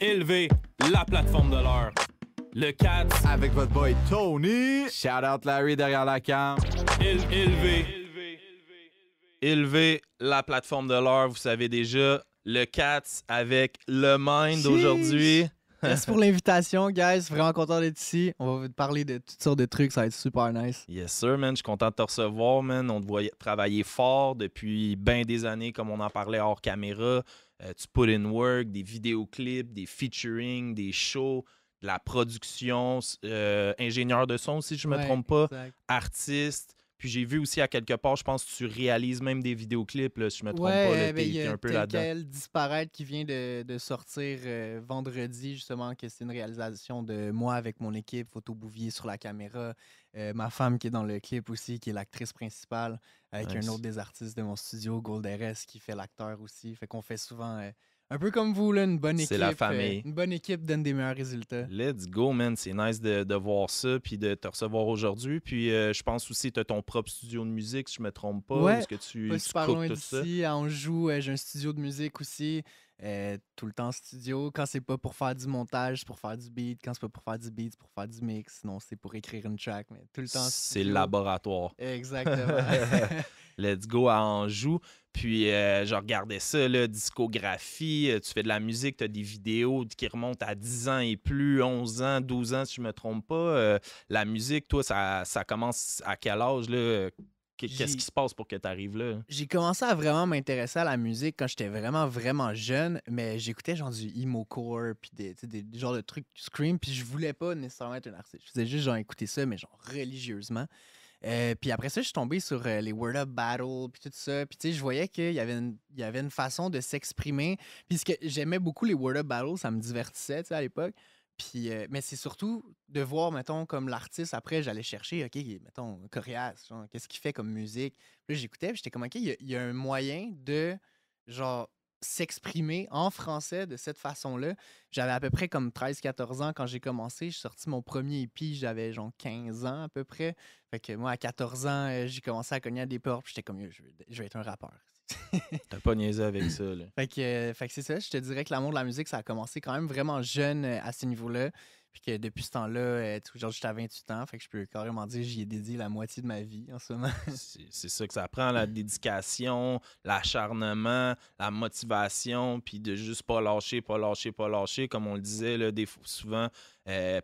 Élever la plateforme de l'heure. Le 4 Avec votre boy Tony. Shout out Larry derrière la cam. Élever la plateforme de l'heure, vous savez déjà. Le 4 avec le Mind aujourd'hui. Merci pour l'invitation, guys. Vraiment content d'être ici. On va vous parler de toutes sortes de trucs. Ça va être super nice. Yes sir, man. Je suis content de te recevoir, man. On te voit travailler fort depuis bien des années, comme on en parlait hors caméra. Tu put in work, des vidéoclips, des featuring, des shows, de la production, ingénieur de son, si je ne me trompe pas, exact. artiste. Puis j'ai vu aussi à quelque part, je pense que tu réalises même des vidéoclips, là, si je me trompe pas. Ouais, Là, il y t'es a un peu Tel là-dedans. quel Disparaître qui vient de sortir vendredi, justement, que c'est une réalisation de moi avec mon équipe, Photo Bouvier sur la caméra, ma femme qui est dans le clip aussi, qui est l'actrice principale, avec Nice. un autre des artistes de mon studio, Golderes, qui fait l'acteur aussi. Fait qu'on fait souvent, un peu comme vous, là, une bonne équipe. C'est la famille. Une bonne équipe donne des meilleurs résultats. Let's go, man. C'est nice de voir ça puis de te recevoir aujourd'hui. Puis je pense aussi que tu as ton propre studio de musique, si je me trompe pas. Ouais, Est-ce que tu pas super cookes loin tout ça? d'ici, à Anjou, j'ai un studio de musique aussi. Tout le temps studio. Quand c'est pas pour faire du montage, c'est pour faire du beat. Quand c'est pas pour faire du beat, c'est pour faire du mix. Sinon, c'est pour écrire une track. Mais tout le temps C'est studio. le laboratoire. Exactement. Let's go à Anjou. Puis je regardais ça, là, discographie. Tu fais de la musique, tu as des vidéos qui remontent à 10 ans et plus, 11 ans, 12 ans, si je me trompe pas. La musique, toi, ça commence à quel âge, là? Qu'est-ce qui se passe pour que tu arrives là? J'ai commencé à vraiment m'intéresser à la musique quand j'étais vraiment jeune, mais j'écoutais genre du emo-core, puis des genres de trucs scream, puis je voulais pas nécessairement être un artiste. Je faisais juste genre écouter ça, mais genre religieusement. Puis après ça, je suis tombé sur les Word Up Battle, puis tout ça. Puis tu sais, je voyais qu'il y avait une façon de s'exprimer. Puis ce que j'aimais beaucoup les Word Up Battle, ça me divertissait, tu sais, à l'époque. Puis, mais c'est surtout de voir, mettons, comme l'artiste, après, j'allais chercher, OK, mettons, Coréas, qu'est-ce qu'il fait comme musique? Puis là, j'écoutais, puis j'étais comme, OK, il y a un moyen de, genre, s'exprimer en français de cette façon-là. J'avais à peu près comme 13-14 ans quand j'ai commencé. J'ai sorti mon premier EP, j'avais genre 15 ans à peu près. Fait que moi, à 14 ans, j'ai commencé à cogner à des portes, puis j'étais comme, je vais être un rappeur. T'as pas niaisé avec ça, là. Fait que c'est ça, je te dirais que l'amour de la musique, ça a commencé quand même vraiment jeune à ce niveau-là. Puis que depuis ce temps-là, genre, j'étais à 28 ans, fait que je peux carrément dire que j'y ai dédié la moitié de ma vie en ce moment. C'est ça que ça prend, la dédication, l'acharnement, la motivation, puis de juste pas lâcher, pas lâcher, pas lâcher. Comme on le disait, là, souvent,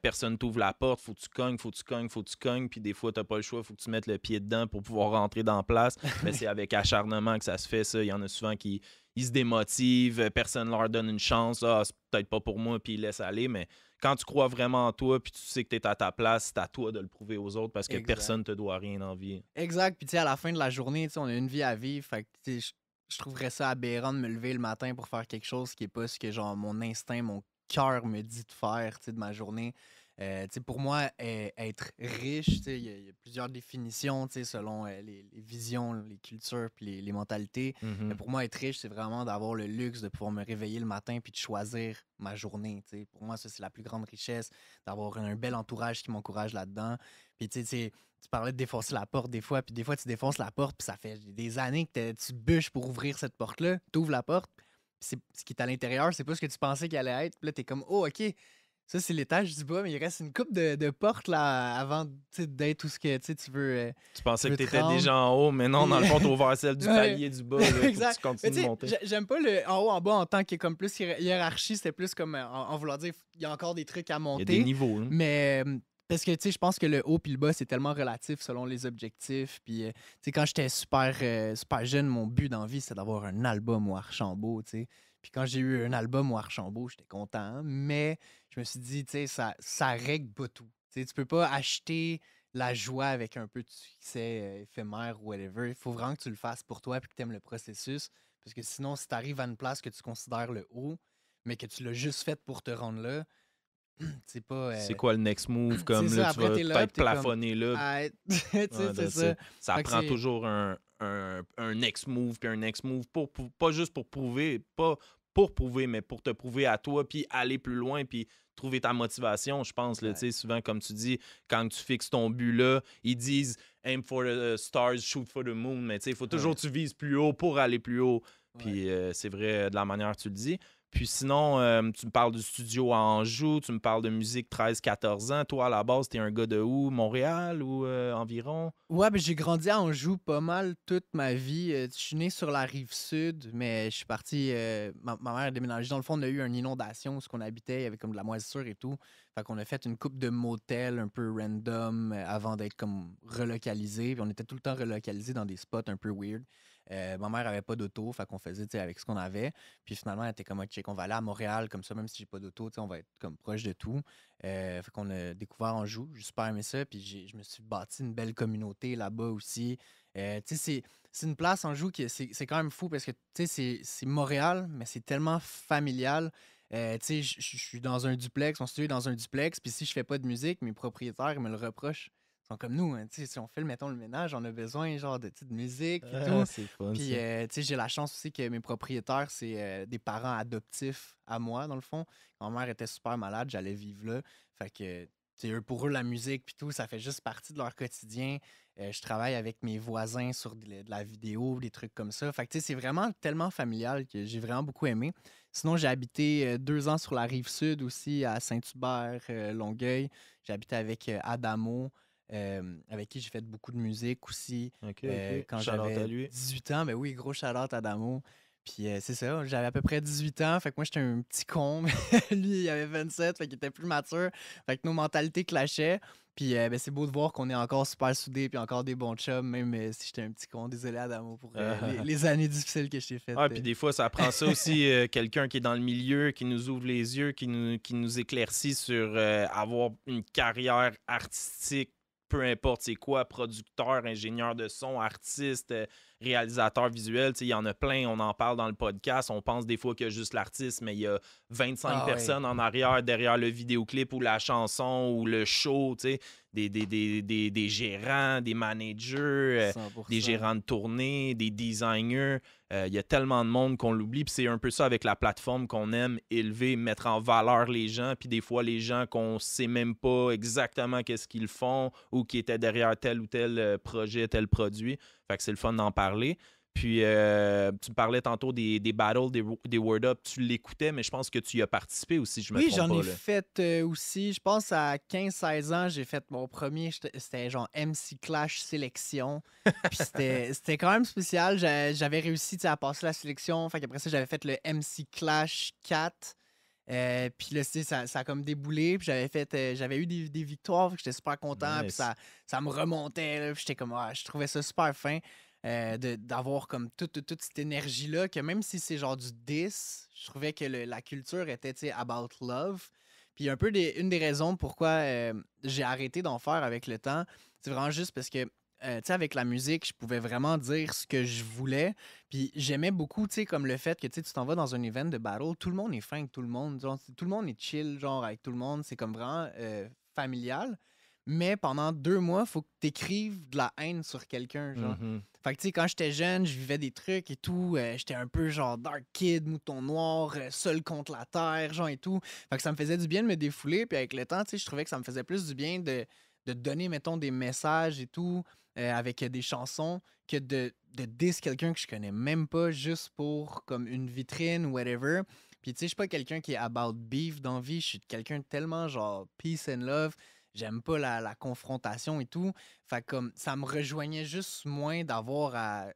personne t'ouvre la porte, faut que tu cognes, faut que tu cognes, faut que tu cognes, puis des fois, t'as pas le choix, faut que tu mettes le pied dedans pour pouvoir rentrer dans la place. Mais c'est avec acharnement que ça se fait, ça. Il y en a souvent qui se démotivent, personne leur donne une chance, c'est peut-être pas pour moi, puis ils laissent aller, mais quand tu crois vraiment en toi, puis tu sais que tu es à ta place, c'est à toi de le prouver aux autres parce que Exact. personne ne te doit rien en vie. Exact. Puis, tu sais, à la fin de la journée, tu sais, on a une vie à vivre. Fait que, tu sais, je trouverais ça aberrant de me lever le matin pour faire quelque chose qui est pas ce que, genre, mon instinct, mon cœur me dit de faire, tu sais, de ma journée. Tu sais, pour moi, être riche, tu sais, il y a plusieurs définitions, tu sais, selon les visions, les cultures, puis les mentalités. Mais pour moi, être riche, c'est vraiment d'avoir le luxe de pouvoir me réveiller le matin puis de choisir ma journée, tu sais. Pour moi, ça, c'est la plus grande richesse, d'avoir un bel entourage qui m'encourage là-dedans. Puis, tu sais, tu parlais de défoncer la porte des fois, puis des fois, tu défonces la porte, puis ça fait des années que tu bûches pour ouvrir cette porte-là. Tu ouvres la porte, puis ce qui est à l'intérieur, c'est pas ce que tu pensais qu'il allait être. Puis là, t'es comme, oh, OK, ça, c'est l'étage du bas, mais il reste une coupe de portes là, avant d'être tout ce que tu veux. Tu pensais que tu veux tu te étais rendre. déjà en haut, mais non, dans le fond, tu as ouvert celle du Ouais. palier du bas. Là, faut que Exact. tu continues Mais de tu monter. sais, j'aime pas le en haut, en bas en tant que comme plus hiérarchie. C'était plus comme en vouloir dire, il y a encore des trucs à Il y a monter. des niveaux. Hein. Mais parce que, tu sais, je pense que le haut puis le bas, c'est tellement relatif selon les objectifs. Puis, tu sais, quand j'étais super jeune, mon but dans la vie, c'était d'avoir un album au Archambault, tu sais. Puis quand j'ai eu un album au Archambault, j'étais content. Mais je me suis dit, tu sais, ça règle pas tout. Tu sais, tu peux pas acheter la joie avec un peu de succès éphémère ou whatever. Il faut vraiment que tu le fasses pour toi et que tu aimes le processus. Parce que sinon, si tu arrives à une place que tu considères le haut, mais que tu l'as juste fait pour te rendre là, c'est pas. C'est quoi le next move? Comme c'est là, ça, tu après, vas t'es là, peut-être puis t'es plafonner là. Ah, tu sais, c'est that's ça. it. Ça Fait que prend c'est- toujours un next move puis un next move. Pas juste pour prouver, pas pour prouver, mais pour te prouver à toi, puis aller plus loin, puis trouver ta motivation, je pense. Là, Ouais. tu sais, souvent, comme tu dis, quand tu fixes ton but là, ils disent « aim for the stars, shoot for the moon », mais tu sais, il faut toujours que tu vises plus haut pour aller plus haut. Puis c'est vrai de la manière que tu le dis. Puis sinon, tu me parles du studio à Anjou, tu me parles de musique 13-14 ans. Toi, à la base, t'es un gars de où? Montréal ou environ? Ouais, ben, j'ai grandi à Anjou pas mal toute ma vie. Je suis né sur la rive sud, mais je suis parti. Ma mère a déménagé. Dans le fond, on a eu une inondation où ce qu'on habitait. Il y avait comme de la moisissure et tout. Fait qu'on a fait une coupe de motels un peu random avant d'être comme relocalisé. Puis on était tout le temps relocalisé dans des spots un peu weird. Ma mère avait pas d'auto, fait qu'on faisait tu sais, avec ce qu'on avait. Puis finalement, elle était comme, OK, qu'on va aller à Montréal, comme ça, même si j'ai pas d'auto, tu sais, on va être comme proche de tout. Fait qu'on a découvert Anjou, j'ai super aimé ça, puis je me suis bâti une belle communauté là-bas aussi. Tu sais, c'est une place Anjou qui c'est quand même fou parce que tu sais, c'est Montréal, mais c'est tellement familial. Tu sais, je suis dans un duplex, on se situe dans un duplex, puis si je fais pas de musique, mes propriétaires ils me le reprochent. Ils sont comme nous, hein, tu sais, si on fait, mettons, le ménage, on a besoin genre de, tu sais, de musique puis tout. Ah, c'est fun, Puis, ça. tu sais, j'ai la chance aussi que mes propriétaires, c'est des parents adoptifs à moi, dans le fond. Quand ma mère était super malade, j'allais vivre là. Fait que, tu sais, pour eux, la musique puis tout, ça fait juste partie de leur quotidien. Je travaille avec mes voisins sur de la vidéo, des trucs comme ça. Fait que, tu sais, c'est vraiment tellement familial que j'ai vraiment beaucoup aimé. Sinon, j'ai habité 2 ans sur la rive sud aussi, à Saint-Hubert, Longueuil. J'ai habité avec Adamo, avec qui j'ai fait beaucoup de musique aussi. OK, OK. Quand Shout-out à j'avais lui. 18 ans, ben oui, gros shout-out à Adamo. Puis c'est ça, j'avais à peu près 18 ans, fait que moi j'étais un petit con. Lui, il avait 27, fait qu'il était plus mature. Fait que nos mentalités clashaient. Puis ben, c'est beau de voir qu'on est encore super soudés puis encore des bons chums, même si j'étais un petit con. Désolé Adamo pour les années difficiles que je t'ai faites. Ah, puis des fois, ça prend ça aussi, quelqu'un qui est dans le milieu, qui nous ouvre les yeux, qui nous éclaircit sur avoir une carrière artistique, peu importe c'est quoi, producteur, ingénieur de son, artiste, réalisateur visuel. Tu sais, il y en a plein, on en parle dans le podcast. On pense des fois qu'il y a juste l'artiste, mais il y a 25 Ah ouais. personnes en arrière, derrière le vidéoclip ou la chanson ou le show, tu sais. Des gérants, des managers, des 100%. gérants de tournée, des designers. Il y a tellement de monde qu'on l'oublie. Puis c'est un peu ça avec la plateforme qu'on aime élever, mettre en valeur les gens. Puis des fois, les gens qu'on sait même pas exactement qu'est-ce qu'ils font ou qui étaient derrière tel ou tel projet, tel produit. Fait que c'est le fun d'en parler. Puis, tu me parlais tantôt des battles, des Word Up. Tu l'écoutais, mais je pense que tu y as participé aussi, je me Oui, trompe j'en pas. ai Là. fait aussi. Je pense à 15-16 ans, j'ai fait mon premier. C'était genre MC Clash sélection. Puis c'était quand même spécial. J'avais réussi tu sais, à passer la sélection. Fait qu'après ça, j'avais fait le MC Clash 4. Puis là, tu sais, ça a comme déboulé. Puis j'avais eu des victoires. Fait que j'étais super content. Puis Nice. ça me remontait. Là, puis j'étais comme, ah, je trouvais ça super fin. D'avoir comme toute cette énergie-là, que même si c'est genre du 10, je trouvais que la culture était, tu sais, about love. Puis un peu une des raisons pourquoi j'ai arrêté d'en faire avec le temps, c'est vraiment juste parce que, tu sais, avec la musique, je pouvais vraiment dire ce que je voulais. Puis j'aimais beaucoup, tu sais, comme le fait que, tu sais, tu t'en vas dans un event de battle, tout le monde est fin avec tout le monde. Genre, tout le monde est chill, genre, avec tout le monde. C'est comme vraiment familial. Mais pendant 2 mois, il faut que tu écrives de la haine sur quelqu'un, genre. Mhm. Fait que, tu sais, quand j'étais jeune, je vivais des trucs et tout. J'étais un peu genre dark kid, mouton noir, seul contre la terre, genre et tout. Fait que ça me faisait du bien de me défouler. Puis avec le temps, tu sais, je trouvais que ça me faisait plus du bien de donner, mettons, des messages et tout avec des chansons que de diss quelqu'un que je connais même pas juste pour comme une vitrine ou whatever. Puis, tu sais, je suis pas quelqu'un qui est about beef dans la vie. Je suis quelqu'un de tellement genre peace and love. J'aime pas la confrontation et tout. Fait que comme ça me rejoignait juste moins d'avoir à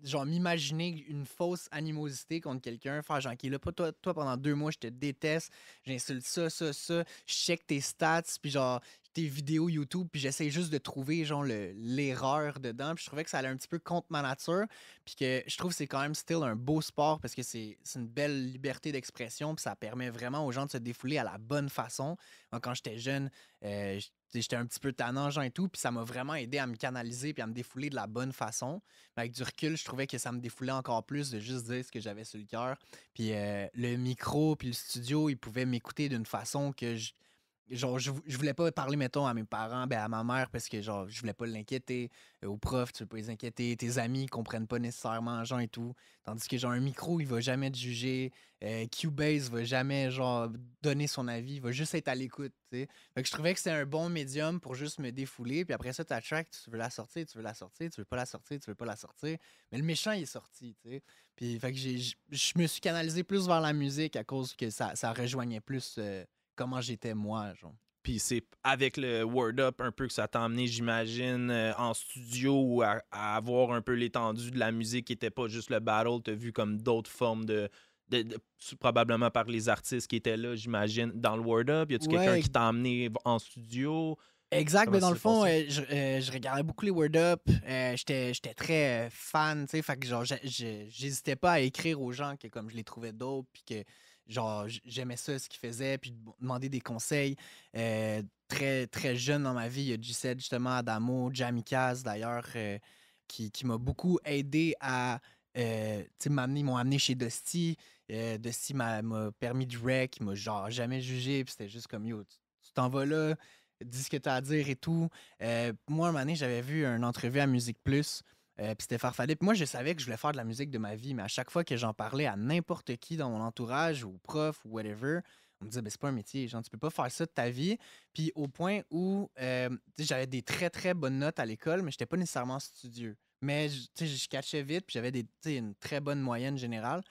genre m'imaginer une fausse animosité contre quelqu'un, faire genre, OK, là, pas toi pendant 2 mois, je te déteste, j'insulte ça, je check tes stats, puis genre, tes vidéos YouTube, puis j'essaie juste de trouver, genre, l'erreur dedans, puis je trouvais que ça allait un petit peu contre ma nature, puis que je trouve que c'est quand même still un beau sport, parce que c'est une belle liberté d'expression, puis ça permet vraiment aux gens de se défouler à la bonne façon. Moi, quand j'étais jeune, j'étais un petit peu tannant, genre, et tout, puis ça m'a vraiment aidé à me canaliser, puis à me défouler de la bonne façon. Mais avec du recul, je trouvais que ça me défoulait encore plus de juste dire ce que j'avais sur le cœur. Puis le micro, puis le studio, ils pouvaient m'écouter d'une façon que genre, je voulais pas parler, mettons, à mes parents, à ma mère, parce que, genre, je voulais pas l'inquiéter. Aux profs, tu veux pas les inquiéter. Tes amis, ils comprennent pas nécessairement, genre, et tout. Tandis que, genre, un micro, il va jamais te juger. Cubase va jamais, genre, donner son avis. Il va juste être à l'écoute, tu sais. Fait que je trouvais que c'était un bon médium pour juste me défouler. Puis après ça, ta track, tu veux la sortir, tu veux la sortir, tu veux pas la sortir, tu veux pas la sortir. Mais le méchant, il est sorti, tu sais. Puis, fait que je me suis canalisé plus vers la musique à cause que ça rejoignait plus comment j'étais moi, genre. Puis c'est avec le Word Up un peu que ça t'a emmené, j'imagine, en studio ou à avoir un peu l'étendue de la musique qui était pas juste le battle. T'as vu comme d'autres formes probablement par les artistes qui étaient là, j'imagine, dans le Word Up. Y a-tu quelqu'un Ouais, qui t'a emmené en studio? exact, Comment mais ça dans le s'est fond, passé? je regardais beaucoup les Word Up. J'étais très fan, tu sais. Fait que genre, j'hésitais pas à écrire aux gens que comme je les trouvais dope, puis que genre, j'aimais ça, ce qu'ils faisaient, puis demander des conseils. Très, très jeune dans ma vie, il y a G7, justement, Adamo, Jamikaz d'ailleurs, qui m'a beaucoup aidé à tu sais, ils m'ont amené chez Dusty. Dusty m'a permis de rec, il m'a genre jamais jugé, puis c'était juste comme yo, tu t'en vas là, dis ce que tu as à dire et tout. Moi, un moment donné, j'avais vu une entrevue à Musique Plus, puis c'était Farfadet. Puis moi, je savais que je voulais faire de la musique de ma vie, mais à chaque fois que j'en parlais à n'importe qui dans mon entourage, ou prof, ou whatever, on me disait, ben, c'est pas un métier, genre, tu peux pas faire ça de ta vie. Puis au point où tu sais, j'avais des très, très bonnes notes à l'école, mais j'étais pas nécessairement studieux. Mais tu sais, je catchais vite, puis j'avais tu sais, une très bonne moyenne générale.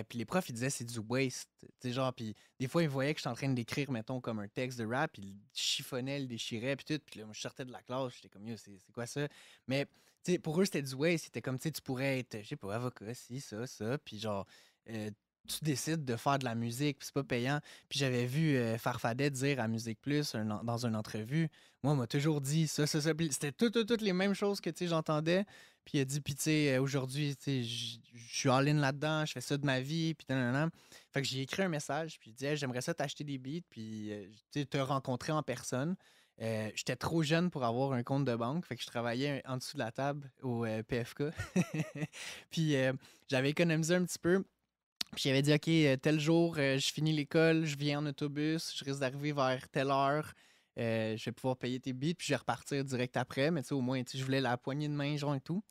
Puis les profs, ils disaient c'est du waste. Tu sais, genre, puis des fois, ils voyaient que j'étais en train d'écrire, mettons, comme un texte de rap, puis ils le chiffonnaient, ils le déchiraient, puis tout. Puis là, moi, je sortais de la classe, j'étais comme, yo, c'est quoi ça? Mais, tu sais, pour eux, c'était du waste. C'était comme, tu sais, tu pourrais être, je sais pas, avocat, si, ça. Puis genre, euh, tu décides de faire de la musique, puis c'est pas payant. Puis j'avais vu Farfadet dire à Musique Plus, dans une entrevue, moi, on m'a toujours dit ça. Puis c'était toutes les mêmes choses que, tu sais, j'entendais. Puis il a dit, puis tu sais, aujourd'hui, tu sais, je suis all-in là-dedans, je fais ça de ma vie, puis nanana. Fait que j'ai écrit un message, puis il dit, hey, j'aimerais ça t'acheter des beats, puis tu sais, te rencontrer en personne. J'étais trop jeune pour avoir un compte de banque, fait que je travaillais en dessous de la table au PFK. Puis j'avais économisé un petit peu, puis j'avais dit, OK, tel jour, je finis l'école, je viens en autobus, je risque d'arriver vers telle heure. Je vais pouvoir payer tes billets, puis je vais repartir direct après. Mais tu sais, au moins, tu sais, je voulais la poignée de main, genre et tout.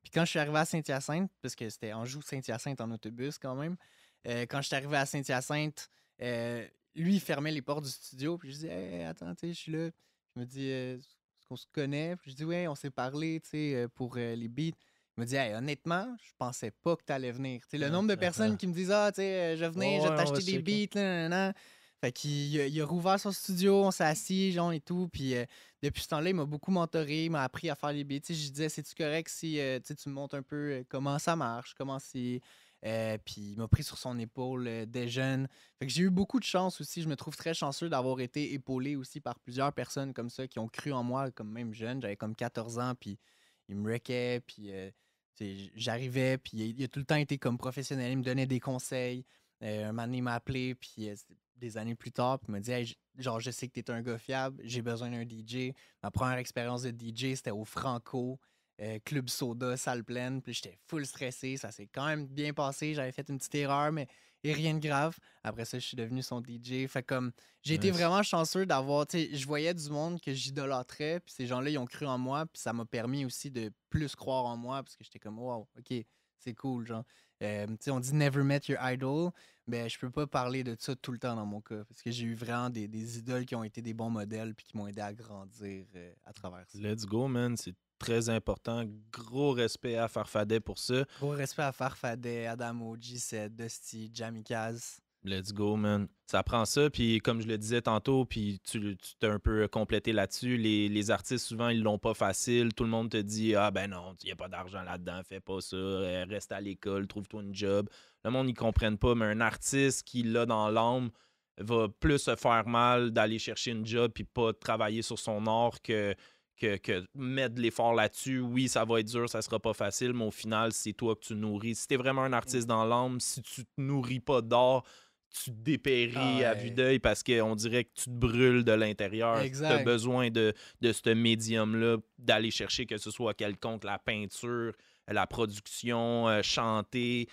Puis quand je suis arrivé à Saint-Hyacinthe, parce que c'était Anjou-Saint-Hyacinthe en autobus quand même, quand je suis arrivé à Saint-Hyacinthe, lui, il fermait les portes du studio. Puis je dis, hey, attends, tu sais, je suis là. Je me dis, est-ce qu'on se connaît? Puis je dis, ouais, on s'est parlé, tu sais, pour les beats. Il me dit, hey, honnêtement, je pensais pas que tu allais venir. Tu sais, le nombre de personnes qui me disent, ah, tu sais, je vais venir, je vais Ouais, on va t'acheter des checker. beats, là, nan, nan. Fait qu'il a rouvert son studio, on s'est assis, genre et tout. Puis depuis ce temps-là, il m'a beaucoup mentoré, il m'a appris à faire les beats. Tu sais, je disais, c'est-tu correct si tu sais, tu me montres un peu comment ça marche, comment c'est. Puis il m'a pris sur son épaule dès jeune. Fait que j'ai eu beaucoup de chance aussi. Je me trouve très chanceux d'avoir été épaulé aussi par plusieurs personnes comme ça qui ont cru en moi, comme même jeune. J'avais comme 14 ans, puis il me wreckait, puis tu sais, j'arrivais, puis il a tout le temps été comme professionnel. Il me donnait des conseils. Un moment donné, il m'a appelé, puis c'était des années plus tard, puis il m'a dit, hey, genre, je sais que t'es un gars fiable, j'ai besoin d'un DJ. Ma première expérience de DJ, c'était au Franco. Club Soda, salle pleine. Puis j'étais full stressé. Ça s'est quand même bien passé. J'avais fait une petite erreur, mais rien de grave. Après ça, je suis devenu son DJ. Fait comme, j'ai été Nice. vraiment chanceux d'avoir, tu sais, je voyais du monde que j'idolâtrais. Puis ces gens-là, ils ont cru en moi. Puis ça m'a permis aussi de plus croire en moi. Parce que j'étais comme, wow, OK, c'est cool, genre. Tu sais, on dit never met your idol. Mais je peux pas parler de ça tout le temps dans mon cas. Parce que j'ai eu vraiment des idoles qui ont été des bons modèles. Puis qui m'ont aidé à grandir à travers ça. Let's go, man. C'est très important. Gros respect à Farfadet pour ça. Gros respect à Farfadet, Adamo, G7, Dusty, Jamikaz. Let's go, man. Ça prend ça, puis comme je le disais tantôt, puis tu t'es un peu complété là-dessus, les artistes, souvent, ils l'ont pas facile. Tout le monde te dit « Ah ben non, il n'y a pas d'argent là-dedans, fais pas ça, reste à l'école, trouve-toi une job. » Le monde, ils comprennent pas, mais un artiste qui l'a dans l'âme va plus se faire mal d'aller chercher une job puis pas travailler sur son art que mettre de l'effort là-dessus. Oui, ça va être dur, ça sera pas facile, mais au final, c'est toi que tu nourris. Si t'es vraiment un artiste dans l'âme, si tu te nourris pas d'art, tu te dépéris à vue Ouais. d'œil parce qu'on dirait que tu te brûles de l'intérieur. Tu as Exact. besoin de ce médium-là, d'aller chercher que ce soit quelconque, la peinture, la production, chanter,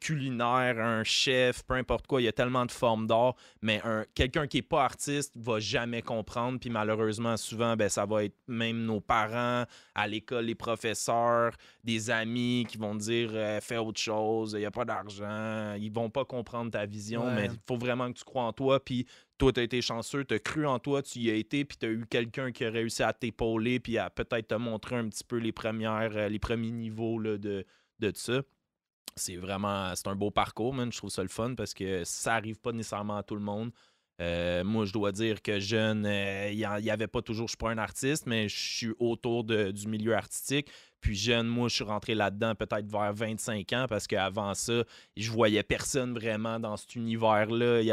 culinaire, un chef, peu importe quoi. Il y a tellement de formes d'art, mais quelqu'un qui n'est pas artiste va jamais comprendre. Puis malheureusement, souvent, ben, ça va être même nos parents, à l'école, les professeurs, des amis qui vont dire fais autre chose, il n'y a pas d'argent. Ils vont pas comprendre ta vision, mais il faut vraiment que tu crois en toi. Puis toi, tu as été chanceux, tu as cru en toi, tu y as été, puis tu as eu quelqu'un qui a réussi à t'épauler, puis à peut-être te montrer un petit peu les premiers niveaux là, de ça. C'est un beau parcours, man. Je trouve ça le fun parce que ça arrive pas nécessairement à tout le monde. Moi, je dois dire que jeune, il n'y avait pas toujours, je suis pas un artiste, mais je suis autour du milieu artistique. Puis jeune, moi, je suis rentré là-dedans peut-être vers 25 ans parce qu'avant ça, je voyais personne vraiment dans cet univers-là.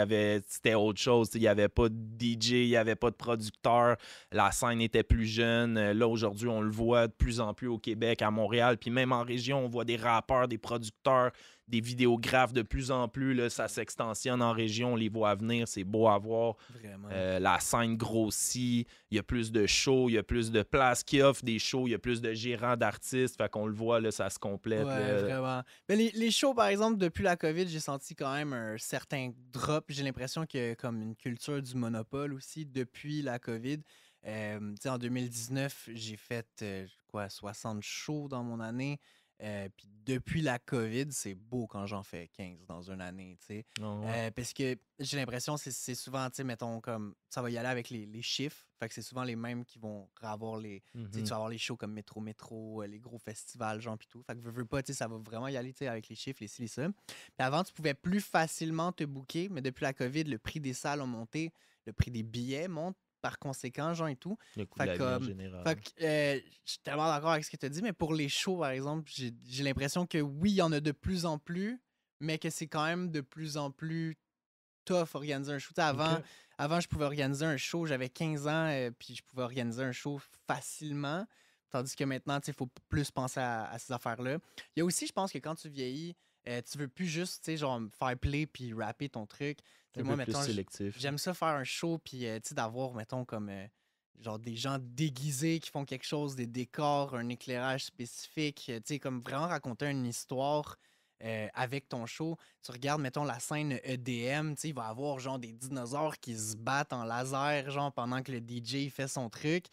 C'était autre chose. Il n'y avait pas de DJ, il n'y avait pas de producteur. La scène était plus jeune. Là, aujourd'hui, on le voit de plus en plus au Québec, à Montréal. Puis même en région, on voit des rappeurs, des producteurs, des vidéographes de plus en plus. Là, ça s'extensionne en région, on les voit venir, c'est beau à voir. Vraiment. La scène grossit, il y a plus de shows, il y a plus de places qui offrent des shows, il y a plus de gérants d'artistes, fait qu'on le voit, là, ça se complète. Ouais, là. vraiment. Mais les shows, par exemple, depuis la COVID, j'ai senti quand même un certain drop. J'ai l'impression qu'il y a comme une culture du monopole aussi depuis la COVID. Tu sais, en 2019, j'ai fait 60 shows dans mon année. Puis depuis la COVID, c'est beau quand j'en fais 15 dans une année, tu sais. Ah ouais. Parce que j'ai l'impression que c'est souvent, tu sais, mettons, comme ça va y aller avec les chiffres. Fait que c'est souvent les mêmes qui vont avoir tu sais, tu vas avoir les shows comme Métro, les gros festivals, genre, pis tout. Fait que veux pas, tu sais, ça va vraiment y aller, tu sais, avec les chiffres, les ci, les ça. Puis avant, tu pouvais plus facilement te booker, mais depuis la COVID, le prix des salles a monté, le prix des billets monte par conséquent, genre, et tout. Le coût de la vie en général. Fait que je suis tellement d'accord avec ce que tu as dit, mais pour les shows, par exemple, j'ai l'impression que oui, il y en a de plus en plus, mais que c'est quand même de plus en plus tough organiser un show. Tu sais, Ok. avant, je pouvais organiser un show, j'avais 15 ans, puis je pouvais organiser un show facilement. Tandis que maintenant, tu sais, il faut plus penser à ces affaires-là. Il y a aussi, je pense que quand tu vieillis, tu veux plus juste, tu sais, genre, faire play puis rapper ton truc. Tu sais, Un moi, peu plus mettons, sélectif. j'aime ça faire un show, puis, tu sais, d'avoir, mettons, comme, genre, des gens déguisés qui font quelque chose, des décors, un éclairage spécifique, tu sais, comme vraiment raconter une histoire avec ton show. Tu regardes, mettons, la scène EDM, tu sais, il va y avoir, genre, des dinosaures qui se battent en laser, genre, pendant que le DJ fait son truc.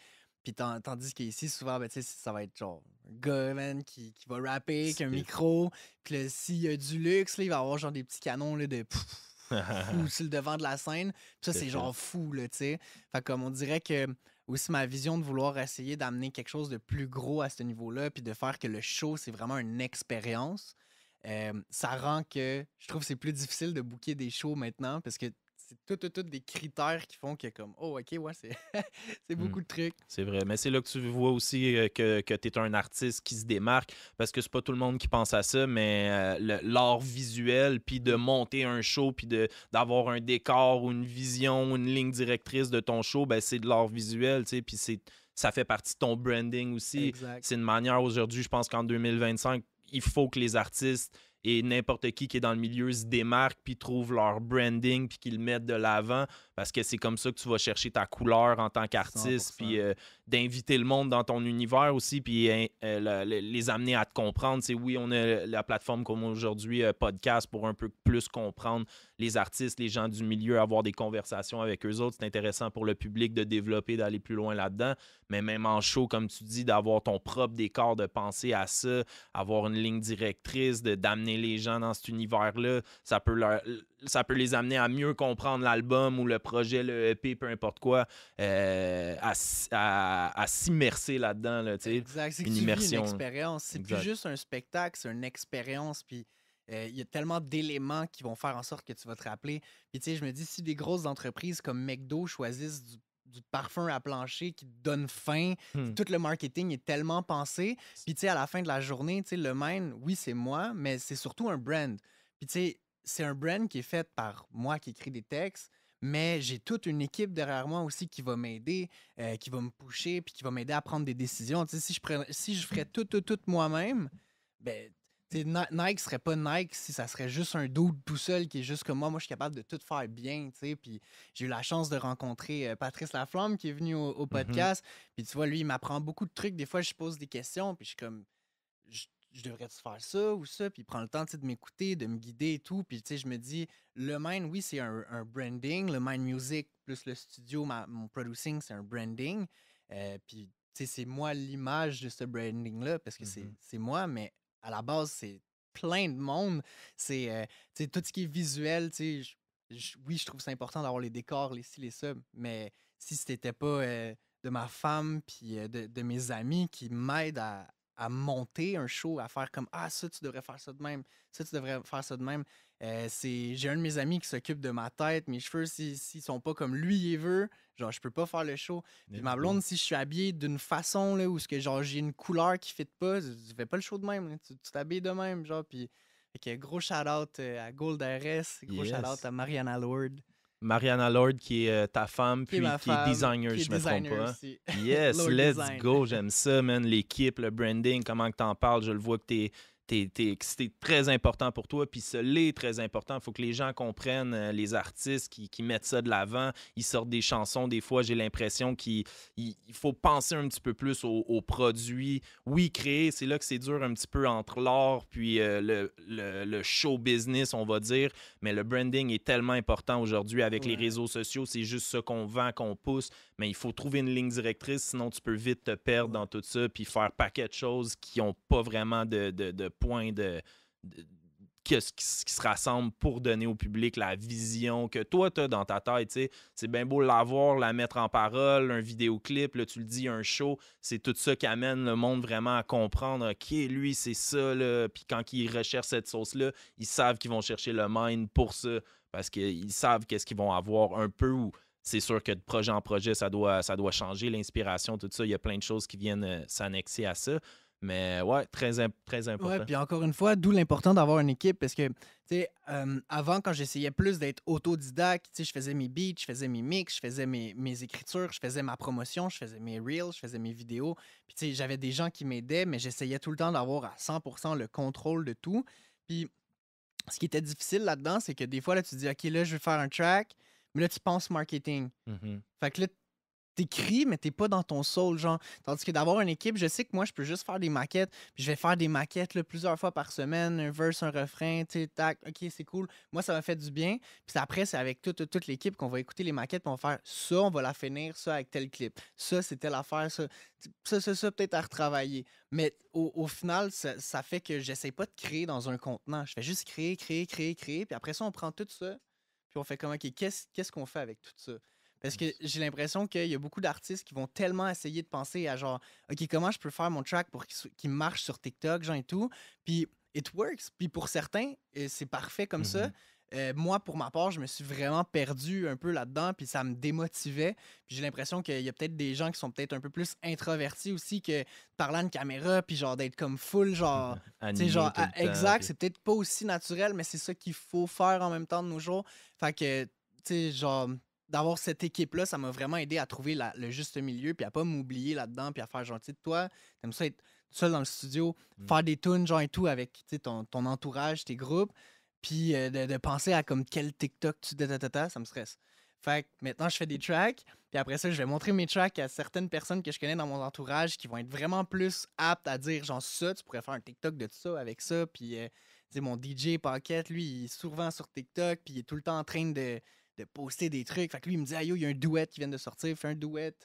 Puis tandis qu'ici, souvent, ben, tu sais, ça va être genre un gars, man, qui va rapper avec un Stiff. micro. Puis là, s'il y a du luxe, là, il va avoir genre des petits canons là, de fou sur le devant de la scène. Puis ça, c'est genre fou, là, tu sais. Fait comme on dirait que aussi ma vision de vouloir essayer d'amener quelque chose de plus gros à ce niveau-là, puis de faire que le show, c'est vraiment une expérience. Ça rend que je trouve que c'est plus difficile de booker des shows maintenant parce que c'est tout des critères qui font que comme oh ok ouais c'est c'est beaucoup de trucs. C'est vrai, mais c'est là que tu vois aussi que tu es un artiste qui se démarque parce que c'est pas tout le monde qui pense à ça, mais l'art visuel, puis de monter un show, puis d'avoir un décor ou une vision ou une ligne directrice de ton show, ben, c'est de l'art visuel, tu sais, puis ça fait partie de ton branding aussi. Exact. C'est une manière aujourd'hui, je pense qu'en 2025, il faut que les artistes et n'importe qui est dans le milieu se démarque puis trouve leur branding puis qu'ils le mettent de l'avant parce que c'est comme ça que tu vas chercher ta couleur en tant qu'artiste 100%. puis d'inviter le monde dans ton univers aussi puis les amener à te comprendre. C'est oui, on a la plateforme comme aujourd'hui podcast pour un peu plus comprendre les artistes, les gens du milieu, avoir des conversations avec eux autres. C'est intéressant pour le public de développer, d'aller plus loin là-dedans. Mais même en show, comme tu dis, d'avoir ton propre décor, de penser à ça, avoir une ligne directrice, d'amener les gens dans cet univers-là, ça peut les amener à mieux comprendre l'album ou le projet, le EP, peu importe quoi, à s'immerser là-dedans. Là, Exact, c'est que une tu vis immersion. une expérience. C'est plus Exact. juste un spectacle, c'est une expérience. Puis il y a tellement d'éléments qui vont faire en sorte que tu vas te rappeler. Puis tu sais, je me dis, si des grosses entreprises comme McDo choisissent du parfum à plancher qui te donne faim, tout le marketing est tellement pensé. Puis tu sais, à la fin de la journée, tu sais, le Maine, oui, c'est moi, mais c'est surtout un brand. Puis tu sais, c'est un brand qui est fait par moi qui écris des textes, mais j'ai toute une équipe derrière moi aussi qui va m'aider, qui va me pusher, puis qui va m'aider à prendre des décisions. Tu sais, si je ferais tout moi-même, ben, tu sais, Nike serait pas Nike si ça serait juste un dude tout seul qui est juste comme moi. Moi, je suis capable de tout faire bien, tu sais. Puis j'ai eu la chance de rencontrer Patrice Laflamme qui est venu au podcast. Puis tu vois, lui, il m'apprend beaucoup de trucs. Des fois, je pose des questions, puis je suis comme... je devrais faire ça ou ça, puis il prend le temps, tu sais, de m'écouter, de me guider et tout, puis tu sais, je me dis, le Mind, oui, c'est un branding, le Mind Music plus le studio, mon producing, c'est un branding, puis tu sais, c'est moi l'image de ce branding-là, parce que c'est moi, mais à la base, c'est plein de monde, c'est, tu sais, tout ce qui est visuel, tu sais, oui, je trouve ça important d'avoir les décors, les ci, les ça, mais si c'était pas de ma femme puis de mes amis qui m'aident à monter un show, à faire comme ah ça tu devrais faire ça de même, ça tu devrais faire ça de même. J'ai un de mes amis qui s'occupe de ma tête, mes cheveux s'ils sont pas comme lui il veut, genre je peux pas faire le show. Puis ma blonde si je suis habillé d'une façon là où ce que genre j'ai une couleur qui fit pas, je fais pas le show de même, là. Tu t'habilles de même genre puis fait que gros shout out à Gold RS, gros shout out à Mariana Lord. Mariana Lord, qui est ta femme, Qui est puis ma qui est femme, designer, qui est je me trompe designer pas. aussi. Yes, Lord let's Design. go, j'aime ça, man. L'équipe, le branding, comment que t'en parles, je le vois que c'est très important pour toi, puis ça l'est très important. Il faut que les gens comprennent, les artistes qui mettent ça de l'avant. Ils sortent des chansons, des fois, j'ai l'impression qu'il faut penser un petit peu plus aux produits. Oui, créer, c'est là que c'est dur un petit peu entre l'art puis le show business, on va dire. Mais le branding est tellement important aujourd'hui avec les réseaux sociaux. C'est juste ça qu'on vend, qu'on pousse. Mais il faut trouver une ligne directrice, sinon tu peux vite te perdre dans tout ça puis faire paquet de choses qui n'ont pas vraiment de point qui se rassemble pour donner au public la vision que toi, tu as dans ta tête. T'sais. C'est bien beau l'avoir, la mettre en parole, un vidéoclip, là, tu le dis, un show. C'est tout ça qui amène le monde vraiment à comprendre, OK, lui, c'est ça. Là. Puis quand ils recherchent cette sauce-là, ils savent qu'ils vont chercher le mind pour ça parce qu'ils savent qu'est-ce qu'ils vont avoir un peu ou c'est sûr que de projet en projet, ça doit changer, l'inspiration, tout ça. Il y a plein de choses qui viennent s'annexer à ça. Mais ouais, très important. Ouais, puis encore une fois, d'où l'important d'avoir une équipe parce que, tu sais, avant, quand j'essayais plus d'être autodidacte, tu sais, je faisais mes beats, je faisais mes mix, je faisais mes écritures, je faisais ma promotion, je faisais mes reels, je faisais mes vidéos. Puis, tu sais, j'avais des gens qui m'aidaient, mais j'essayais tout le temps d'avoir à 100% le contrôle de tout. Puis, ce qui était difficile là-dedans, c'est que des fois, là, tu te dis, OK, là, je vais faire un track, mais là, tu penses marketing. Fait que là, t'écris, mais t'es pas dans ton soul, genre. Tandis que d'avoir une équipe, je sais que moi, je peux juste faire des maquettes, puis je vais faire des maquettes là, plusieurs fois par semaine, un verse, un refrain, tu sais, tac, OK, c'est cool. Moi, ça m'a fait du bien. Puis après, c'est avec toute l'équipe qu'on va écouter les maquettes, puis on va faire ça, on va la finir, ça avec tel clip. Ça, c'est telle affaire, ça, peut-être à retravailler. Mais au final, ça fait que j'essaie pas de créer dans un contenant. Je fais juste créer, puis après ça, on prend tout ça, puis on fait comme, OK, qu'est-ce qu'on fait avec tout ça? Parce que j'ai l'impression qu'il y a beaucoup d'artistes qui vont tellement essayer de penser à genre, OK, comment je peux faire mon track pour qu'il marche sur TikTok, genre et tout. Puis, it works. Puis pour certains, c'est parfait comme ça. Moi, pour ma part, je me suis vraiment perdu un peu là-dedans, puis ça me démotivait. Puis j'ai l'impression qu'il y a peut-être des gens qui sont peut-être un peu plus introvertis aussi, que de parler à une caméra, puis genre d'être comme full, genre, tu sais, genre, exact, puis c'est peut-être pas aussi naturel, mais c'est ça qu'il faut faire en même temps de nos jours. Fait que, tu sais, genre d'avoir cette équipe-là, ça m'a vraiment aidé à trouver le juste milieu, puis à pas m'oublier là-dedans, puis à faire gentil de toi. T'aimes ça être seul dans le studio, faire des tunes, genre et tout, avec ton entourage, tes groupes, puis de penser à comme quel TikTok ça me stresse. Fait que maintenant, je fais des tracks, puis après ça, je vais montrer mes tracks à certaines personnes que je connais dans mon entourage qui vont être vraiment plus aptes à dire, genre, ça, tu pourrais faire un TikTok de ça avec ça, puis, tu sais, mon DJ Pocket, lui, il est souvent sur TikTok, puis il est tout le temps en train de poster des trucs. Fait que lui, il me dit, ah yo, il y a un duet qui vient de sortir, fais un duet.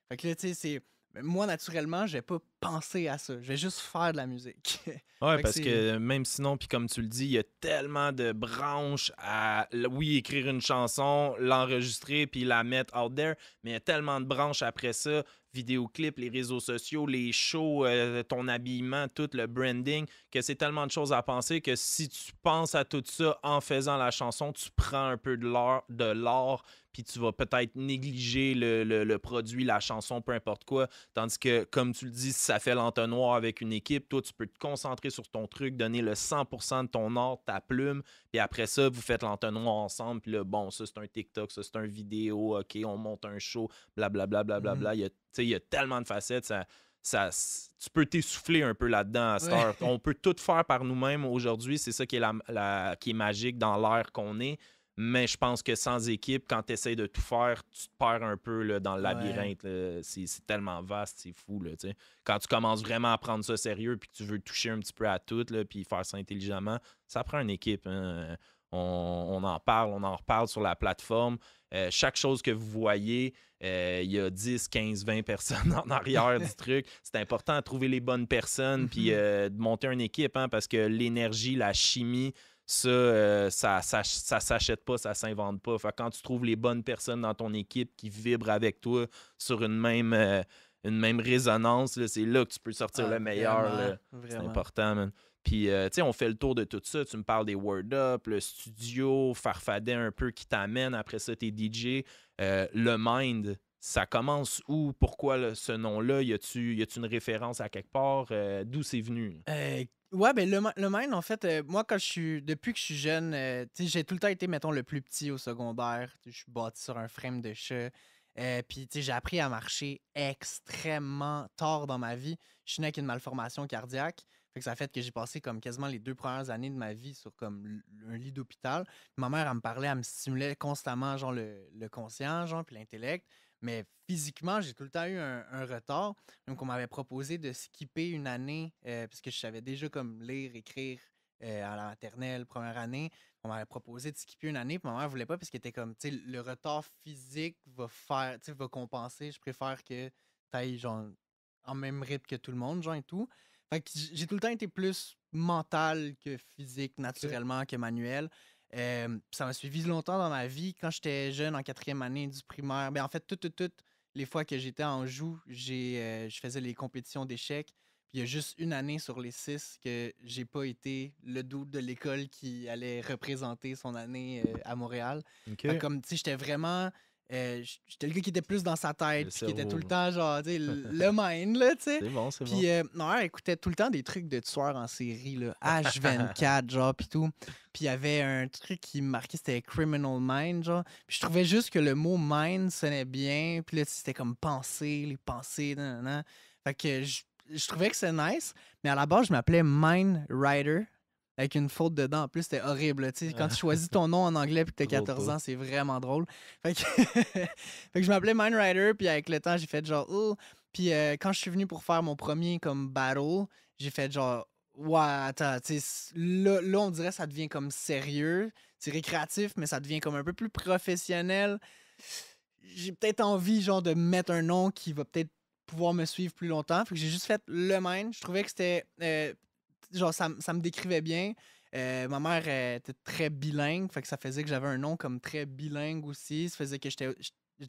Fait que là, tu sais, c'est. Moi, naturellement, je vais pas penser à ça. Je vais juste faire de la musique. Ouais, parce que même sinon, puis comme tu le dis, il y a tellement de branches à, oui, écrire une chanson, l'enregistrer, puis la mettre out there, mais il y a tellement de branches après ça, vidéoclips, les réseaux sociaux, les shows, ton habillement, tout le branding, que c'est tellement de choses à penser que si tu penses à tout ça en faisant la chanson, tu prends un peu de l'art, puis tu vas peut-être négliger le produit, la chanson, peu importe quoi. Tandis que, comme tu le dis, si ça fait l'entonnoir avec une équipe, toi, tu peux te concentrer sur ton truc, donner le 100% de ton art, ta plume, puis après ça, vous faites l'entonnoir ensemble, puis là, bon, ça, c'est un TikTok, ça, c'est un vidéo, OK, on monte un show, blablabla, blablabla. Il y a tellement de facettes, tu peux t'essouffler un peu là-dedans à cette heure. On peut tout faire par nous-mêmes aujourd'hui, c'est ça qui est, qui est magique dans l'ère qu'on est. Mais je pense que sans équipe, quand tu essaies de tout faire, tu te perds un peu là, dans le Ouais. labyrinthe. Là. C'est tellement vaste, c'est fou. Là, tu sais. Quand tu commences vraiment à prendre ça sérieux puis que tu veux toucher un petit peu à tout là, puis faire ça intelligemment, ça prend une équipe. Hein. On en parle, on en reparle sur la plateforme. Chaque chose que vous voyez, il y a 10, 15, 20 personnes en arrière du truc. C'est important de trouver les bonnes personnes puis de monter une équipe hein, parce que l'énergie, la chimie, ça s'achète pas, ça s'invente pas. Fait que quand tu trouves les bonnes personnes dans ton équipe qui vibrent avec toi sur une même résonance, là, c'est là que tu peux sortir le meilleur. Là. C'est important, man. Puis, tu sais, on fait le tour de tout ça. Tu me parles des Word Up, le studio, Farfadet un peu qui t'amène. Après ça, t'es DJ. Le Mind, ça commence où? Pourquoi là, ce nom-là? Y a-tu une référence à quelque part? D'où c'est venu? Ouais, ben le Mind, en fait, moi, depuis que je suis jeune, tu sais, j'ai tout le temps été, mettons, le plus petit au secondaire. Je suis bâti sur un frame de chat. Puis, tu sais, j'ai appris à marcher extrêmement tard dans ma vie. Je suis né avec une malformation cardiaque. Fait que ça a fait que j'ai passé comme quasiment les 2 premières années de ma vie sur comme un lit d'hôpital. Ma mère, elle me parlait, elle me stimulait constamment, genre le conscient, genre, puis l'intellect. Mais physiquement, j'ai tout le temps eu un retard. Donc, on m'avait proposé de skipper une année, puisque je savais déjà comme lire, écrire à la maternelle, première année. On m'avait proposé de skipper une année, puis ma mère voulait pas parce qu'elle était comme, tu sais, le retard physique va compenser. Je préfère que tu ailles, genre, en même rythme que tout le monde, genre, et tout. Fait que j'ai tout le temps été plus mental que physique, naturellement, que manuel. Ça m'a suivi longtemps dans ma vie. Quand j'étais jeune, en 4e année du primaire, ben en fait, toutes les fois que j'étais en joue, je faisais les compétitions d'échecs. Puis il y a juste une année sur les 6 que j'ai pas été le dude de l'école qui allait représenter son année à Montréal. OK. Fait comme, tu sais, j'étais vraiment... j'étais le gars qui était plus dans sa tête, Le puis qui était tout le cerveau. temps, genre, tu sais, le mind, là, tu sais. C'est bon, c'est bon. Puis, ma mère écoutait tout le temps des trucs de tueurs en série, là, H24, genre, puis tout. Puis, il y avait un truc qui me marquait, c'était Criminal Mind, genre. Puis, je trouvais juste que le mot mind sonnait bien. Puis là, c'était comme penser, les pensées, nan. Fait que je trouvais que c'est nice. Mais à la base, je m'appelais Mind Rider. Avec une faute dedans. En plus, c'était horrible. Tu sais, quand tu choisis ton nom en anglais et que tu as Drôle 14 pas. ans, c'est vraiment drôle. Fait que, fait que je m'appelais Mind Rider. Puis avec le temps, j'ai fait genre... Oh. Puis quand je suis venu pour faire mon premier comme battle, j'ai fait genre... Ouais, attends, tu sais, là, on dirait que ça devient comme sérieux. C'est récréatif, mais ça devient comme un peu plus professionnel. J'ai peut-être envie, genre, de mettre un nom qui va peut-être pouvoir me suivre plus longtemps. Fait que j'ai juste fait le Mind. Je trouvais que c'était... genre, ça me décrivait bien. Ma mère était très bilingue, fait que ça faisait que j'avais un nom comme très bilingue aussi. Ça faisait que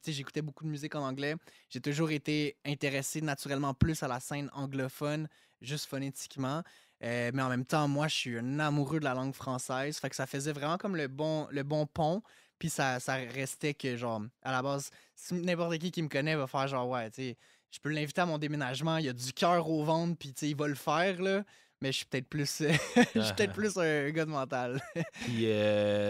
j'écoutais beaucoup de musique en anglais. J'ai toujours été intéressé naturellement plus à la scène anglophone, juste phonétiquement. Mais en même temps, moi, je suis un amoureux de la langue française. Fait que ça faisait vraiment comme le bon pont. Puis ça restait que, genre, à la base, n'importe qui me connaît va faire genre, ouais, tu sais, je peux l'inviter à mon déménagement, il a du cœur au ventre, puis tu sais, il va le faire, là. Mais je suis peut-être plus, je suis peut-être plus un gars de mental. Puis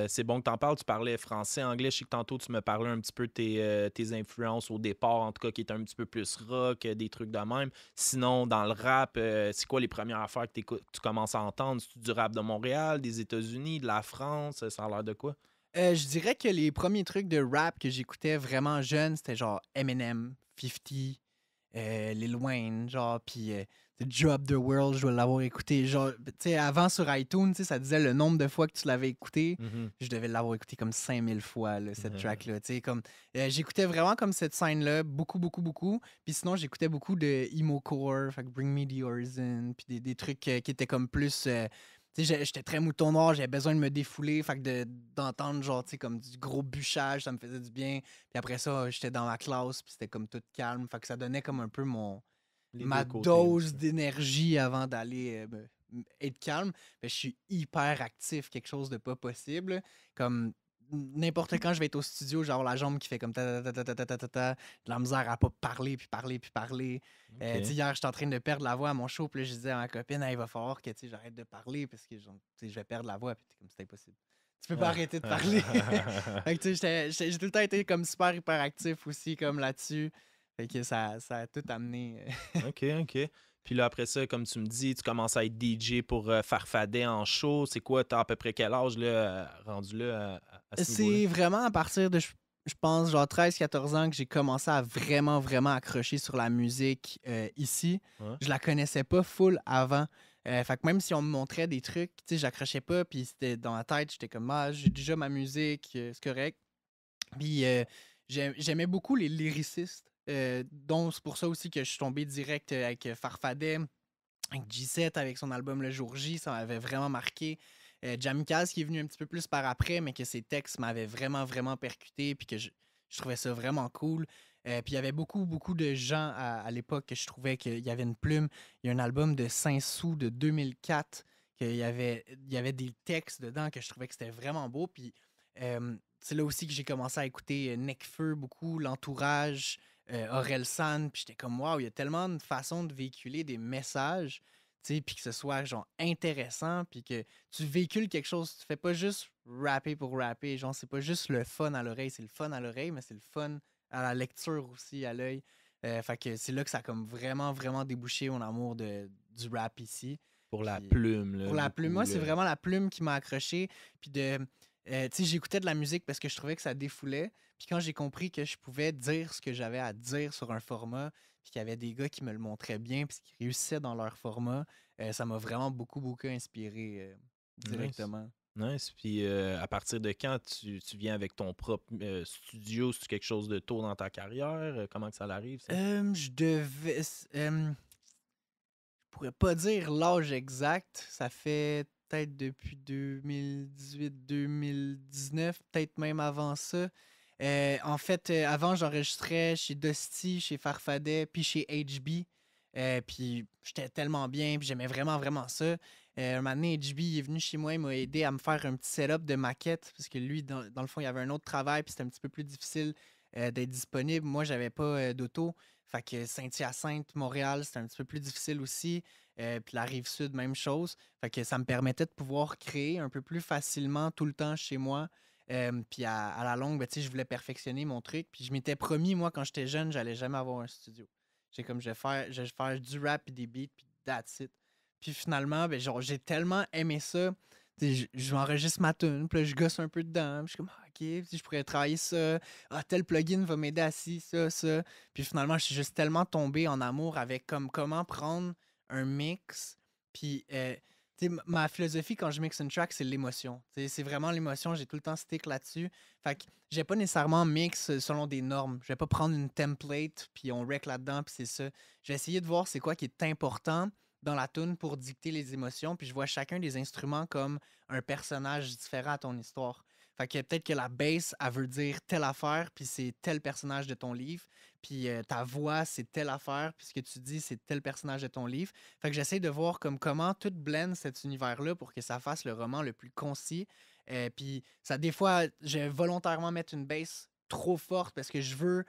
c'est bon que t'en parles. Tu parlais français, anglais. Je sais que tantôt, tu me parlais un petit peu de tes influences au départ, en tout cas, qui étaient un petit peu plus rock, des trucs de même. Sinon, dans le rap, c'est quoi les premières affaires que tu commences à entendre? C'est du rap de Montréal, des États-Unis, de la France? Ça a l'air de quoi? Je dirais que les premiers trucs de rap que j'écoutais vraiment jeune, c'était genre Eminem, 50, Lil Wayne, genre, puis The Drop the World, je dois l'avoir écouté. Genre, tu sais, avant sur iTunes, tu sais, ça disait le nombre de fois que tu l'avais écouté. Je devais l'avoir écouté comme 5000 fois, là, cette track-là. Tu sais, comme, j'écoutais vraiment comme cette scène-là, beaucoup, beaucoup, beaucoup. Puis sinon, j'écoutais beaucoup de emo core, fait que Bring Me the Horizon, puis des trucs qui étaient comme plus. Tu sais, j'étais très mouton noir, j'avais besoin de me défouler, fait que d'entendre genre, tu sais, comme du gros bûchage, ça me faisait du bien. Puis après ça, j'étais dans ma classe, puis c'était comme tout calme, fait que ça donnait comme un peu ma dose d'énergie avant d'aller être calme. Fait que je suis hyper actif, quelque chose de pas possible. Comme n'importe quand je vais être au studio, genre la jambe qui fait comme ta ta ta ta ta ta ta ta, de la misère à pas parler, puis parler, puis parler. Tu sais, hier, j'étais en train de perdre la voix à mon show, puis là, je disais à ma copine, hey, il va falloir que j'arrête de parler parce que genre, tu sais, je vais perdre la voix, puis comme c'est impossible. Tu peux pas arrêter de parler. Fait que, tu sais, j'ai tout le temps été comme super hyper actif aussi, comme là-dessus. Fait que ça a tout amené. OK, OK. Puis là, après ça, comme tu me dis, tu commences à être DJ pour Farfadet en show. C'est quoi, t'as à peu près quel âge, là, rendu là, à ce niveau-là? C'est vraiment à partir de, je pense, genre 13-14 ans que j'ai commencé à vraiment, vraiment accrocher sur la musique ici. Ouais. Je la connaissais pas full avant. Fait que même si on me montrait des trucs, tu sais, j'accrochais pas, puis c'était dans la tête, j'étais comme, ah, j'ai déjà ma musique, c'est correct. Puis j'aimais beaucoup les lyricistes, donc c'est pour ça aussi que je suis tombé direct avec Farfadet, avec G7, avec son album Le Jour J, ça m'avait vraiment marqué. Jamikaz qui est venu un petit peu plus par après, mais que ses textes m'avaient vraiment, vraiment percuté, puis que je trouvais ça vraiment cool. Puis il y avait beaucoup, beaucoup de gens à l'époque que je trouvais qu'il y avait une plume. Il y a un album de Saint-Sou de 2004, il y avait des textes dedans que je trouvais que c'était vraiment beau. Puis c'est là aussi que j'ai commencé à écouter Nekfeu beaucoup, L'Entourage, Orelsan, puis j'étais comme, waouh, il y a tellement de façons de véhiculer des messages, tu sais, puis que ce soit genre intéressant, puis que tu véhicules quelque chose, tu fais pas juste rapper pour rapper, genre c'est pas juste le fun à l'oreille, c'est le fun à l'oreille, mais c'est le fun à la lecture aussi, à l'œil. Fait que c'est là que ça a comme vraiment, vraiment débouché mon amour du rap ici. Pour la Puis, plume, là, pour la plume, beaucoup, moi, c'est là. vraiment la plume qui m'a accroché, puis tu sais, j'écoutais de la musique parce que je trouvais que ça défoulait. Puis quand j'ai compris que je pouvais dire ce que j'avais à dire sur un format, puis qu'il y avait des gars qui me le montraient bien, puis qui réussissaient dans leur format, ça m'a vraiment beaucoup, beaucoup inspiré Nice. directement. Nice. Puis à partir de quand tu viens avec ton propre studio? C'est quelque chose de tôt dans ta carrière? Comment que ça arrive, ça? Je devais. Je pourrais pas dire l'âge exact. Ça fait peut-être depuis 2018-2019, peut-être même avant ça. En fait, avant, j'enregistrais chez Dusty, chez Farfadet, puis chez HB. Puis j'étais tellement bien, puis j'aimais vraiment, vraiment ça. Un moment donné, HB il est venu chez moi, il m'a aidé à me faire un petit setup de maquette, parce que lui, dans le fond, il avait un autre travail, puis c'était un petit peu plus difficile d'être disponible. Moi, j'avais pas d'auto. Fait que Saint-Hyacinthe, Montréal, c'était un petit peu plus difficile aussi. Puis la Rive-Sud, même chose. Fait que ça me permettait de pouvoir créer un peu plus facilement tout le temps chez moi. Puis à la longue, ben, tu sais, je voulais perfectionner mon truc. Puis je m'étais promis, moi, quand j'étais jeune, j'allais jamais avoir un studio. J'ai comme, je vais faire du rap et des beats, puis that's it. Puis finalement, ben, genre, j'ai tellement aimé ça. Tu sais, je m'enregistre ma tune, puis là, je gosse un peu dedans. Puis je suis comme, ah, OK, si je pourrais travailler ça. Ah, tel plugin va m'aider à ci, ça, ça. Puis finalement, je suis juste tellement tombé en amour avec comme comment prendre un mix. Puis, tu sais, ma philosophie quand je mixe une track, c'est l'émotion. Tu sais, c'est vraiment l'émotion. J'ai tout le temps stick là-dessus. Fait que j'ai pas nécessairement mix selon des normes. Je vais pas prendre une template, puis on rec là-dedans, puis c'est ça. Je vais essayer de voir c'est quoi qui est important dans la tune pour dicter les émotions. Puis je vois chacun des instruments comme un personnage différent à ton histoire. Fait que peut-être que la bass, elle veut dire telle affaire, puis c'est tel personnage de ton livre. Puis ta voix, c'est telle affaire, puis ce que tu dis, c'est tel personnage de ton livre. Fait que j'essaie de voir comme comment tout blend cet univers-là pour que ça fasse le roman le plus concis. Puis ça, des fois, je vais volontairement mettre une bass trop forte parce que je veux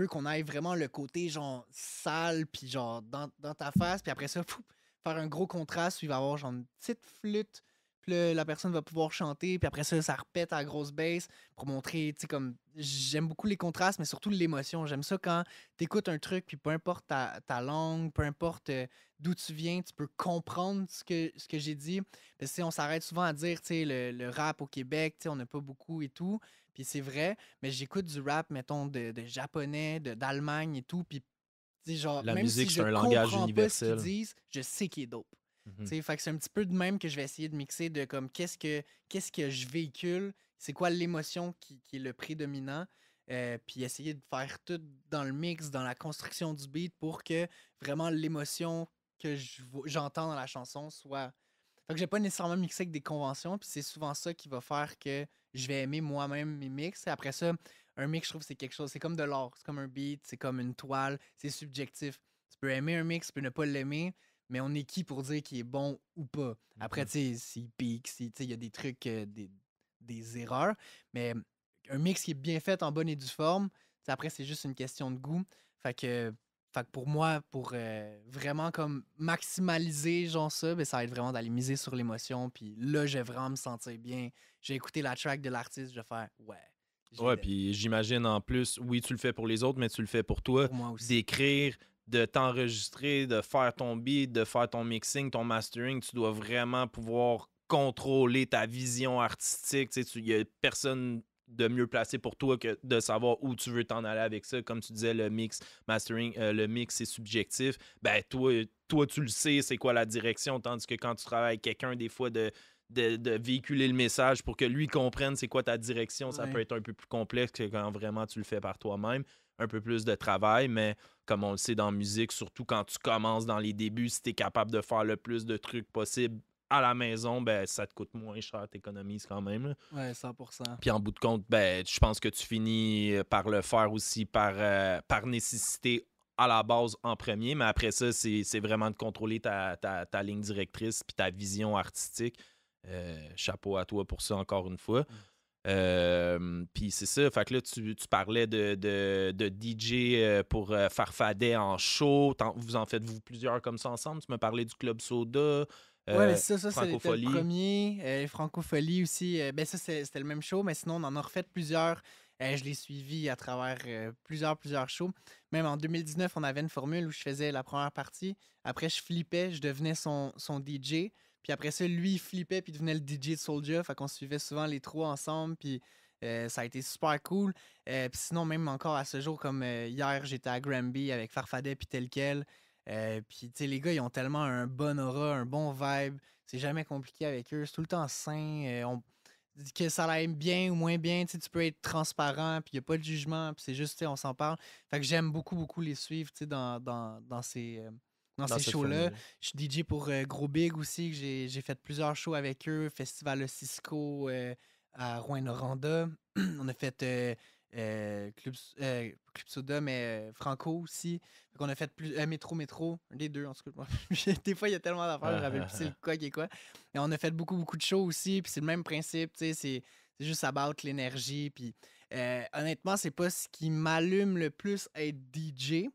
qu'on aille vraiment le côté genre sale, puis genre dans ta face, puis après ça, faire un gros contraste où il va y avoir genre une petite flûte, puis là, la personne va pouvoir chanter, puis après ça, ça repète à la grosse bass pour montrer, tu sais, comme, j'aime beaucoup les contrastes, mais surtout l'émotion. J'aime ça quand t'écoutes un truc, puis peu importe ta langue, peu importe d'où tu viens, tu peux comprendre ce que j'ai dit. Parce que, on s'arrête souvent à dire, tu sais, le rap au Québec, tu sais, on n'a pas beaucoup et tout, puis c'est vrai, mais j'écoute du rap, mettons, de japonais, d'Allemagne et tout, puis tu sais, genre, La même si musique, c'est je un langage comprends pas ce qu'ils universel. disent, je sais qu'il est dope. Tu Mhm. sais, fait que c'est un petit peu de même que je vais essayer de mixer de comme qu'est-ce que je véhicule, c'est quoi l'émotion qui est le prédominant, puis essayer de faire tout dans le mix, dans la construction du beat pour que vraiment l'émotion que j'entends dans la chanson soit. Fait que j'ai pas nécessairement mixé avec des conventions, puis c'est souvent ça qui va faire que je vais aimer moi-même mes mix. Et après ça, un mix, je trouve que c'est quelque chose, c'est comme de l'art, c'est comme un beat, c'est comme une toile, c'est subjectif. Tu peux aimer un mix, tu peux ne pas l'aimer, mais on est qui pour dire qu'il est bon ou pas? Après, Mhm. tu sais, s'il pique, tu sais, il y a des trucs, des erreurs, mais un mix qui est bien fait en bonne et due forme, tu sais, après, c'est juste une question de goût. Fait que, fait que pour moi, pour vraiment comme maximaliser genre ça, ben, ça va être vraiment d'aller miser sur l'émotion. Puis là, je vais vraiment me sentir bien. Je vais écouter la track de l'artiste, je vais faire ouais, je Ouais, l'aime. puis j'imagine en plus, oui, tu le fais pour les autres, mais tu le fais pour toi, Pour moi aussi. d'écrire de t'enregistrer, de faire ton beat, de faire ton mixing, ton mastering, tu dois vraiment pouvoir contrôler ta vision artistique. Il n'y a personne de mieux placé pour toi que de savoir où tu veux t'en aller avec ça. Comme tu disais, le mix, mastering, le mix, c'est subjectif. Ben, toi, tu le sais, c'est quoi la direction, tandis que quand tu travailles avec quelqu'un, des fois, de véhiculer le message pour que lui comprenne c'est quoi ta direction, ça peut être un peu plus complexe que quand vraiment tu le fais par toi-même. Un peu plus de travail, mais comme on le sait dans la musique, surtout quand tu commences dans les débuts, si tu es capable de faire le plus de trucs possible à la maison, ben ça te coûte moins cher, t'économises quand même. Là. Ouais, 100%. Puis en bout de compte, ben je pense que tu finis par le faire aussi par nécessité à la base en premier, mais après ça, c'est vraiment de contrôler ta ligne directrice puis ta vision artistique. Chapeau à toi pour ça encore une fois. Puis c'est ça, fait que là, tu parlais de DJ pour Farfadet en show. Vous en faites-vous plusieurs comme ça ensemble? Tu me parlais du Club Soda, Ouais, mais ça, c'était le Francophonie. premier. Francophonie aussi. Ben ça, c'était le même show, mais sinon, on en a refait plusieurs. Je l'ai suivi à travers plusieurs shows. Même en 2019, on avait une formule où je faisais la première partie. Après, je flippais, je devenais son DJ. Puis après ça, lui, il flippait puis devenait le DJ de Soulja. Fait qu'on suivait souvent les trois ensemble. Puis ça a été super cool. Puis sinon, même encore à ce jour, comme hier, j'étais à Granby avec Farfadet puis tel quel. Puis, tu sais, les gars, ils ont tellement un bon aura, un bon vibe. C'est jamais compliqué avec eux. C'est tout le temps sain. Que ça aille bien ou moins bien, tu sais, tu peux être transparent, puis il n'y a pas de jugement, puis c'est juste, tu sais, on s'en parle. Fait que j'aime beaucoup les suivre, tu sais, dans ces shows-là. Je suis DJ pour Gros Big aussi, que j'ai fait plusieurs shows avec eux, Festival Le Cisco à Rouyn-Noranda. On a fait Club Soda, mais Franco aussi. Fait qu'on a fait Métro, les deux en tout cas. Des fois, il y a tellement d'affaires, je me rappelle plus c'est quoi qui est quoi. Et on a fait beaucoup de shows aussi, puis c'est le même principe, tu sais, c'est juste about l'énergie. Puis honnêtement, c'est pas ce qui m'allume le plus à être DJ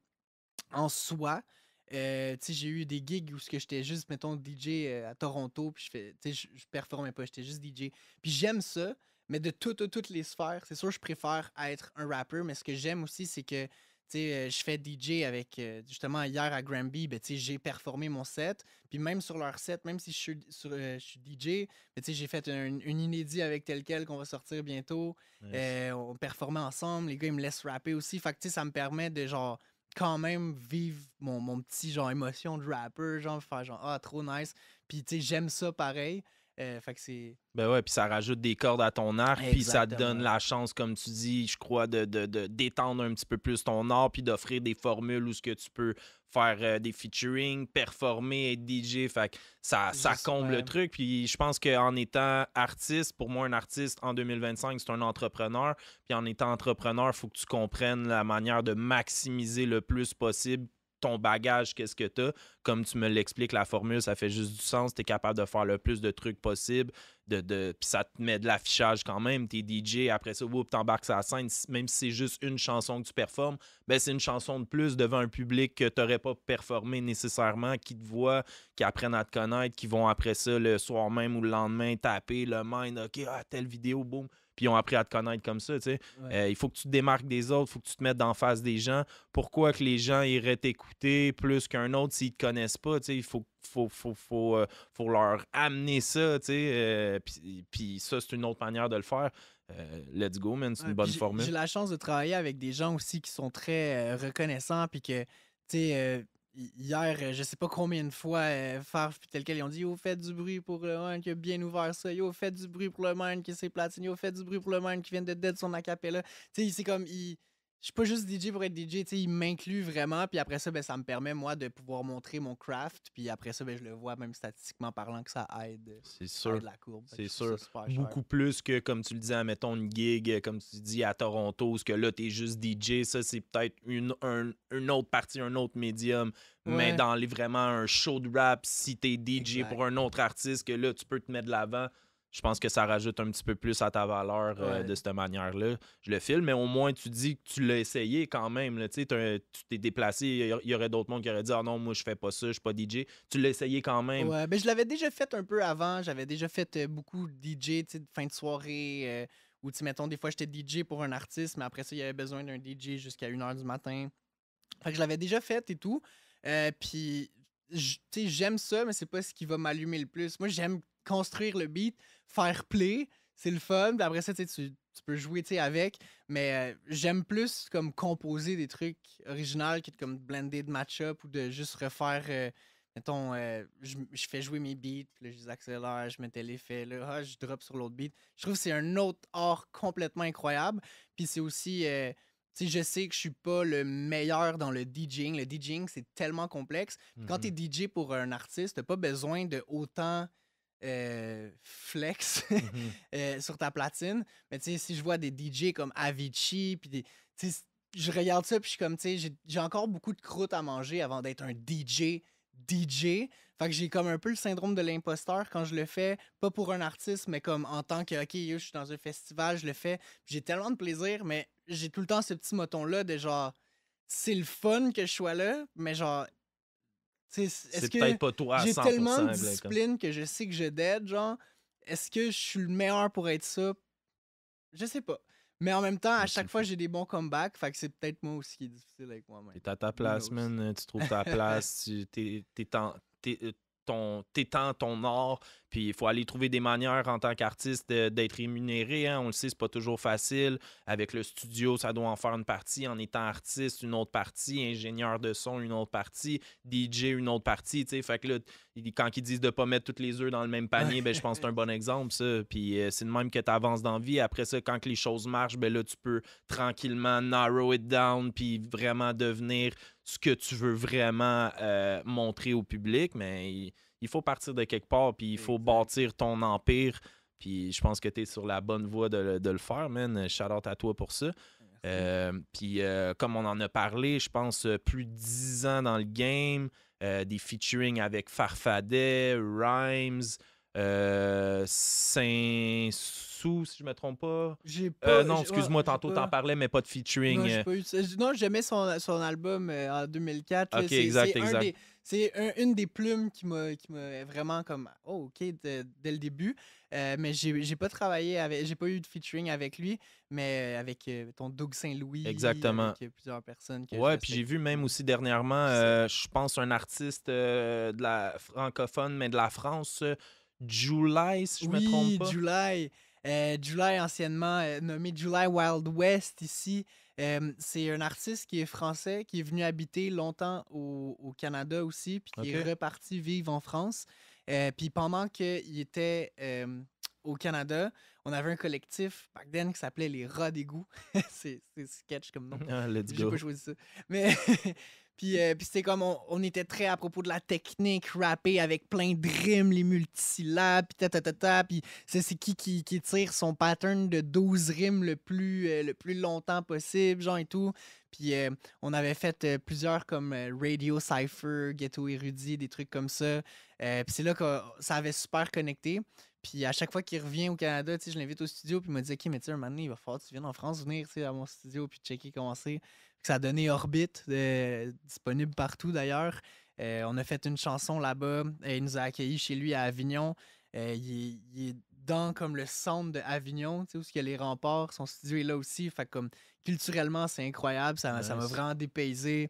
en soi. Tu sais, j'ai eu des gigs où j'étais juste, mettons, DJ à Toronto, puis je performais pas, j'étais juste DJ. Puis j'aime ça, mais de toutes les sphères, c'est sûr, je préfère être un rappeur, mais ce que j'aime aussi, c'est que, tu sais, je fais DJ avec, justement, hier à Granby, ben, tu sais, j'ai performé mon set, puis même sur leur set, même si je suis DJ, ben, tu sais, j'ai fait une inédit avec tel quel qu'on va sortir bientôt. Nice. On performait ensemble, les gars, ils me laissent rapper aussi, fait que, tu sais, ça me permet de, genre, quand même vivre mon petit genre émotion de rapper, genre faire genre ah trop nice. Puis tu sais j'aime ça pareil. Fait que c'est Ben ouais, puis ça rajoute des cordes à ton arc, puis ça te donne exactement. la chance, comme tu dis, je crois, de d'étendre un petit peu plus ton art, puis d'offrir des formules où ce que tu peux faire des featuring, performer, être DJ. Fait que ça Juste, comble le ouais. truc. Puis je pense qu'en étant artiste, pour moi, un artiste en 2025, c'est un entrepreneur. Puis en étant entrepreneur, il faut que tu comprennes la manière de maximiser le plus possible ton bagage, qu'est-ce que tu as. Comme tu me l'expliques, la formule, ça fait juste du sens. Tu es capable de faire le plus de trucs possible. Puis ça te met de l'affichage quand même. Tu es DJ, après ça, tu embarques sur la scène. Même si c'est juste une chanson que tu performes, ben c'est une chanson de plus devant un public que tu n'aurais pas performé nécessairement, qui te voit, qui apprennent à te connaître, qui vont après ça le soir même ou le lendemain taper le mind. OK, telle vidéo, boum. Puis ils ont appris à te connaître comme ça, tu sais. Ouais. Il faut que tu te démarques des autres, il faut que tu te mettes en face des gens. Pourquoi que les gens iraient t'écouter plus qu'un autre s'ils te connaissent pas, tu sais, il faut leur amener ça, tu sais. Puis ça, c'est une autre manière de le faire. Let's go, man, c'est Ouais, une puis bonne formule. j'ai la chance de travailler avec des gens aussi qui sont très reconnaissants, puis que, tu sais, hier, je sais pas combien de fois, Farf puis tel quel, ils ont dit Yo, faites du bruit pour le man qui a bien ouvert ça. Yo, faites du bruit pour le man qui s'est platine. Yo, faites du bruit pour le man qui vient de dead son acapella. Tu sais, c'est comme. Je suis pas juste DJ pour être DJ, tu sais, il m'inclut vraiment, puis après ça, ben, ça me permet, moi, de pouvoir montrer mon craft, puis après ça, ben, je le vois, même statistiquement parlant, que ça C'est sûr. aide la courbe. Fait que C'est je trouve sûr. ça super Beaucoup cher. plus que, comme tu le disais, mettons une gig, comme tu dis, à Toronto, où ce que là, t'es juste DJ. Ça, c'est peut-être une autre partie, un autre médium. Mais Ouais, dans vraiment un show de rap, si t'es DJ exact. pour un autre artiste, que là, tu peux te mettre de l'avant, je pense que ça rajoute un petit peu plus à ta valeur Ouais. de cette manière-là. Je le filme, mais au moins, tu dis que tu l'as essayé quand même. Là, tu t'es déplacé. Il y aurait d'autres mondes qui auraient dit « Ah non, moi, je fais pas ça, je suis pas DJ. » Tu l'as essayé quand même. Ouais, ben je l'avais déjà fait un peu avant. J'avais déjà fait beaucoup de DJ, tu sais, de fin de soirée. Ou, tu sais, mettons, des fois, j'étais DJ pour un artiste, mais après ça, il y avait besoin d'un DJ jusqu'à 1h du matin. Fait que je l'avais déjà fait et tout. Puis, tu sais, j'aime ça, mais c'est pas ce qui va m'allumer le plus. Moi, j'aime construire le beat, faire play, c'est le fun. Puis après ça, tu peux jouer, tu sais, avec. Mais j'aime plus comme composer des trucs originaux que de comme blender de match-up ou de juste refaire. Mettons, je fais jouer mes beats, puis là, je les accélère, je mettais l'effet, là, je drop sur l'autre beat. Je trouve que c'est un autre art complètement incroyable. Puis c'est aussi, tu sais, je sais que je suis pas le meilleur dans le DJing. Le DJing, c'est tellement complexe. Puis quand tu es DJ pour un artiste, t'as pas besoin de autant flex sur ta platine. Mais tu sais, si je vois des DJ comme Avicii, puis tu sais, je regarde ça, puis je suis comme, tu sais, j'ai encore beaucoup de croûte à manger avant d'être un DJ. Fait que j'ai comme un peu le syndrome de l'imposteur quand je le fais, pas pour un artiste, mais comme en tant que, OK, yo, je suis dans un festival, je le fais. J'ai tellement de plaisir, mais j'ai tout le temps ce petit moton-là de genre, c'est le fun que je sois là, mais genre, tu sais, est-ce C'est que peut-être pas toi à j'ai 100%. tellement de là, comme- discipline que je sais que je dead, genre, est-ce que je suis le meilleur pour être ça? Je sais pas. Mais en même temps, à Mais tu chaque le fois, fais. j'ai des bons comebacks, fait que c'est peut-être moi aussi qui est difficile avec moi-même. T'es à ta Who place, knows? man. Tu trouves ta place. T'étends ton art. Puis il faut aller trouver des manières en tant qu'artiste d'être rémunéré. Hein. On le sait, c'est pas toujours facile. Avec le studio, ça doit en faire une partie. En étant artiste, une autre partie. Ingénieur de son, une autre partie. DJ, une autre partie. T'sais. Fait que là, quand ils disent de pas mettre tous les œufs dans le même panier, ben, je pense que c'est un bon exemple, ça. Puis c'est de même que tu avances dans la vie. Après ça, quand que les choses marchent, ben là, tu peux tranquillement narrow it down puis vraiment devenir ce que tu veux vraiment montrer au public. Mais il faut partir de quelque part, puis il faut Exact. bâtir ton empire. Puis je pense que tu es sur la bonne voie de le faire, man. Shout-out à toi pour ça. Puis comme on en a parlé, je pense plus de 10 ans dans le game, des featuring avec Farfadet, Rhymes, Saint-Sou, si je me trompe pas. J'ai pas. Non, Ouais, excuse-moi, j'ai tantôt pas. t'en parlais, mais pas de Non, featuring. j'ai pas eu ça. Non, j'aimais son album en 2004. Là. Ok, exact, C'est exact. une des plumes qui m'a vraiment comme. Oh, OK, dès le début. Mais j'ai pas travaillé avec. J'ai pas eu de featuring avec lui, mais avec ton Doug Saint-Louis, Exactement. avec plusieurs personnes que je Ouais, puis j'ai respecte vu même beaucoup. aussi dernièrement, C'est- je pense, un artiste de la francophone, mais de la France, July, si je me trompe Oui, pas. July. July, anciennement nommé July Wild West ici. C'est un artiste qui est français, qui est venu habiter longtemps au Canada aussi, puis qui OK. est reparti vivre en France. Puis pendant qu'il était au Canada, on avait un collectif back then qui s'appelait les Rats d'égout. C'est sketch comme nom. Ah, let's J'ai go. pas choisi ça. Mais puis c'était comme on était très à propos de la technique, rapper avec plein de rimes, les multisyllabes, puis ta. Puis c'est qui tire son pattern de 12 rimes le plus longtemps possible, genre et tout. Puis on avait fait plusieurs comme Radio Cypher, Ghetto Érudit, des trucs comme ça. Puis c'est là que ça avait super connecté. Puis à chaque fois qu'il revient au Canada, tu sais, je l'invite au studio, puis il m'a dit, OK, mais tu sais, un moment donné, il va falloir que tu viennes en France, venir tu sais, à mon studio, puis checker comment c'est. Ça a donné Orbit, disponible partout d'ailleurs. On a fait une chanson là-bas. Il nous a accueillis chez lui à Avignon. Il est dans comme le centre de Avignon, tu sais, où il y a les remparts. Son studio est là aussi. Fait que, comme culturellement, c'est incroyable. Ça m'a Nice. vraiment dépaysé.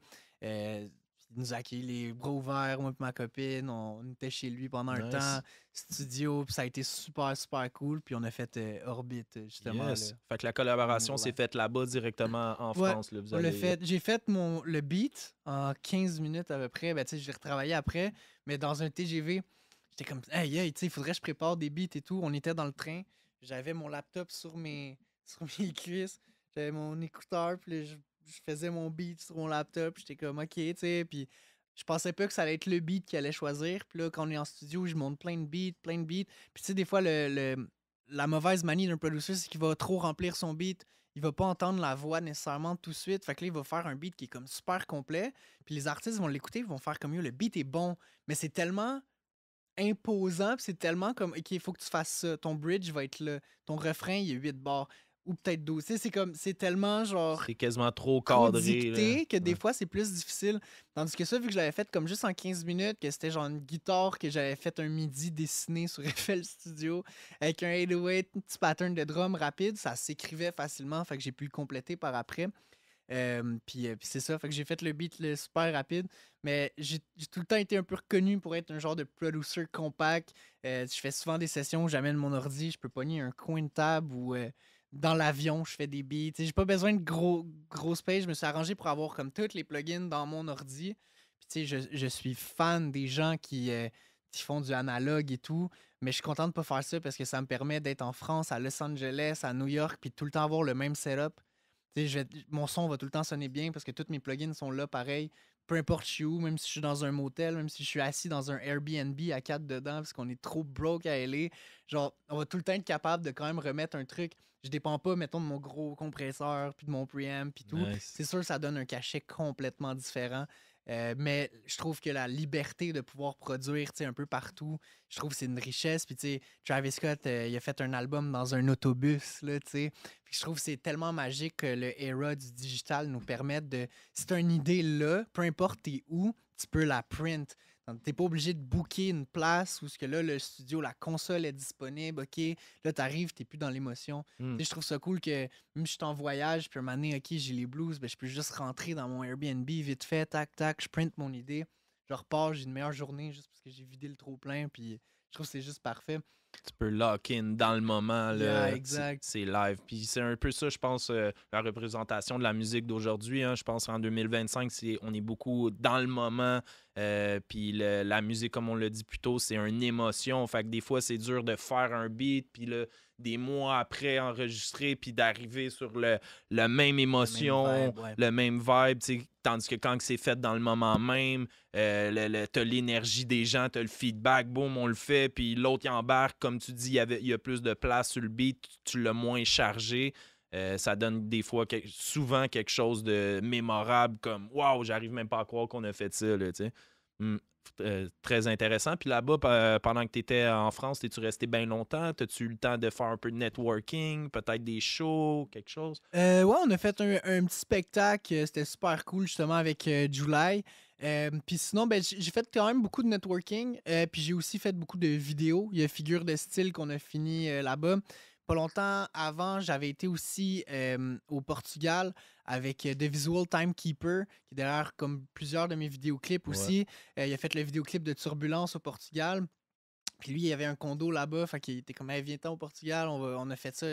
Il nous a accueillis les bras ouverts, moi et ma copine. On était chez lui pendant un Nice. temps, studio, puis ça a été super, super cool. Puis on a fait Orbit, justement. Yes. Là. Fait que la collaboration numéro s'est faite là-bas directement en Ouais, France. Là. Vous on l'a allez... fait. J'ai fait le beat en 15 minutes à peu près. Ben, tu sais, je l'ai retravaillé après, mais dans un TGV, j'étais comme, hey, hey, tu sais, il faudrait que je prépare des beats et tout. On était dans le train. J'avais mon laptop sur mes, sur mes cuisses. J'avais mon écouteur, puis là, je faisais mon beat sur mon laptop. J'étais comme, OK, tu sais, puis je pensais pas que ça allait être le beat qu'il allait choisir. Puis là, quand on est en studio, je monte plein de beats, plein de beats. Puis tu sais, des fois, la mauvaise manie d'un producer, c'est qu'il va trop remplir son beat. Il va pas entendre la voix nécessairement tout de suite. Fait que là, il va faire un beat qui est comme super complet. Puis les artistes vont l'écouter, ils vont faire comme yo, le beat est bon. Mais c'est tellement imposant, puis c'est tellement comme OK, il faut que tu fasses ça. Ton bridge va être là. Ton refrain, il y a 8 bars. Ou peut-être 12. Tu sais, c'est comme c'est tellement genre C'est quasiment trop trop cadré. dicté Là. que des Ouais. fois c'est plus difficile. Tandis que ça, vu que je l'avais fait comme juste en 15 minutes, que c'était genre une guitare que j'avais fait un midi dessiné sur FL Studio avec un 808, un petit pattern de drum rapide, ça s'écrivait facilement, fait que j'ai pu le compléter par après. Puis c'est ça, fait que j'ai fait le beat super rapide, mais j'ai tout le temps été un peu reconnu pour être un genre de producer compact. Je fais souvent des sessions où j'amène mon ordi, je peux pogner un coin de table ou dans l'avion, je fais des beats. J'ai pas besoin de gros space, je me suis arrangé pour avoir comme tous les plugins dans mon ordi. Puis je suis fan des gens qui font du analogue et tout, mais je suis content de pas faire ça parce que ça me permet d'être en France, à Los Angeles, à New York, puis tout le temps avoir le même setup. Mon son va tout le temps sonner bien parce que tous mes plugins sont là pareil. Peu importe je suis où, même si je suis dans un motel, même si je suis assis dans un Airbnb à 4 dedans parce qu'on est trop broke à LA, genre, on va tout le temps être capable de quand même remettre un truc. Je dépends pas, mettons, de mon gros compresseur, puis de mon preamp, puis tout. Nice. C'est sûr que ça donne un cachet complètement différent. Mais je trouve que la liberté de pouvoir produire un peu partout, je trouve que c'est une richesse. Puis, tu sais, Travis Scott, il a fait un album dans un autobus, là, tu sais. Puis, je trouve que c'est tellement magique que le era du digital nous permette de. Si tu as une idée là, peu importe t'es où, tu peux la print. T'es pas obligé de booker une place où ce que là, le studio, la console est disponible, OK, là, t'arrives, t'es plus dans l'émotion. Mm. Tu sais, je trouve ça cool que même si je suis en voyage, puis un moment donné, OK, j'ai les blues, ben, je peux juste rentrer dans mon Airbnb vite fait, tac, tac, je print mon idée, je repars, j'ai une meilleure journée juste parce que j'ai vidé le trop-plein, puis je trouve que c'est juste parfait. Tu peux lock in dans le moment, Yeah, là, exact. c'est live. Puis c'est un peu ça, je pense, la représentation de la musique d'aujourd'hui. Hein. Je pense qu'en 2025, on est beaucoup dans le moment. Puis la musique, comme on l'a dit plus tôt, c'est une émotion. Fait que des fois, c'est dur de faire un beat, puis là, des mois après, enregistrer, puis d'arriver sur la même émotion, vibe, ouais. le même vibe. Tandis que quand c'est fait dans le moment même, t'as l'énergie des gens, t'as le feedback, boum, on le fait, puis l'autre il embarque, comme tu dis, il y a plus de place sur le beat, tu l'as moins chargé. Ça donne des fois, souvent quelque chose de mémorable, comme waouh, j'arrive même pas à croire qu'on a fait ça, là, tu sais. Très intéressant. Puis là-bas, pendant que tu étais en France, es-tu resté bien longtemps? As-tu eu le temps de faire un peu de networking, peut-être des shows, quelque chose? Ouais, on a fait un petit spectacle, c'était super cool justement avec July. Puis sinon, ben, j'ai fait quand même beaucoup de networking. Puis j'ai aussi fait beaucoup de vidéos. Il y a Figure de style qu'on a fini là-bas. Pas longtemps avant, j'avais été aussi au Portugal avec The Visual Timekeeper, qui est derrière comme plusieurs de mes vidéoclips Ouais. aussi. Il a fait le vidéoclip de Turbulence au Portugal. Puis lui, il y avait un condo là-bas, fait qu'il était comme, hey, viens-t'en au Portugal, on a fait ça.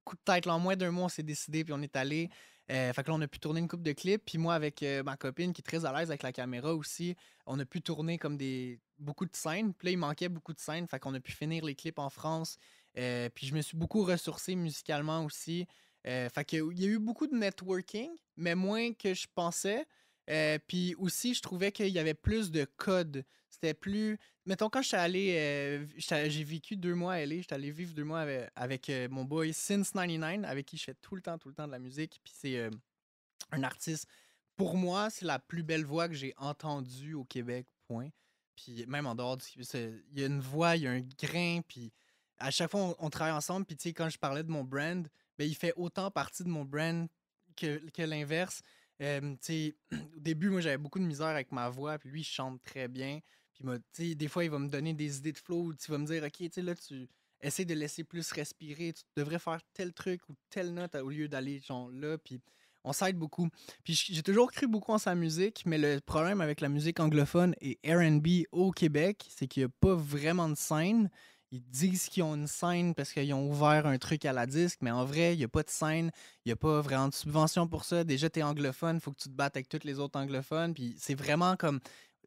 Coup de tête, là, en moins d'un mois, on s'est décidé, puis on est allé. Fait que là, on a pu tourner une couple de clips. Puis moi, avec ma copine, qui est très à l'aise avec la caméra aussi, on a pu tourner comme beaucoup de scènes. Puis là, il manquait beaucoup de scènes, fait qu'on a pu finir les clips en France. Puis je me suis beaucoup ressourcé musicalement aussi. Fait qu'il y a eu beaucoup de networking, mais moins que je pensais. Puis aussi, je trouvais qu'il y avait plus de codes. C'était plus. Mettons, quand j'étais allé. J'ai vécu 2 mois à LA. J'étais allé vivre 2 mois avec mon boy Since 99, avec qui je fais tout le temps de la musique. Puis c'est un artiste. Pour moi, c'est la plus belle voix que j'ai entendue au Québec, point. Puis même en dehors il y a une voix, il y a un grain. Puis à chaque fois, on travaille ensemble. Puis tu sais, quand je parlais de mon brand, ben, il fait autant partie de mon brand que l'inverse. Tu sais, au début, moi, j'avais beaucoup de misère avec ma voix, puis lui, il chante très bien. Puis, tu sais, des fois, il va me donner des idées de flow, tu vas me dire, OK, tu sais, là, tu essaies de laisser plus respirer, tu devrais faire tel truc ou telle note au lieu d'aller, genre, là, puis on s'aide beaucoup. Puis, j'ai toujours cru beaucoup en sa musique, mais le problème avec la musique anglophone et R&B au Québec, c'est qu'il n'y a pas vraiment de scène. Ils disent qu'ils ont une scène parce qu'ils ont ouvert un truc à la disque, mais en vrai, il n'y a pas de scène. Il n'y a pas vraiment de subvention pour ça. Déjà, tu es anglophone, il faut que tu te battes avec tous les autres anglophones. Puis c'est vraiment comme.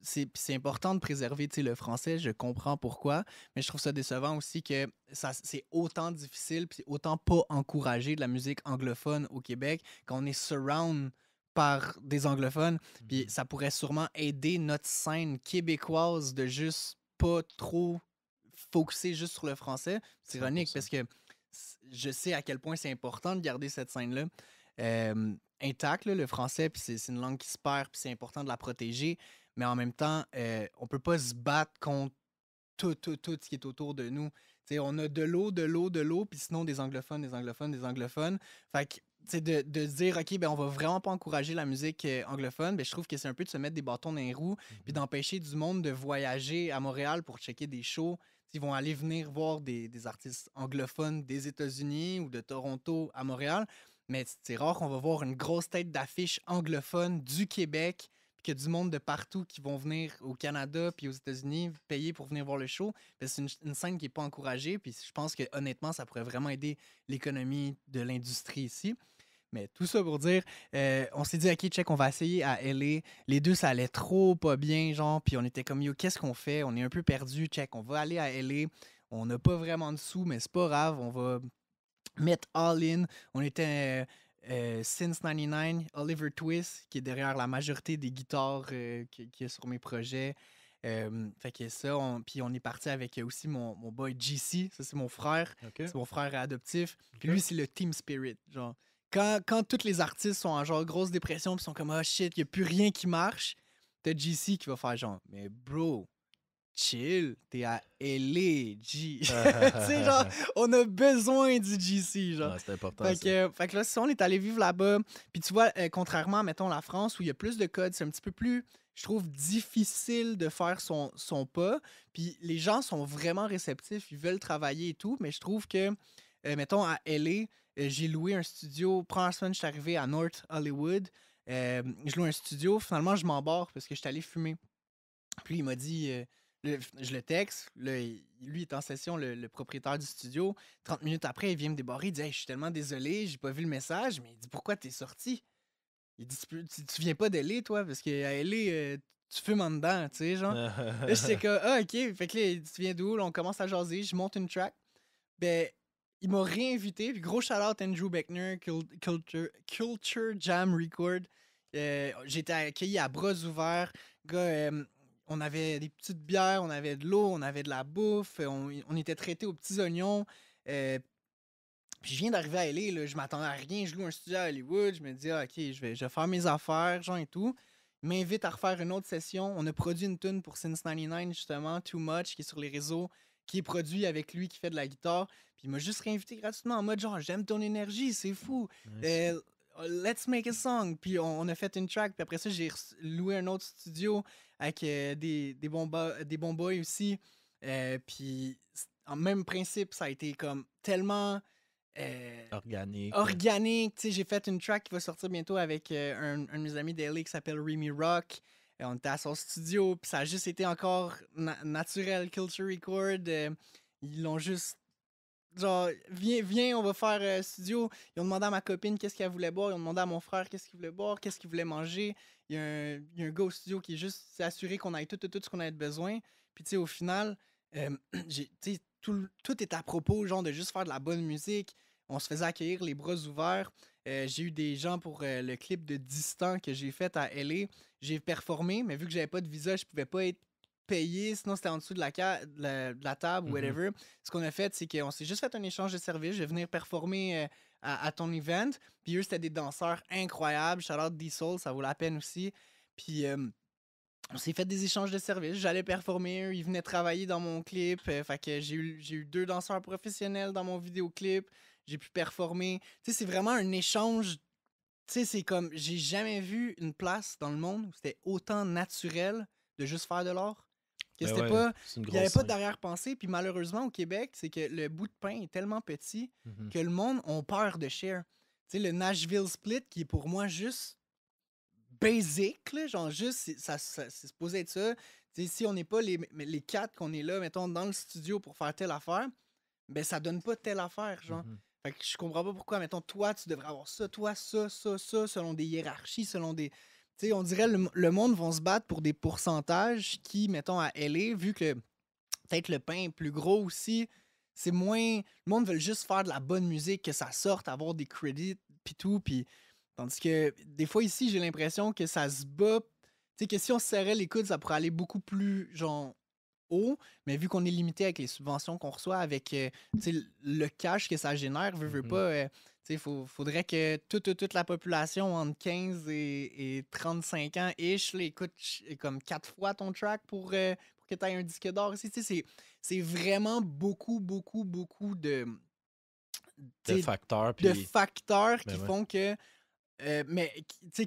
C'est important de préserver le français, je comprends pourquoi, mais je trouve ça décevant aussi que c'est autant difficile puis c'est autant pas encouragé de la musique anglophone au Québec qu'on est surround par des anglophones. Puis ça pourrait sûrement aider notre scène québécoise de juste pas trop focuser juste sur le français. C'est ironique 100%. parce que je sais à quel point c'est important de garder cette scène-là intacte, le français, puis c'est une langue qui se perd, puis c'est important de la protéger. Mais en même temps, on peut pas se battre contre tout ce qui est autour de nous. T'sais, on a de l'eau, puis sinon des anglophones. Fait que, de se dire, OK, ben, on va vraiment pas encourager la musique anglophone, ben, je trouve que c'est un peu de se mettre des bâtons dans les roues, puis d'empêcher du monde de voyager à Montréal pour checker des shows. Ils vont aller venir voir des artistes anglophones des États-Unis ou de Toronto à Montréal. Mais c'est rare qu'on va voir une grosse tête d'affiche anglophone du Québec, puis qu'il y a du monde de partout qui vont venir au Canada puis aux États-Unis payer pour venir voir le show. C'est une scène qui n'est pas encouragée, puis je pense que honnêtement, ça pourrait vraiment aider l'économie de l'industrie ici. Mais tout ça pour dire, on s'est dit, OK, check, on va essayer à LA. Les deux, ça allait trop pas bien, genre, puis on était comme, yo, qu'est-ce qu'on fait? On est un peu perdu, check, on va aller à LA. On n'a pas vraiment de sous, mais c'est pas grave, on va mettre all in. On était Since 99, Oliver Twist, qui est derrière la majorité des guitares qu'il y a sur mes projets. Fait que ça, puis on est parti avec aussi mon boy GC, ça c'est mon frère, c'est mon frère adoptif. Puis lui, c'est le team spirit, genre. Quand tous les artistes sont en genre grosse dépression puis sont comme oh shit, y a plus rien qui marche, t'as GC qui va faire genre mais bro, chill, t'es à LA, G. Tu sais, genre, on a besoin du GC, genre. Ouais, c'est important. Fait que là, si on est allé vivre là-bas, puis tu vois, contrairement, mettons, la France, où il y a plus de codes, c'est un petit peu plus, je trouve, difficile de faire son pas. Puis les gens sont vraiment réceptifs, ils veulent travailler et tout, mais je trouve que, mettons, à LA, j'ai loué un studio. Première semaine, je suis arrivé à North Hollywood. Je loue un studio. Finalement, je m'embarque parce que je suis allé fumer. Puis il m'a dit... je le texte, lui est en session, le propriétaire du studio. 30 minutes après, il vient me débarrer, il dit hey, je suis tellement désolé, j'ai pas vu le message, mais il dit pourquoi t'es sorti? Il dit tu viens pas d'LA, toi, parce qu'à LA, tu fumes en dedans, tu sais, genre. Là, j'étais comme ah, ok, fait que là, il dit tu viens d'où? Là, on commence à jaser, je monte une track. Ben, il m'a réinvité, puis gros shout-out Andrew Beckner, Culture Jam Record. J'ai été accueilli à bras ouverts. Gars, on avait des petites bières, on avait de l'eau, on avait de la bouffe, on était traités aux petits oignons. Puis je viens d'arriver à LA, là, je m'attendais à rien, je loue un studio à Hollywood, je me dis ah, ok, je vais faire mes affaires, genre et tout. Il m'invite à refaire une autre session. On a produit une tune pour Since 99, justement, Too Much, qui est sur les réseaux, qui est produit avec lui, qui fait de la guitare. Puis il m'a juste réinvité gratuitement en mode genre j'aime ton énergie, c'est fou. Nice. Let's make a song. Puis on a fait une track. Puis après ça, j'ai loué un autre studio avec des bons boys aussi. Puis en même principe, ça a été comme tellement organique. Tu sais, j'ai fait une track qui va sortir bientôt avec un de mes amis d'LA qui s'appelle Remy Rock. On était à son studio. Puis ça a juste été encore naturel. Culture Record. Ils l'ont juste genre, viens, on va faire studio. Ils ont demandé à ma copine qu'est-ce qu'elle voulait boire. Ils ont demandé à mon frère qu'est-ce qu'il voulait boire, qu'est-ce qu'il voulait manger. Il y a un gars au studio qui est juste s'est assuré qu'on ait tout ce qu'on avait besoin. Puis, tu sais, au final, tout est à propos, genre, de juste faire de la bonne musique. On se faisait accueillir les bras ouverts. J'ai eu des gens pour le clip de Distant que j'ai fait à LA. J'ai performé, mais vu que j'avais pas de visa, je pouvais pas être payé, sinon c'était en dessous de la table ou whatever. Ce qu'on a fait, c'est qu'on s'est juste fait un échange de services. Je vais venir performer à ton event. Puis eux, c'était des danseurs incroyables. Shout out D-Soul, ça vaut la peine aussi. Puis on s'est fait des échanges de services. J'allais performer, eux, ils venaient travailler dans mon clip. Fait que j'ai eu 2 danseurs professionnels dans mon vidéoclip. J'ai pu performer. Tu sais, c'est vraiment un échange. Tu sais, c'est comme, j'ai jamais vu une place dans le monde où c'était autant naturel de juste faire de l'art. Que c'était pas, il n'y avait pas d'arrière-pensée. Puis malheureusement, au Québec, c'est que le bout de pain est tellement petit que le monde a peur de share. Tu sais, le Nashville Split, qui est pour moi juste basic, là, genre juste, c'est supposé être ça. Tu sais, si on n'est pas les 4 qu'on est là, mettons, dans le studio pour faire telle affaire, ben ça donne pas telle affaire, genre. Fait que je comprends pas pourquoi, mettons, toi, tu devrais avoir ça, toi, ça, selon des hiérarchies, selon des... Tu sais, on dirait le monde va se battre pour des pourcentages qui, mettons, à LA, vu que peut-être le pain est plus gros aussi, c'est moins... Le monde veut juste faire de la bonne musique, que ça sorte, avoir des crédits, pis tout, pis... Tandis que, des fois, ici, j'ai l'impression que ça se bat... Tu sais, que si on se serrait les coudes, ça pourrait aller beaucoup plus, genre... haut, mais vu qu'on est limité avec les subventions qu'on reçoit, avec le cash que ça génère, veut pas, faudrait que toute la population entre 15 et 35 ans ish écoute comme 4 fois ton track pour que tu aies un disque d'or ici. C'est vraiment beaucoup de facteurs, qui font que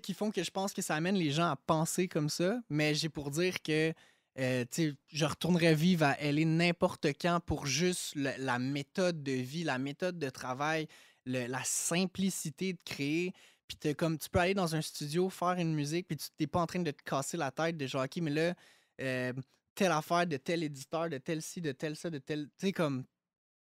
qui font que je pense que ça amène les gens à penser comme ça, mais j'ai pour dire que je retournerais vivre à LA n'importe quand pour juste la méthode de vie, la méthode de travail, la simplicité de créer. Puis comme, tu peux aller dans un studio, faire une musique, puis tu t'es pas en train de te casser la tête de genre, OK, mais là, euh, telle affaire de tel éditeur, de tel ci, de tel ça, de tel... Tu sais, comme,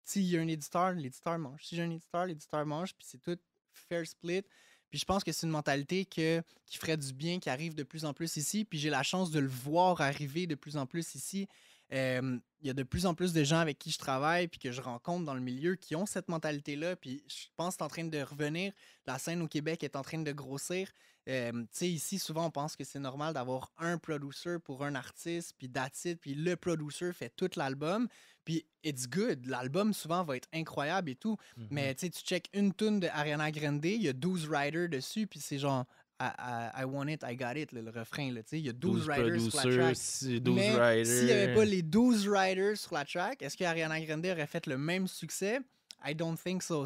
s'il y a un éditeur, l'éditeur mange. Si j'ai un éditeur, l'éditeur mange, puis c'est tout fair split. Puis je pense que c'est une mentalité qui ferait du bien, qui arrive de plus en plus ici. Puis j'ai la chance de le voir arriver de plus en plus ici. Il y a de plus en plus de gens avec qui je travaille puis que je rencontre dans le milieu qui ont cette mentalité-là. Puis je pense que c'est en train de revenir. La scène au Québec est en train de grossir. Tu sais, ici, souvent, on pense que c'est normal d'avoir un producer pour un artiste, puis that's it, puis le producer fait tout l'album. Puis it's good. L'album, souvent, va être incroyable et tout. Mais tu sais, tu check une tune de Ariana Grande, il y a 12 writers dessus, puis c'est genre I want it, I got it, le refrain. Là, il y a 12 writers sur la track. 12 Mais writers. s'il n'y avait pas les 12 writers sur la track, est-ce que Ariana Grande aurait fait le même succès? I don't think so.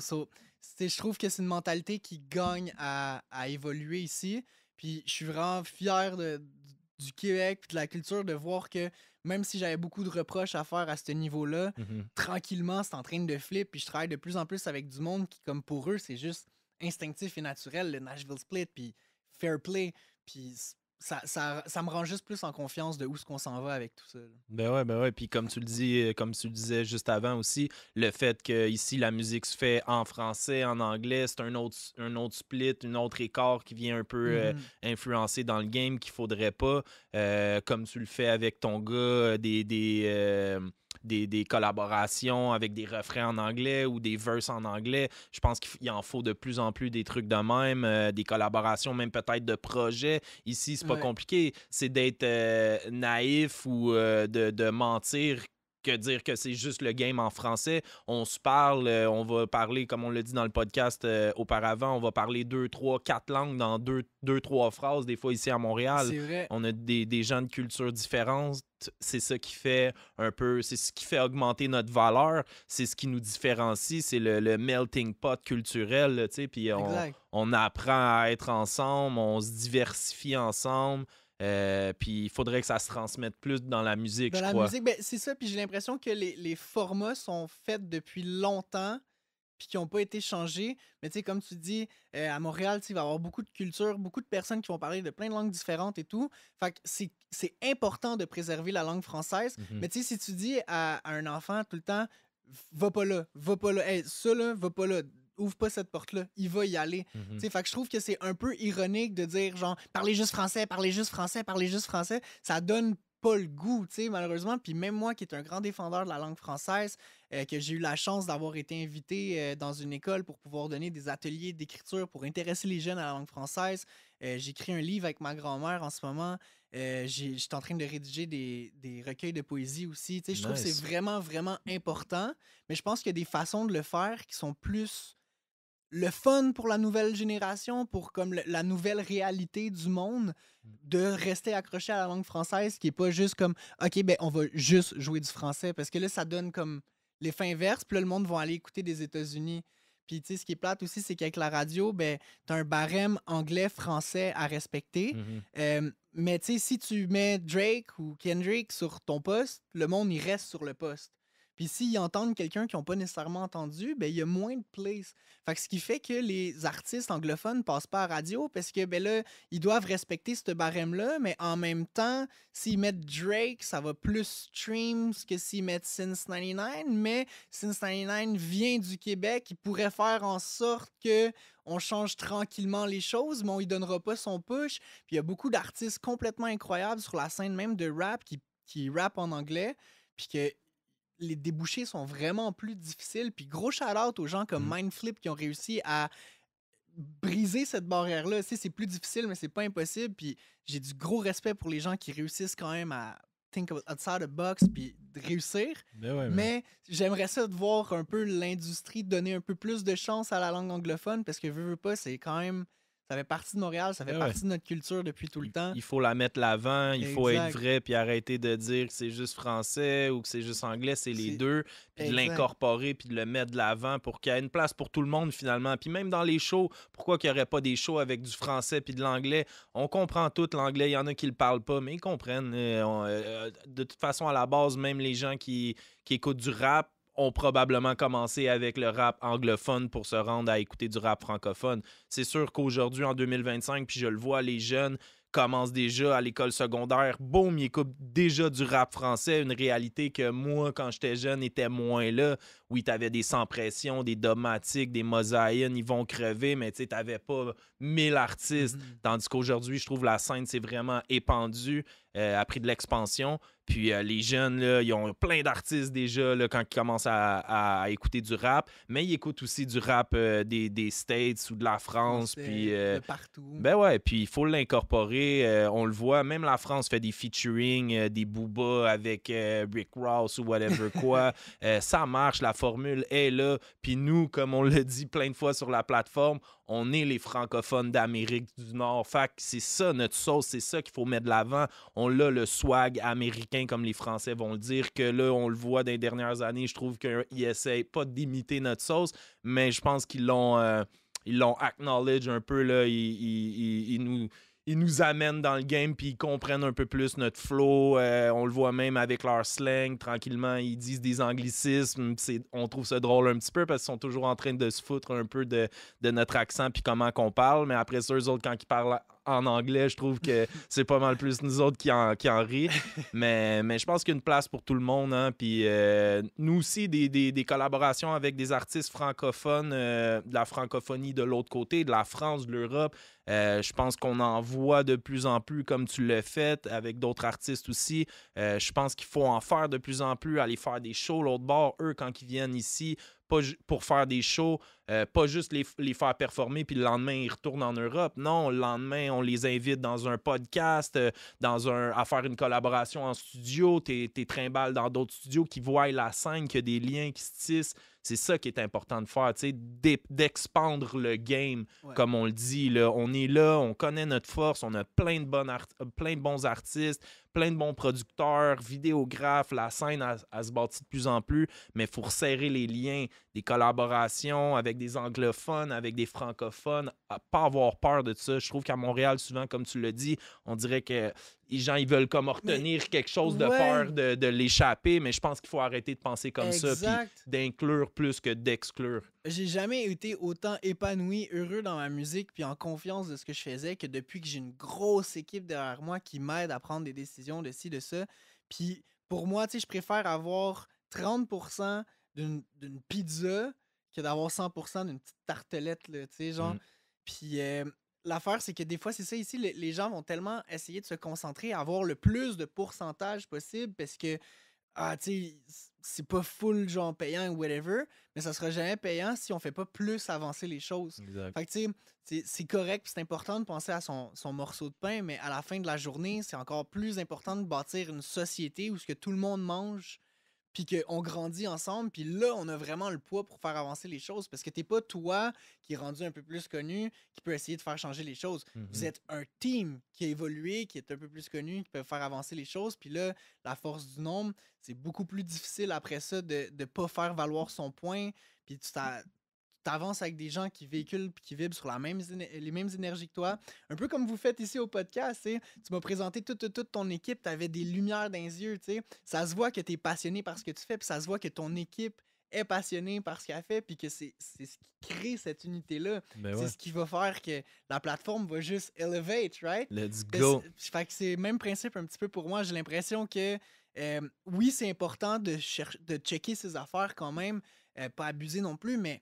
Je trouve que c'est une mentalité qui gagne à évoluer ici. Puis je suis vraiment fier du Québec et de la culture de voir que même si j'avais beaucoup de reproches à faire à ce niveau-là, tranquillement, c'est en train de flip. Puis je travaille de plus en plus avec du monde qui, comme pour eux, c'est juste instinctif et naturel, le Nashville Split, puis fair play. Puis ça me rend juste plus en confiance de où est-ce qu'on s'en va avec tout ça. Là. Ben ouais. Puis comme tu le dis, comme tu le disais juste avant aussi, le fait que ici la musique se fait en français, en anglais, c'est un autre split, un autre écart qui vient un peu influencer dans le game qu'il faudrait pas. Comme tu le fais avec ton gars, des collaborations avec des refrains en anglais ou des verses en anglais. Je pense qu'il en faut de plus en plus des trucs de même, des collaborations, même peut-être de projets. Ici, c'est pas compliqué. C'est d'être naïf ou de mentir que dire que c'est juste le game en français. On se parle, on va parler, comme on l'a dit dans le podcast auparavant, on va parler 2, 3, 4 langues dans 2, 3 phrases, des fois ici à Montréal. C'est vrai. On a des gens de cultures différentes. C'est ça qui fait un peu, c'est ce qui fait augmenter notre valeur. C'est ce qui nous différencie. C'est le melting pot culturel, tu sais. Puis on apprend à être ensemble, on se diversifie ensemble. Puis il faudrait que ça se transmette plus dans la musique, je crois. Musique, c'est ça. Puis j'ai l'impression que les formats sont faits depuis longtemps puis qui n'ont pas été changés. Mais tu sais, comme tu dis, à Montréal, il va y avoir beaucoup de cultures, beaucoup de personnes qui vont parler de plein de langues différentes et tout. Fait que c'est important de préserver la langue française. Mais tu sais, si tu dis à un enfant tout le temps, va pas là, hey, ça là, va pas là, ouvre pas cette porte-là, il va y aller. Fait que je trouve que c'est un peu ironique de dire genre, parlez juste français, parlez juste français, parlez juste français. Ça donne pas le goût, malheureusement. Puis même moi, qui est un grand défendeur de la langue française, que j'ai eu la chance d'avoir été invité dans une école pour pouvoir donner des ateliers d'écriture pour intéresser les jeunes à la langue française. J'écris un livre avec ma grand-mère en ce moment. Je suis en train de rédiger des recueils de poésie aussi. Je trouve que c'est vraiment, vraiment important. Mais je pense qu'il y a des façons de le faire qui sont plus le fun pour la nouvelle génération, pour comme la nouvelle réalité du monde, de rester accroché à la langue française, qui est pas juste comme OK, ben on va juste jouer du français, parce que là, ça donne comme l'effet inverse, puis là, le monde va aller écouter des États-Unis. Puis, tu sais, ce qui est plate aussi, c'est qu'avec la radio, ben, t'as un barème anglais-français à respecter. Mais, tu sais, si tu mets Drake ou Kendrick sur ton poste, le monde, il reste sur le poste. Puis s'ils entendent quelqu'un qu'ils n'ont pas nécessairement entendu, ben il y a moins de plays. Fait que ce qui fait que les artistes anglophones passent pas à radio parce que ben là, ils doivent respecter ce barème-là, mais en même temps, s'ils mettent Drake, ça va plus streams que s'ils mettent Since 99, mais Since 99 vient du Québec, il pourrait faire en sorte que on change tranquillement les choses, mais on lui donnera pas son push. Puis il y a beaucoup d'artistes complètement incroyables sur la scène même de rap qui rappent en anglais, puis que les débouchés sont vraiment plus difficiles. Puis gros shout-out aux gens comme Mindflip qui ont réussi à briser cette barrière-là. Tu sais, c'est plus difficile, mais c'est pas impossible. Puis j'ai du gros respect pour les gens qui réussissent quand même à think outside the box puis de réussir. Mais j'aimerais ça de voir un peu l'industrie donner un peu plus de chance à la langue anglophone parce que veux pas, c'est quand même... Ça fait partie de Montréal, ça fait partie de notre culture depuis tout le temps. Il faut la mettre l'avant, il faut être vrai, puis arrêter de dire que c'est juste français ou que c'est juste anglais, c'est les deux, puis de l'incorporer, puis de le mettre de l'avant pour qu'il y ait une place pour tout le monde finalement. Puis même dans les shows, pourquoi qu'il n'y aurait pas des shows avec du français puis de l'anglais? On comprend tout l'anglais, il y en a qui le parlent pas, mais ils comprennent. De toute façon, à la base, même les gens qui écoutent du rap, ont probablement commencé avec le rap anglophone pour se rendre à écouter du rap francophone. C'est sûr qu'aujourd'hui, en 2025, puis je le vois, les jeunes commencent déjà à l'école secondaire, boum, ils écoutent déjà du rap français, une réalité que moi, quand j'étais jeune, était moins là. Oui, t'avais des Sans Pression, des Dogmatic, des Mosaïen, ils vont crever, mais tu sais, t'avais pas 1000 artistes. Tandis qu'aujourd'hui, je trouve la scène s'est vraiment épandue, a pris de l'expansion. Puis les jeunes, là, ils ont plein d'artistes déjà là, quand ils commencent à écouter du rap, mais ils écoutent aussi du rap des States ou de la France. Puis, de partout. ben ouais, puis il faut l'incorporer. On le voit, même la France fait des featuring, des Booba avec Rick Ross ou whatever quoi. Ça marche, la formule est là. Puis nous, comme on l'a dit plein de fois sur la plateforme, on est les francophones d'Amérique du Nord. Fait que c'est ça notre sauce, c'est ça qu'il faut mettre de l'avant. On a le swag américain, comme les Français vont le dire, que là, on le voit dans les dernières années. Je trouve qu'ils essayent pas d'imiter notre sauce, mais je pense qu'ils l'ont acknowledge un peu. Là. Ils nous amènent dans le game puis ils comprennent un peu plus notre flow. On le voit même avec leur slang. Tranquillement, ils disent des anglicismes. On trouve ça drôle un petit peu parce qu'ils sont toujours en train de se foutre un peu de notre accent puis comment qu'on parle. Mais après ça, eux autres, quand ils parlent en anglais, je trouve que c'est pas mal plus nous autres qui en rient. Mais je pense qu'il y a une place pour tout le monde. Hein? Puis nous aussi, des collaborations avec des artistes francophones, de la francophonie de l'autre côté, de la France, de l'Europe. Je pense qu'on en voit de plus en plus, comme tu l'as fait, avec d'autres artistes aussi. Je pense qu'il faut en faire de plus en plus, aller faire des shows l'autre bord. Eux, quand ils viennent ici, pas pour faire des shows, pas juste les faire performer, puis le lendemain, ils retournent en Europe. Non, le lendemain, on les invite dans un podcast, à faire une collaboration en studio. T'es trimbales dans d'autres studios qui voient la scène, qu'il y a des liens qui se tissent. C'est ça qui est important de faire, d'expandre le game, comme on le dit. Là. On est là, on connaît notre force, on a plein de bons artistes, plein de bons producteurs, vidéographes, la scène, elle se bâtit de plus en plus, mais il faut resserrer les liens, des collaborations avec des anglophones, avec des francophones, à pas avoir peur de ça. Je trouve qu'à Montréal, souvent, comme tu l'as dit, on dirait que les gens, ils veulent comme retenir quelque chose de peur de l'échapper, mais je pense qu'il faut arrêter de penser comme ça, puis d'inclure plus que d'exclure. J'ai jamais été autant épanoui, heureux dans ma musique, puis en confiance de ce que je faisais que depuis que j'ai une grosse équipe derrière moi qui m'aide à prendre des décisions de ci, de ça. Puis pour moi, tu sais, je préfère avoir 30% d'une pizza que d'avoir 100% d'une petite tartelette, là, tu sais, genre. Puis l'affaire, c'est que des fois, c'est ça ici, les gens vont tellement essayer de se concentrer à avoir le plus de pourcentage possible parce que, tu sais, c'est pas full, genre, payant ou whatever, mais ça sera jamais payant si on fait pas plus avancer les choses. Exact. Fait que, tu sais, c'est correct, c'est important de penser à son morceau de pain, mais à la fin de la journée, c'est encore plus important de bâtir une société où ce que tout le monde mange, puis qu'on grandit ensemble, puis là, on a vraiment le poids pour faire avancer les choses, parce que t'es pas toi qui est rendu un peu plus connu, qui peut essayer de faire changer les choses. Vous êtes un team qui a évolué, qui est un peu plus connu, qui peut faire avancer les choses, puis là, la force du nombre, c'est beaucoup plus difficile après ça de pas faire valoir son point, puis tu t'avances avec des gens qui véhiculent puis qui vibrent sur les mêmes énergies que toi. Un peu comme vous faites ici au podcast, tu m'as présenté toute ton équipe, tu avais des lumières dans les yeux, t'sais. Ça se voit que tu es passionné par ce que tu fais, puis ça se voit que ton équipe est passionnée par ce qu'elle fait, puis que c'est ce qui crée cette unité-là. C'est ce qui va faire que la plateforme va juste elevate, right? Let's go! Fait que c'est le même principe un petit peu pour moi. J'ai l'impression que oui, c'est important de checker ses affaires quand même, pas abuser non plus, mais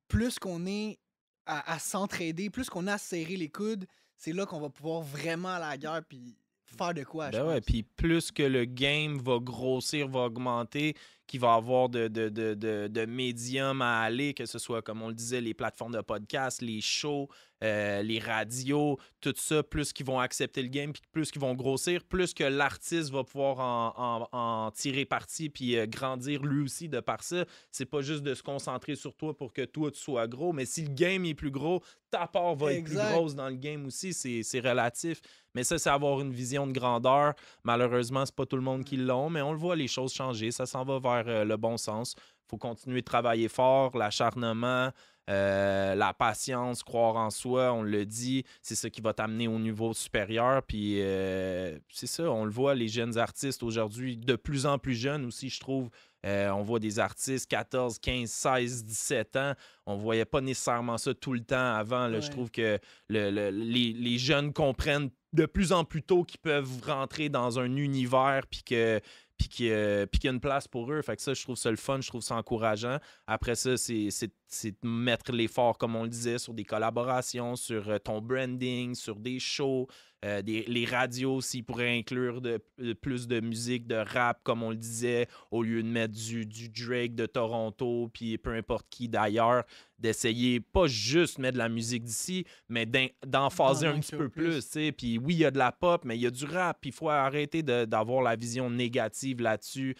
plus qu'on est à s'entraider, plus qu'on a à serrer les coudes, c'est là qu'on va pouvoir vraiment aller à la guerre puis faire de quoi, je pense. Puis plus que le game va grossir, va augmenter, qu'il va avoir de médiums à aller, que ce soit, comme on le disait, les plateformes de podcast, les shows, les radios, tout ça, plus qu'ils vont accepter le game, puis plus qu'ils vont grossir, plus que l'artiste va pouvoir en tirer parti, puis grandir lui aussi de par ça. C'est pas juste de se concentrer sur toi pour que toi, tu sois gros, mais si le game est plus gros, ta part va être plus grosse dans le game aussi, c'est relatif. Mais ça, c'est avoir une vision de grandeur. Malheureusement, c'est pas tout le monde qui l'ont, mais on le voit, les choses changer. Ça s'en va vers le bon sens. Il faut continuer de travailler fort, l'acharnement, La patience, croire en soi, on le dit, c'est ça qui va t'amener au niveau supérieur. Puis c'est ça, on le voit, les jeunes artistes aujourd'hui, de plus en plus jeunes aussi, je trouve. On voit des artistes 14, 15, 16, 17 ans. On voyait pas nécessairement ça tout le temps avant. Là. Je trouve que les jeunes comprennent de plus en plus tôt qu'ils peuvent rentrer dans un univers puis qu'il y a une place pour eux. Fait que ça, je trouve ça le fun, je trouve ça encourageant. Après ça, c'est de mettre l'effort, comme on le disait, sur des collaborations, sur ton branding, sur des shows, les radios, s'ils pourraient inclure plus de musique, de rap, comme on le disait, au lieu de mettre du Drake de Toronto, puis peu importe qui d'ailleurs, d'essayer pas juste mettre de la musique d'ici, mais d'en phaser un petit peu plus. Puis oui, il y a de la pop, mais il y a du rap. Puis il faut arrêter d'avoir la vision négative là-dessus.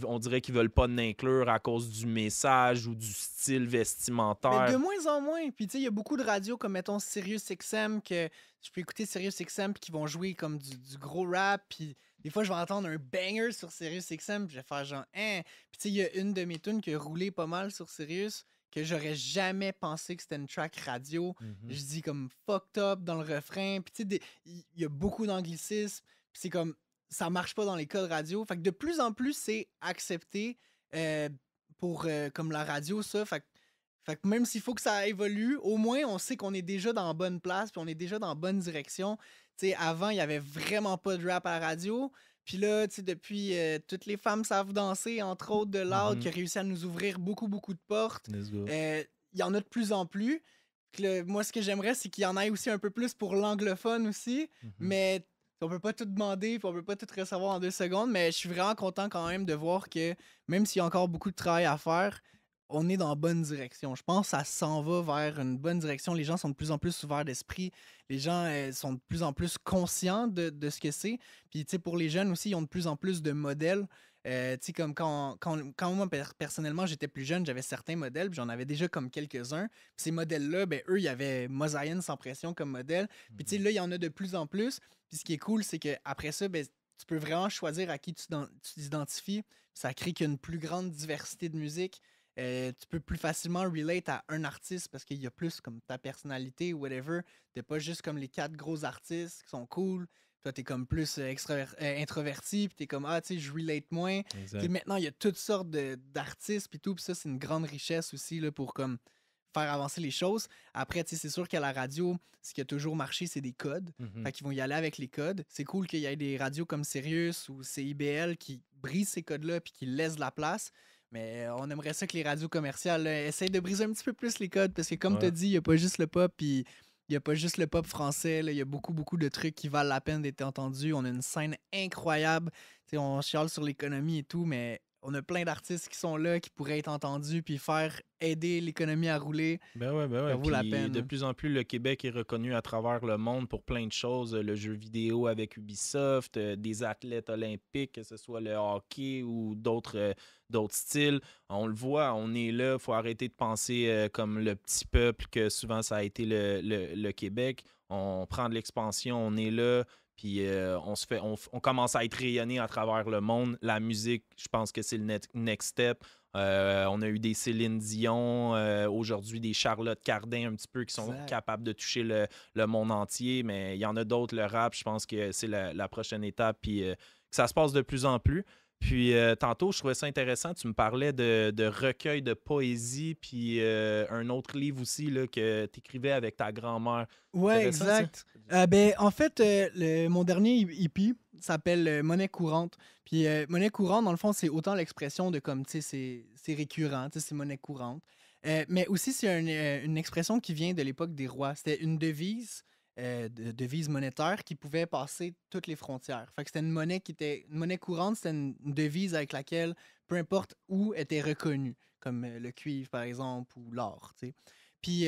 On dirait qu'ils veulent pas l'inclure à cause du message ou du style vestimentaire. Mais de moins en moins. Puis tu sais, il y a beaucoup de radios comme, mettons, SiriusXM, que je peux écouter SiriusXM, puis qui vont jouer comme du gros rap. Puis des fois, je vais entendre un banger sur SiriusXM, puis je vais faire genre, hein. Puis tu sais, il y a une de mes tunes qui a roulé pas mal sur Sirius, que j'aurais jamais pensé que c'était une track radio. Je dis comme fucked up dans le refrain. Puis tu sais, il y a beaucoup d'anglicisme. Puis c'est comme, ça marche pas dans les codes radio. Fait que de plus en plus, c'est accepté pour comme la radio, ça. Fait que même s'il faut que ça évolue, au moins, on sait qu'on est déjà dans la bonne place, puis on est déjà dans la bonne direction. Tu sais, avant, il y avait vraiment pas de rap à la radio. Puis là, tu sais, depuis, toutes les femmes savent danser, entre autres de Loud, qui a réussi à nous ouvrir beaucoup, beaucoup de portes. Il y en a de plus en plus. Puis là, moi, ce que j'aimerais, c'est qu'il y en ait aussi un peu plus pour l'anglophone aussi. Mais on peut pas tout demander, puis on peut pas tout recevoir en 2 secondes. Mais je suis vraiment content quand même de voir que, même s'il y a encore beaucoup de travail à faire, on est dans la bonne direction. Je pense que ça s'en va vers une bonne direction. Les gens sont de plus en plus ouverts d'esprit. Les gens sont de plus en plus conscients de ce que c'est. Puis, tu sais, pour les jeunes aussi, ils ont de plus en plus de modèles. Tu sais, comme quand moi, personnellement, j'étais plus jeune, j'avais certains modèles, puis j'en avais déjà comme quelques-uns. Puis ces modèles-là, ben, eux, il y avait Mosaïen sans pression comme modèle. Puis, tu sais, là, il y en a de plus en plus. Puis ce qui est cool, c'est qu'après ça, ben, tu peux vraiment choisir à qui tu t'identifies. Ça crée qu'une plus grande diversité de musique. Tu peux plus facilement relate à un artiste parce qu'il y a plus comme ta personnalité ou whatever. T'es pas juste comme les 4 gros artistes qui sont cool. Toi, t'es comme plus introverti, puis t'es comme, ah, tu sais, je relate moins. Maintenant, il y a toutes sortes d'artistes, puis tout, puis ça, c'est une grande richesse aussi là, pour comme faire avancer les choses. Après, tu sais, c'est sûr qu'à la radio, ce qui a toujours marché, c'est des codes. Fait qu'ils vont y aller avec les codes. C'est cool qu'il y ait des radios comme Sirius ou CIBL qui brisent ces codes-là puis qui laissent de la place. Mais on aimerait ça que les radios commerciales essayent de briser un petit peu plus les codes parce que, comme tu as dit, il n'y a pas juste le pop, puis il n'y a pas juste le pop français. Il y a beaucoup, beaucoup de trucs qui valent la peine d'être entendus. On a une scène incroyable. T'sais, on chiale sur l'économie et tout, mais on a plein d'artistes qui sont là, qui pourraient être entendus, puis aider l'économie à rouler. Ben ouais. Ça vaut la peine. De plus en plus, le Québec est reconnu à travers le monde pour plein de choses. Le jeu vidéo avec Ubisoft, des athlètes olympiques, que ce soit le hockey ou d'autres styles. On le voit, on est là. Il faut arrêter de penser comme le petit peuple que souvent ça a été le Québec. On prend de l'expansion, on est là. Puis on commence à être rayonné à travers le monde. La musique, je pense que c'est le next step. On a eu des Céline Dion, aujourd'hui des Charlotte Cardin un petit peu qui sont capables de toucher le monde entier, mais il y en a d'autres, le rap, je pense que c'est la prochaine étape, puis que ça se passe de plus en plus. Puis tantôt, je trouvais ça intéressant, tu me parlais de recueil de poésie, puis un autre livre aussi là, que tu écrivais avec ta grand-mère. Ouais, exact. Ben, en fait, mon dernier EP s'appelle Monnaie courante. Puis monnaie courante, dans le fond, c'est autant l'expression de comme, tu sais, c'est récurrent, tu sais, c'est monnaie courante. Mais aussi, c'est une expression qui vient de l'époque des rois. C'était une devise devise monétaire qui pouvait passer toutes les frontières. Fait que c'était une monnaie courante, c'était une devise avec laquelle, peu importe où, était reconnue, comme le cuivre, par exemple, ou l'or, tu sais. Puis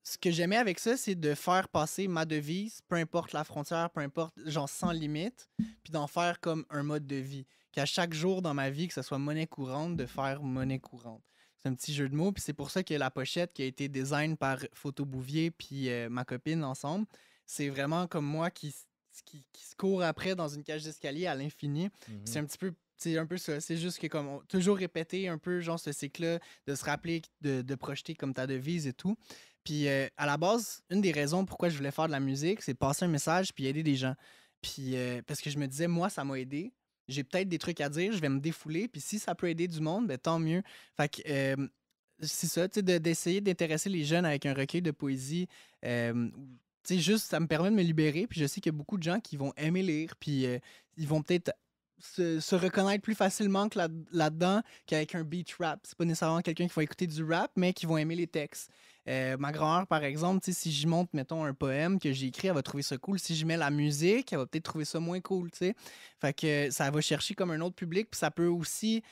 ce que j'aimais avec ça, c'est de faire passer ma devise, peu importe la frontière, peu importe, genre sans limite, puis d'en faire comme un mode de vie. Qu'à chaque jour dans ma vie, que ce soit monnaie courante, de faire monnaie courante. C'est un petit jeu de mots, puis c'est pour ça que la pochette qui a été design par Photo Bouvier puis ma copine ensemble, c'est vraiment comme moi qui se court après dans une cage d'escalier à l'infini. C'est un petit peu C'est un peu ça. C'est juste que comme toujours répéter un peu genre ce cycle-là, de se rappeler, de projeter comme ta devise et tout. Puis à la base, une des raisons pourquoi je voulais faire de la musique, c'est de passer un message puis aider des gens. Puis parce que je me disais, moi, ça m'a aidé. J'ai peut-être des trucs à dire, je vais me défouler. Puis si ça peut aider du monde, ben tant mieux. Fait que c'est ça, tu sais, d'essayer d'intéresser les jeunes avec un recueil de poésie. Tu sais, juste, ça me permet de me libérer. Puis je sais qu'il y a beaucoup de gens qui vont aimer lire. Puis ils vont peut-être se reconnaître plus facilement que là-dedans qu'avec un beat rap. C'est pas nécessairement quelqu'un qui va écouter du rap, mais qui vont aimer les textes. Ma grand-mère, par exemple, tu sais, si j'y monte, mettons, un poème que j'ai écrit, elle va trouver ça cool. Si je mets la musique, elle va peut-être trouver ça moins cool, tu sais. Fait que ça va chercher comme un autre public, puis ça peut aussi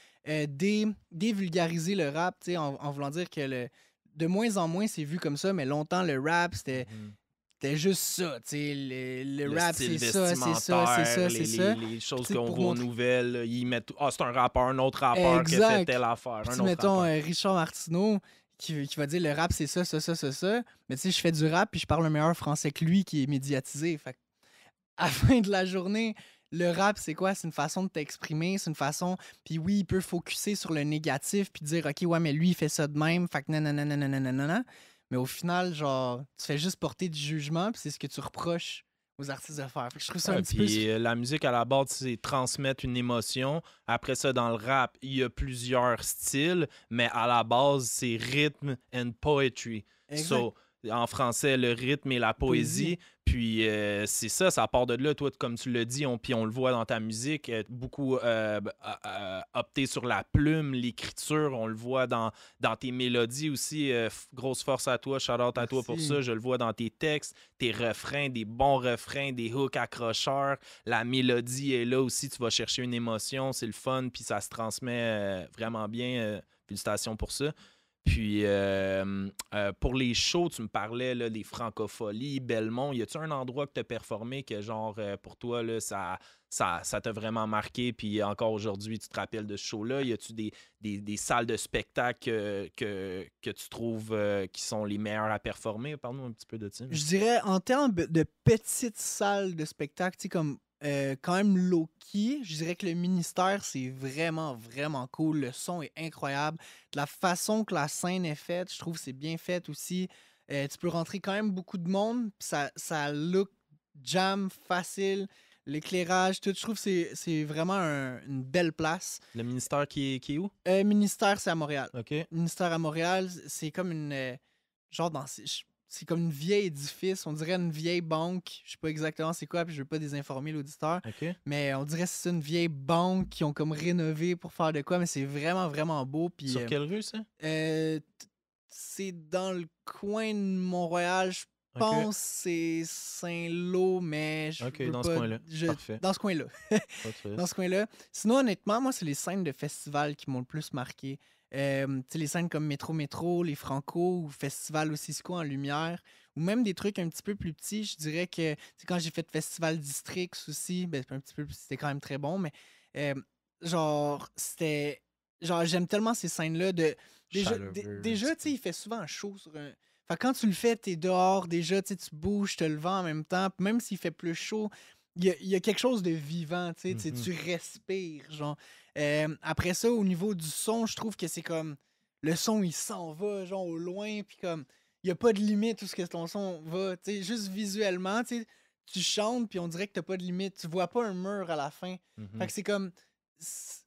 dévulgariser le rap, tu sais, en voulant dire que de moins en moins, c'est vu comme ça, mais longtemps, le rap, c'était juste ça, tu sais, le rap, style c'est ça, c'est ça, c'est ça, c'est ça. les choses Tu sais, qu'on pour voit aux montrer- nouvelles, là, ils mettent ah, c'est un rappeur, un autre rappeur qui a fait Exact. telle affaire, Puis, un tu sais, autre mettons, rappeur. Richard Martineau qui va dire le rap, c'est ça, ça, ça, ça, ça. Mais tu sais, je fais du rap puis je parle un meilleur français que lui qui est médiatisé. Fait que, à la fin de la journée, le rap, c'est quoi? C'est une façon de t'exprimer, c'est une façon. Puis oui, il peut focuser sur le négatif puis dire, OK, ouais, mais lui, il fait ça de même. Fait que nanana, nanana. Mais au final, genre, tu fais juste porter du jugement puis c'est ce que tu reproches aux artistes de faire. Fait que je trouve ça Ouais, un petit peu. puis la musique à la base, c'est transmettre une émotion. Après ça, dans le rap, il y a plusieurs styles, mais à la base, c'est rythme and poetry. Exact. So, en français, le rythme et la Poésie. poésie. Puis c'est ça part de là. Toi, comme tu l'as dit, puis on le voit dans ta musique, beaucoup opter sur la plume, l'écriture. On le voit dans tes mélodies aussi. Grosse force à toi, shout-out à toi pour Merci. ça. Je le vois dans tes textes, tes refrains, des bons refrains, des hooks accrocheurs. La mélodie est là aussi. Tu vas chercher une émotion, c'est le fun, puis ça se transmet vraiment bien. Félicitations pour ça. Puis, pour les shows, tu me parlais là, des Francopholies, Belmont. Y a-tu un endroit que tu as performé que, genre, pour toi, là, ça t'a vraiment marqué? Puis encore aujourd'hui, tu te rappelles de ce show-là? Y a-tu des salles de spectacle que tu trouves qui sont les meilleures à performer? Parle-nous un petit peu de ça. Je dirais, en termes de petites salles de spectacle, tu sais, comme quand même low-key, je dirais que le ministère, c'est vraiment, vraiment cool. Le son est incroyable. De la façon que la scène est faite, je trouve que c'est bien fait aussi. Tu peux rentrer quand même beaucoup de monde, puis ça look jam facile. L'éclairage, tout, je trouve que c'est vraiment une belle place. Le ministère qui est où? Ministère, c'est à Montréal. OK. Ministère à Montréal, c'est comme une. Genre, c'est comme une vieille édifice. On dirait une vieille banque. Je sais pas exactement c'est quoi, puis je veux pas désinformer l'auditeur. OK. Mais on dirait que c'est une vieille banque qui ont comme rénové pour faire de quoi, mais c'est vraiment, vraiment beau. Puis, Sur quelle rue, ça? c'est dans le coin de Mont-Royal, je OK. pense que c'est Saint-Lô, mais je OK, veux dans pas- ce coin-là. je- Parfait. Dans ce coin-là. Pas de stress. Dans ce coin-là. Sinon, honnêtement, moi, c'est les scènes de festival qui m'ont le plus marqué. Tu sais, les scènes comme Métro Métro, les Franco ou Festival au Cisco en lumière, ou même des trucs un petit peu plus petits. Je dirais que, tu sais, quand j'ai fait Festival Districts aussi, ben, un petit peu, c'était quand même très bon, mais genre, c'était. Genre, j'aime tellement ces scènes-là de. Chaleureux, Déjà, tu sais, il fait souvent chaud sur un. Fait que quand tu le fais, t'es dehors, déjà, tu sais, tu bouges, tu le vent en même temps. Puis même s'il fait plus chaud, il y a quelque chose de vivant, tu sais, tu respires, genre. Après ça, au niveau du son, je trouve que c'est comme. Le son, il s'en va, genre, au loin, puis comme. Il n'y a pas de limite où ce que ton son va, tu sais, juste visuellement, tu sais, tu chantes, puis on dirait que t'as pas de limite. Tu vois pas un mur à la fin. Fait que c'est comme.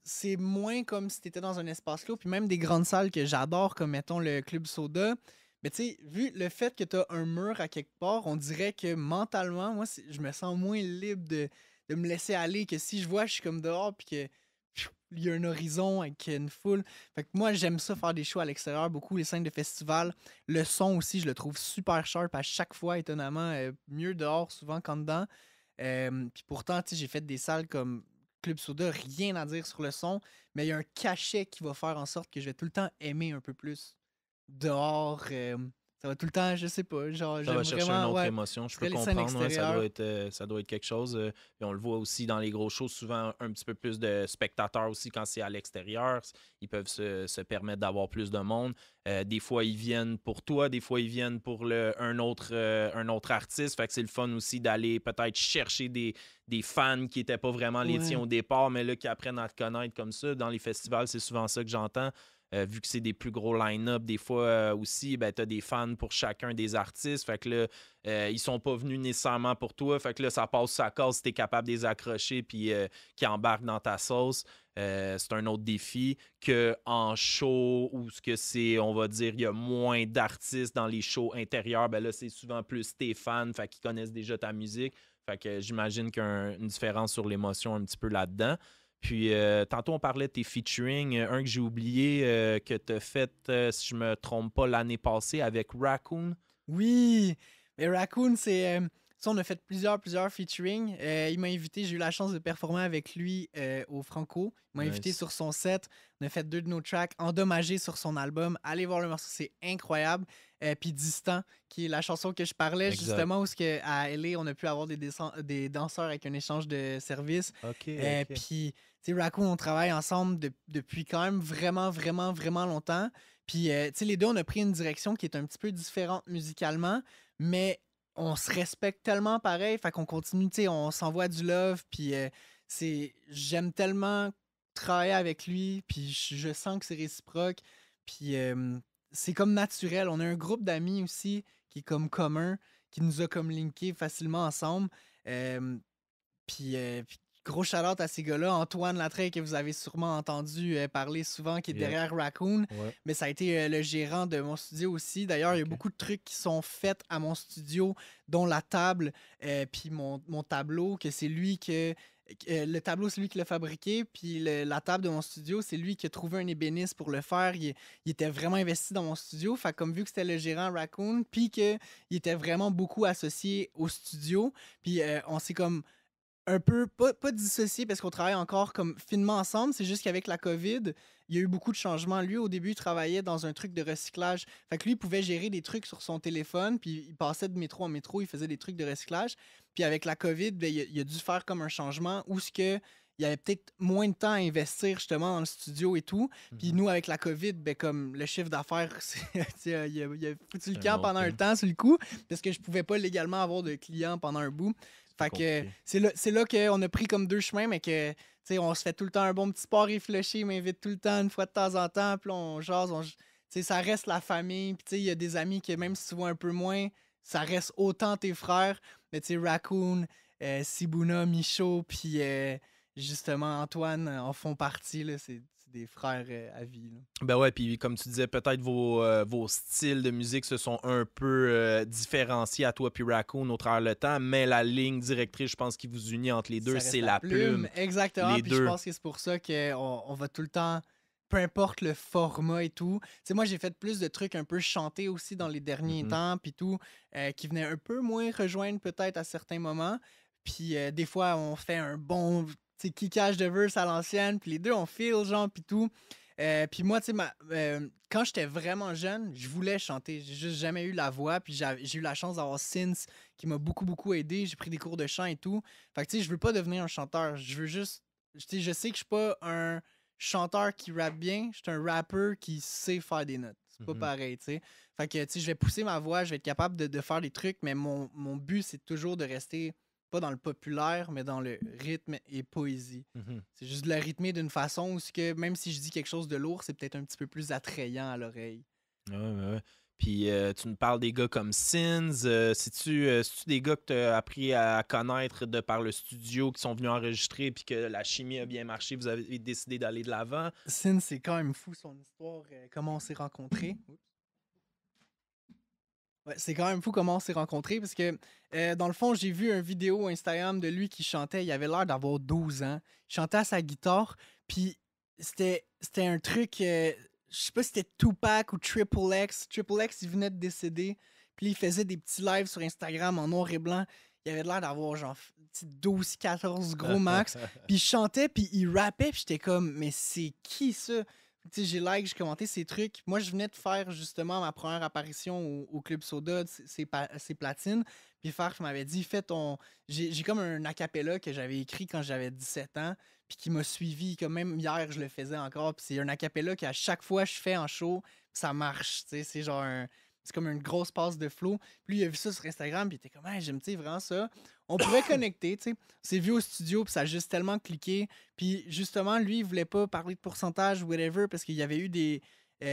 C'est moins comme si t'étais dans un espace clos, puis même des grandes salles que j'adore, comme mettons le Club Soda. Mais tu sais, vu le fait que t'as un mur à quelque part, on dirait que mentalement, moi, je me sens moins libre de me laisser aller que si je vois, je suis comme dehors, puis que il y a un horizon avec une foule. Fait que moi, j'aime ça faire des shows à l'extérieur, beaucoup les scènes de festival. Le son aussi, je le trouve super sharp à chaque fois, étonnamment. Mieux dehors souvent qu'en dedans. Puis pourtant, tu sais, j'ai fait des salles comme Club Soda, rien à dire sur le son, mais il y a un cachet qui va faire en sorte que je vais tout le temps aimer un peu plus dehors. Ça va tout le temps, je sais pas, genre, Ça j'aime va chercher une vraiment, autre ouais, émotion, je peux les scènes comprendre, ouais, extérieures. ça doit être quelque chose. Puis on le voit aussi dans les gros shows, souvent un petit peu plus de spectateurs aussi quand c'est à l'extérieur. Ils peuvent se permettre d'avoir plus de monde. Des fois, ils viennent pour toi, des fois, ils viennent pour un autre artiste. Fait que c'est le fun aussi d'aller peut-être chercher des fans qui n'étaient pas vraiment les tiens Ouais. au départ, mais là, qui apprennent à te connaître comme ça. Dans les festivals, c'est souvent ça que j'entends. Vu que c'est des plus gros line-up, des fois aussi, ben, tu as des fans pour chacun des artistes. Fait que là, ils sont pas venus nécessairement pour toi. Fait que là, ça passe sa case si tu es capable de les accrocher puis qui embarquent dans ta sauce. C'est un autre défi qu'en show où ce que c'est, on va dire, il y a moins d'artistes dans les shows intérieurs. Ben là, c'est souvent plus tes fans, fait qu'ils connaissent déjà ta musique. Fait que j'imagine qu'il y a une différence sur l'émotion un petit peu là-dedans. Puis, tantôt, on parlait de tes featuring. Un que j'ai oublié que tu as fait, si je me trompe pas, l'année passée avec Raccoon. Oui, mais Raccoon, c'est. Ça, on a fait plusieurs featuring. Il m'a invité, j'ai eu la chance de performer avec lui au Franco. Il m'a invité Nice. sur son set. On a fait 2 de nos tracks endommagés sur son album. Allez voir le morceau, c'est incroyable. Puis Distant, qui est la chanson que je parlais Exact. justement, où à LA, on a pu avoir des danseurs avec un échange de services. OK. Puis, tu sais, Raccoon, on travaille ensemble depuis quand même vraiment longtemps. Puis, tu sais, les deux, on a pris une direction qui est un petit peu différente musicalement, mais on se respecte tellement pareil, fait qu'on continue, tu sais, on s'envoie du love, puis j'aime tellement travailler avec lui, puis je sens que c'est réciproque, puis c'est comme naturel. On a un groupe d'amis aussi qui est comme commun, qui nous a comme linké facilement ensemble. Euh, puis gros shout-out à ces gars-là. Antoine Latreille, que vous avez sûrement entendu parler souvent, qui est Yeah. derrière Raccoon. Ouais. Mais ça a été le gérant de mon studio aussi. D'ailleurs, il y a Ok. beaucoup de trucs qui sont faits à mon studio, dont la table, puis mon tableau, que c'est lui le tableau, c'est lui qui l'a fabriqué, puis la table de mon studio, c'est lui qui a trouvé un ébéniste pour le faire. Il était vraiment investi dans mon studio. Fait que comme vu que c'était le gérant Raccoon, puis qu'il était vraiment beaucoup associé au studio, puis on s'est comme un peu, pas dissocié parce qu'on travaille encore comme finement ensemble, c'est juste qu'avec la COVID, il y a eu beaucoup de changements. Lui, au début, il travaillait dans un truc de recyclage. Fait que lui, il pouvait gérer des trucs sur son téléphone, puis il passait de métro en métro, il faisait des trucs de recyclage. Puis avec la COVID, ben, il a dû faire comme un changement où ce que il y avait peut-être moins de temps à investir justement dans le studio et tout. Puis nous, avec la COVID, ben, comme le chiffre d'affaires, il a foutu le Un camp autre pendant un coup. temps sur le coup, parce que je pouvais pas légalement avoir de clients pendant un bout. Fait que compliqué. c'est là qu'on a pris comme 2 chemins, mais que, tu sais, on se fait tout le temps un bon petit sport réfléchi, il m'invite tout le temps, une fois de temps en temps, puis là, on jase, tu sais, ça reste la famille, puis tu sais, il y a des amis que même si tu vois un peu moins, ça reste autant tes frères, mais tu sais, Raccoon, Sibuna, Michaud, puis justement Antoine en font partie, là, c'est des frères à vie, là. Ben ouais, puis comme tu disais, peut-être vos styles de musique se sont un peu différenciés à toi puis Raccoon au travers le temps, mais la ligne directrice, je pense, qui vous unit entre les deux, Ça reste c'est la plume. Exactement. Les Puis deux. je pense que c'est pour ça qu'on va tout le temps, peu importe le format et tout. Tu sais, moi, j'ai fait plus de trucs un peu chantés aussi dans les derniers Mhm. temps, puis tout, qui venaient un peu moins rejoindre peut-être à certains moments. Puis des fois, on fait un bon, tu sais, kickage de verse à l'ancienne, puis les deux, on feel, genre, puis tout. Puis moi, tu sais, quand j'étais vraiment jeune, je voulais chanter. J'ai juste jamais eu la voix. Puis j'ai eu la chance d'avoir Sins qui m'a beaucoup aidé. J'ai pris des cours de chant et tout. Fait que, tu sais, je veux pas devenir un chanteur. Je veux juste. Tu sais, je sais que je suis pas un chanteur qui rappe bien. Je suis un rappeur qui sait faire des notes. C'est pas Mhm. pareil, tu sais. Fait que, tu sais, je vais pousser ma voix. Je vais être capable de faire des trucs. Mais mon but, c'est toujours de rester pas dans le populaire, mais dans le rythme et poésie. Mhm. C'est juste de le rythmer d'une façon où que même si je dis quelque chose de lourd, c'est peut-être un petit peu plus attrayant à l'oreille. Ouais. Puis tu nous parles des gars comme Sins. C'est-tu des gars que tu as appris à connaître de par le studio, qui sont venus enregistrer, puis que la chimie a bien marché, vous avez décidé d'aller de l'avant? Sin, c'est quand même fou son histoire, comment on s'est rencontrés. Oups. Ouais, c'est quand même fou comment on s'est rencontrés parce que dans le fond, j'ai vu une vidéo Instagram de lui qui chantait. Il avait l'air d'avoir 12 ans. Il chantait à sa guitare. Puis c'était un truc, je sais pas si c'était Tupac ou Triple X. Triple X, il venait de décéder. Puis il faisait des petits lives sur Instagram en noir et blanc. Il avait l'air d'avoir genre 12, 14 gros max. Puis il chantait, puis il rappait. Puis j'étais comme, mais c'est qui ça? Tu sais, j'ai like, j'ai commenté ces trucs. Moi, je venais de faire justement ma première apparition au Club Soda, c'est Platine. Puis Farf m'avait dit, fais ton. J'ai comme un acapella que j'avais écrit quand j'avais 17 ans, puis qui m'a suivi. Comme même hier, je le faisais encore. Puis c'est un acapella qu'à chaque fois je fais en show, ça marche. Tu sais, c'est genre c'est comme une grosse passe de flow. Puis lui, il a vu ça sur Instagram, puis il était comme, hey, j'aime vraiment ça. On pourrait connecter, tu sais. C'est vu au studio, puis ça a juste tellement cliqué. Puis justement, lui, il voulait pas parler de pourcentage ou whatever parce qu'il y avait eu des. Tu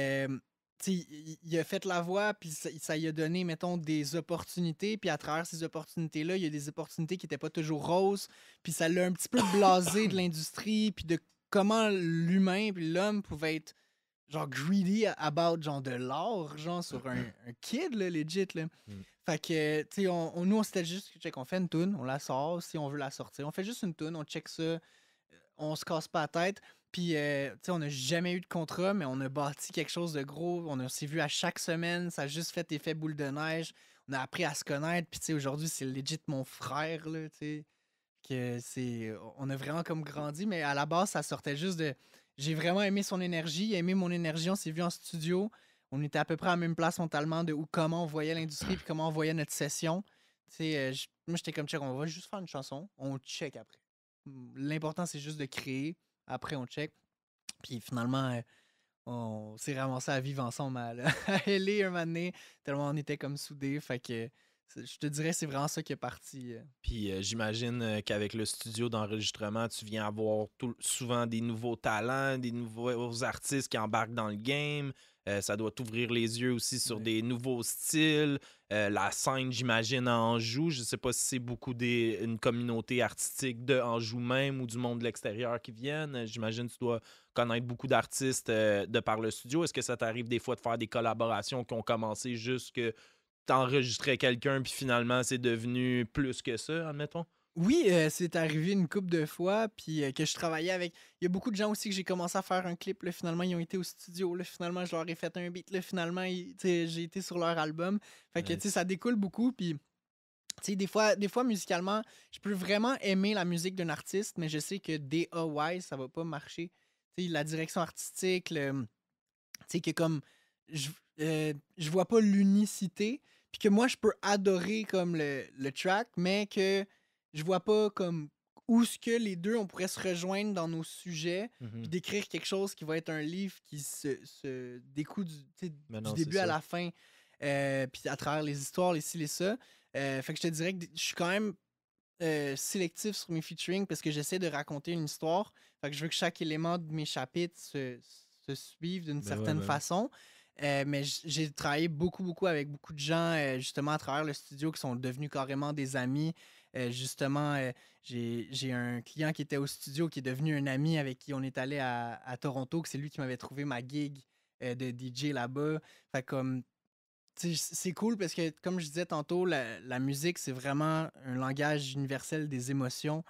sais, il a fait la voix, puis ça lui a donné, mettons, des opportunités. Puis à travers ces opportunités-là, il y a des opportunités qui n'étaient pas toujours roses. Puis ça l'a un petit peu blasé de l'industrie, puis de comment l'humain, puis l'homme pouvait être genre greedy about genre de l'or, genre sur un kid, là, legit, là. Fait que, tu sais, nous, on s'était juste, check, on fait une toune, on la sort si on veut la sortir. On fait juste une toune, on check ça, on se casse pas la tête. Puis, tu sais, on n'a jamais eu de contrat, mais on a bâti quelque chose de gros. On s'est vu à chaque semaine, ça a juste fait effet boule de neige. On a appris à se connaître, puis tu sais, aujourd'hui, c'est legit mon frère, là, tu sais. Que c'est... On a vraiment comme grandi, mais à la base, ça sortait juste de... J'ai vraiment aimé son énergie, il a aimé mon énergie, on s'est vu en studio. On était à peu près à la même place mentalement de où, comment on voyait l'industrie puis comment on voyait notre session. Tu sais, moi, j'étais comme, check, on va juste faire une chanson, on check après. L'important, c'est juste de créer. Après, on check. Puis finalement, on s'est ramassé à vivre ensemble à LA un moment donné, tellement on était comme soudés. Fait que je te dirais, c'est vraiment ça qui est parti. Puis j'imagine qu'avec le studio d'enregistrement, tu viens avoir souvent des nouveaux talents, des nouveaux artistes qui embarquent dans le game. Ça doit t'ouvrir les yeux aussi sur Ouais. des nouveaux styles. La scène, j'imagine, à Anjou. Je sais pas si c'est beaucoup une communauté artistique de Anjou même ou du monde de l'extérieur qui viennent. J'imagine que tu dois connaître beaucoup d'artistes de par le studio. Est-ce que ça t'arrive des fois de faire des collaborations qui ont commencé juste que t'enregistrais quelqu'un puis finalement c'est devenu plus que ça, admettons? Oui, c'est arrivé une couple de fois, puis que je travaillais avec. Il y a beaucoup de gens aussi que j'ai commencé à faire un clip. Là, finalement, ils ont été au studio. Là, finalement, je leur ai fait un beat. Là, finalement, tu sais, j'ai été sur leur album. Fait que, tu sais, Nice. ça découle beaucoup. Puis, tu sais, des fois, musicalement, je peux vraiment aimer la musique d'un artiste, mais je sais que DIY, ça va pas marcher. Tu sais, la direction artistique, tu sais, que comme. Je, je vois pas l'unicité. Puis que moi, je peux adorer comme le track, mais que je vois pas comme où ce que les deux, on pourrait se rejoindre dans nos sujets, puis Mhm. d'écrire quelque chose qui va être un livre qui se découle tu sais, Mais du non, c'est début à ça. la fin, puis à travers les histoires, les ci, les ça. Fait que je te dirais que je suis quand même sélectif sur mes featuring parce que j'essaie de raconter une histoire. Fait que je veux que chaque élément de mes chapitres se suive d'une Ben ouais, certaine ben ouais. façon. Mais j'ai travaillé beaucoup, beaucoup avec beaucoup de gens, justement, à travers le studio qui sont devenus carrément des amis. Justement, j'ai un client qui était au studio qui est devenu un ami avec qui on est allé à Toronto, que c'est lui qui m'avait trouvé ma gig de DJ là-bas. Fait comme, tu sais, c'est cool parce que, comme je disais tantôt, la musique, c'est vraiment un langage universel des émotions.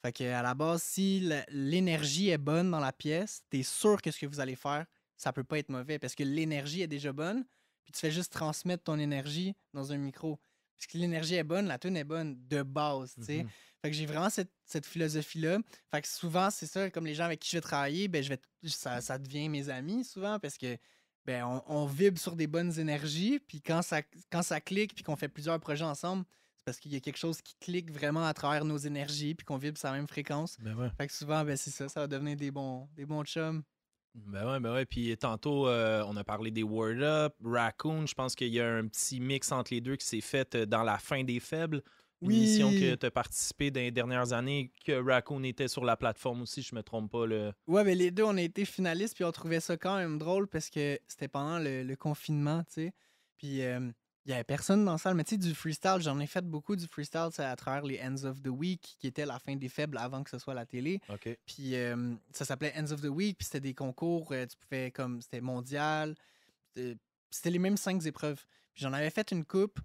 Fait que, à la base, si l'énergie est bonne dans la pièce, t'es sûr que ce que vous allez faire, ça peut pas être mauvais parce que l'énergie est déjà bonne, puis tu fais juste transmettre ton énergie dans un micro. Parce que l'énergie est bonne, la tune est bonne de base, tu sais. Mhm. Fait que j'ai vraiment cette philosophie-là. Fait que souvent, c'est ça, comme les gens avec qui je vais travailler, ben, ça devient mes amis souvent parce que ben, on vibre sur des bonnes énergies, puis quand ça clique, puis qu'on fait plusieurs projets ensemble, c'est parce qu'il y a quelque chose qui clique vraiment à travers nos énergies, puis qu'on vibre sur la même fréquence. Ben ouais. Fait que souvent, ben, c'est ça, ça va devenir des bons chums. Ben ouais, ben ouais. Puis tantôt, on a parlé des Word Up, Raccoon. Je pense qu'il y a un petit mix entre les deux qui s'est fait dans La Fin des Faibles. Une émission que Oui! tu as participé dans les dernières années, que Raccoon était sur la plateforme aussi, je me trompe pas. Ouais, ben les deux, on a été finalistes, puis on trouvait ça quand même drôle parce que c'était pendant le confinement, tu sais. Puis il y avait personne dans la salle, mais tu sais, du freestyle, j'en ai fait beaucoup du freestyle, c'est à travers les Ends of the Week, qui était la fin des faibles avant que ce soit la télé. OK. Puis ça s'appelait Ends of the Week, puis c'était des concours, tu pouvais comme, c'était mondial, c'était c'était les mêmes 5 épreuves. Puis j'en avais fait une coupe,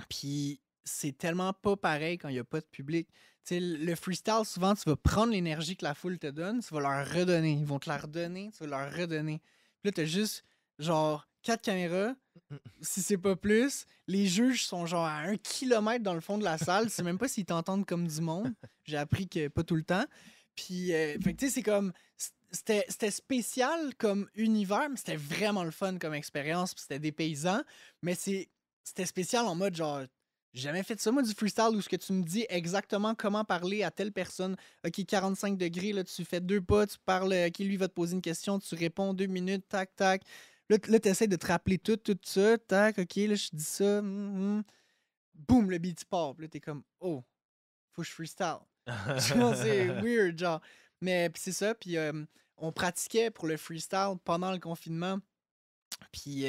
puis c'est tellement pas pareil quand il n'y a pas de public. Tu sais, le freestyle, souvent, tu vas prendre l'énergie que la foule te donne, tu vas leur redonner. Ils vont te la redonner, tu vas leur redonner. Puis là, t'as juste, genre, 4 caméras, si c'est pas plus. Les juges sont genre à 1 kilomètre dans le fond de la salle. C'est même pas s'ils t'entendent comme du monde. J'ai appris que pas tout le temps. Puis, fait que, tu sais, c'est comme... C'était spécial comme univers, mais c'était vraiment le fun comme expérience, puis c'était dépaysant. Mais c'était spécial en mode genre... J'ai jamais fait ça, moi, du freestyle, où ce que tu me dis exactement comment parler à telle personne. OK, 45 degrés, là, tu fais 2 pas, tu parles, OK, lui va te poser une question, tu réponds 2 minutes, tac, tac. Là, tu essaies de te rappeler tout ça, tac, OK, là, je dis ça, boum, le beat part. Puis là, t'es comme, oh, faut que je freestyle. Genre, c'est weird, genre. Mais puis c'est ça, puis on pratiquait pour le freestyle pendant le confinement, puis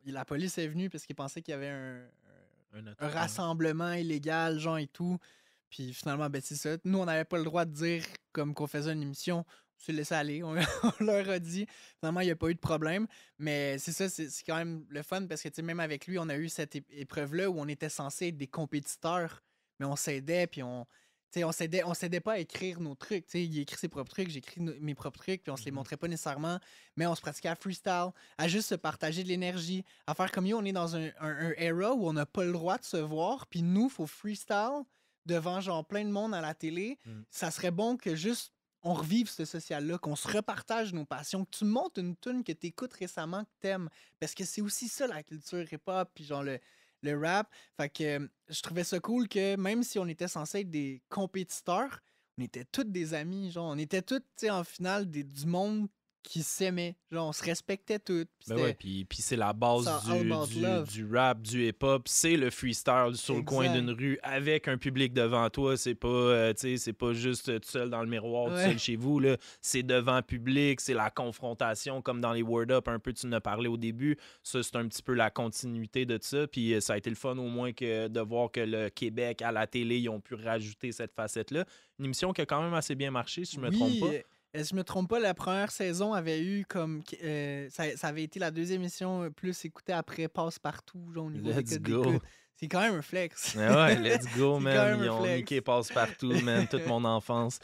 la police est venue parce qu'ils pensaient qu'il y avait un rassemblement illégal, genre et tout. Puis finalement, ben c'est ça. Nous, on n'avait pas le droit de dire comme qu'on faisait une émission. On s'est laissé aller. On leur a dit. Finalement, il n'y a pas eu de problème. Mais c'est ça, c'est quand même le fun parce que tu sais, même avec lui, on a eu cette épreuve-là où on était censé être des compétiteurs, mais on s'aidait, puis tu sais, on s'aidait pas à écrire nos trucs. Tu sais, il écrit ses propres trucs, j'écris mes propres trucs, puis on se les montrait pas nécessairement, mais on se pratiquait à freestyle, à juste se partager de l'énergie, à faire comme yo, on est dans un era où on n'a pas le droit de se voir, puis nous, faut freestyle devant genre plein de monde à la télé. Ça serait bon que juste on revive ce social-là, qu'on se repartage nos passions, que tu montes une tune que tu écoutes récemment, que t'aimes, parce que c'est aussi ça la culture hip-hop, puis genre le rap. Fait que je trouvais ça cool que même si on était censé être des compétiteurs, on était tous des amis, genre on était tous, tu sais, en finale du monde qui s'aimait, genre on se respectait tous. Ben ouais, puis c'est la base du rap, du hip-hop, c'est le freestyle sur le coin d'une rue avec un public devant toi, c'est pas, c'est pas juste tout seul dans le miroir, tout seul chez vous, là. C'est devant public, c'est la confrontation, comme dans les Word Up, un peu tu en as parlé au début, ça c'est un petit peu la continuité de ça, puis ça a été le fun au moins que de voir que le Québec, à la télé, ils ont pu rajouter cette facette-là. Une émission qui a quand même assez bien marché, si je me trompe pas. Si je me trompe pas, la première saison avait eu comme... ça avait été la deuxième émission plus écoutée après Passe-Partout, genre au niveau Let's go! C'est quand même un flex. Ouais, let's go, man. Ils ont niqué Passe-Partout, man, toute mon enfance.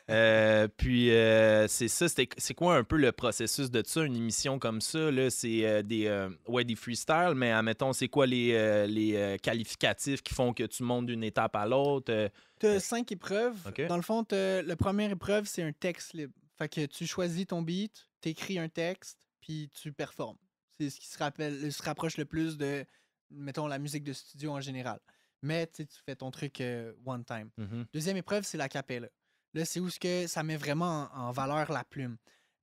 Puis, c'est ça. C'est quoi un peu le processus de ça, une émission comme ça? Là, c'est des freestyles, mais admettons, c'est quoi les qualificatifs qui font que tu montes d'une étape à l'autre? T'as 5 épreuves. Okay. Dans le fond, la première épreuve, c'est un texte libre. Fait que tu choisis ton beat, t'écris un texte, puis tu performes. C'est ce qui se rapproche le plus de, mettons, la musique de studio en général. Mais tu fais ton truc one time. Deuxième épreuve, c'est la cappella. Là, c'est où ça met vraiment en valeur la plume.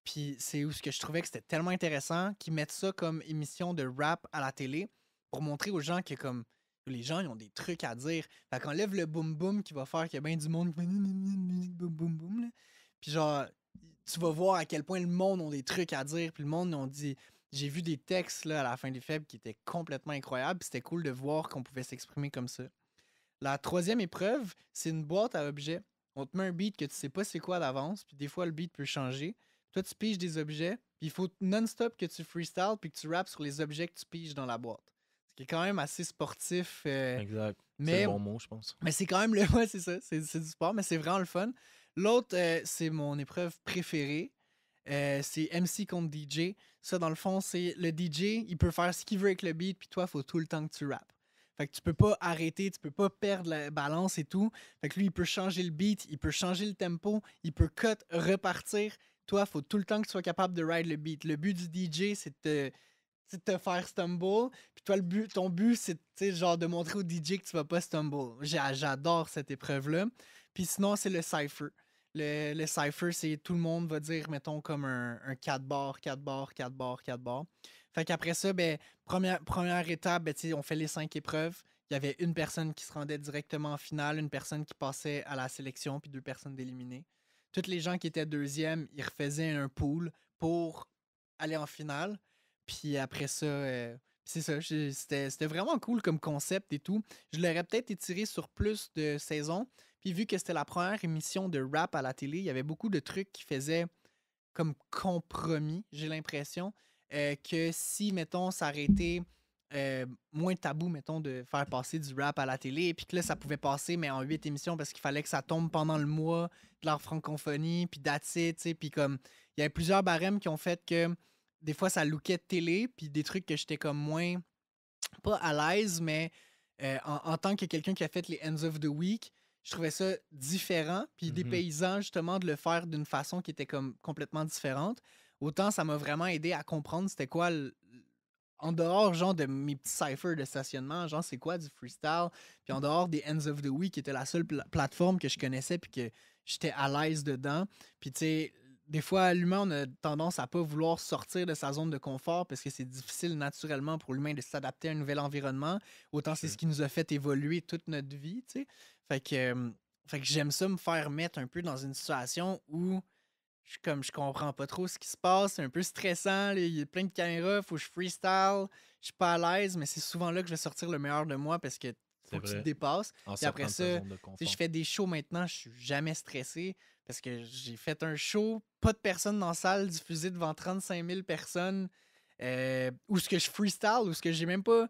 Puis c'est où je trouvais que c'était tellement intéressant qu'ils mettent ça comme émission de rap à la télé pour montrer aux gens que comme les gens ils ont des trucs à dire. Fait qu'on lève le boom boom qui va faire qu'il y a bien du monde qui fait boum boum boum. Puis genre, tu vas voir à quel point le monde a des trucs à dire. Puis le monde ont dit. J'ai vu des textes là, à la fin des faibles qui étaient complètement incroyables. Puis c'était cool de voir qu'on pouvait s'exprimer comme ça. La troisième épreuve, c'est une boîte à objets. On te met un beat que tu sais pas c'est quoi d'avance. Puis des fois, le beat peut changer. Toi, tu piges des objets. Puis il faut non-stop que tu freestyle puis que tu rappes sur les objets que tu piges dans la boîte. Ce qui est quand même assez sportif. Exact. C'est le bon mot, je pense. Mais c'est quand même le... Ouais, c'est ça. C'est du sport, mais c'est vraiment le fun. L'autre, c'est mon épreuve préférée. C'est MC contre DJ. Ça, dans le fond, c'est le DJ, il peut faire ce qu'il veut avec le beat, puis toi, il faut tout le temps que tu rappes. Fait que tu peux pas arrêter, tu peux pas perdre la balance et tout. Fait que lui, il peut changer le beat, il peut changer le tempo, il peut cut, repartir. Toi, il faut tout le temps que tu sois capable de ride le beat. Le but du DJ, c'est de te faire stumble. Puis toi, ton but, c'est genre de montrer au DJ que tu vas pas stumble. J'adore cette épreuve-là. Puis sinon, c'est le cypher. Le cypher, c'est tout le monde va dire, mettons, comme un 4 bars, 4 bars, 4 bars, 4 bars. Fait qu'après ça, ben, première étape, ben, on fait les 5 épreuves. Il y avait une personne qui se rendait directement en finale, une personne qui passait à la sélection, puis 2 personnes d'éliminées. Toutes les gens qui étaient deuxième, ils refaisaient un pool pour aller en finale. Puis après ça, c'est ça. C'était vraiment cool comme concept et tout. Je l'aurais peut-être étiré sur plus de saisons. Puis vu que c'était la première émission de rap à la télé, il y avait beaucoup de trucs qui faisaient comme compromis, j'ai l'impression. Que si, mettons, ça aurait été moins tabou, mettons, de faire passer du rap à la télé, et puis que là, ça pouvait passer, mais en 8 émissions, parce qu'il fallait que ça tombe pendant le mois de la francophonie, puis that's it, tu sais, puis comme, il y avait plusieurs barèmes qui ont fait que des fois, ça lookait de télé, puis des trucs que j'étais comme moins, pas à l'aise, mais en tant que quelqu'un qui a fait les Ends of the Week, je trouvais ça différent, puis dépaysant justement de le faire d'une façon qui était comme complètement différente. Autant ça m'a vraiment aidé à comprendre c'était quoi en dehors genre de mes petits cyphers de stationnement, genre c'est quoi du freestyle, puis en dehors des Ends of the Week qui était la seule plateforme que je connaissais puis que j'étais à l'aise dedans. Puis tu sais, des fois l'humain on a tendance à pas vouloir sortir de sa zone de confort parce que c'est difficile naturellement pour l'humain de s'adapter à un nouvel environnement. Autant c'est ce qui nous a fait évoluer toute notre vie, tu sais. Fait que fait que j'aime ça me faire mettre un peu dans une situation où je comprends pas trop ce qui se passe, c'est un peu stressant, là, il y a plein de caméras, faut que je freestyle, je suis pas à l'aise, mais c'est souvent là que je vais sortir le meilleur de moi parce que C'est faut que tu te vrai. dépasses. En Puis après sortant de ta ça, zone de tu sais, confort. je fais des shows maintenant, je suis jamais stressé parce que j'ai fait un show, pas de personnes dans la salle, diffusé devant 35 000 personnes, où ce que je freestyle, où ce que j'ai même pas,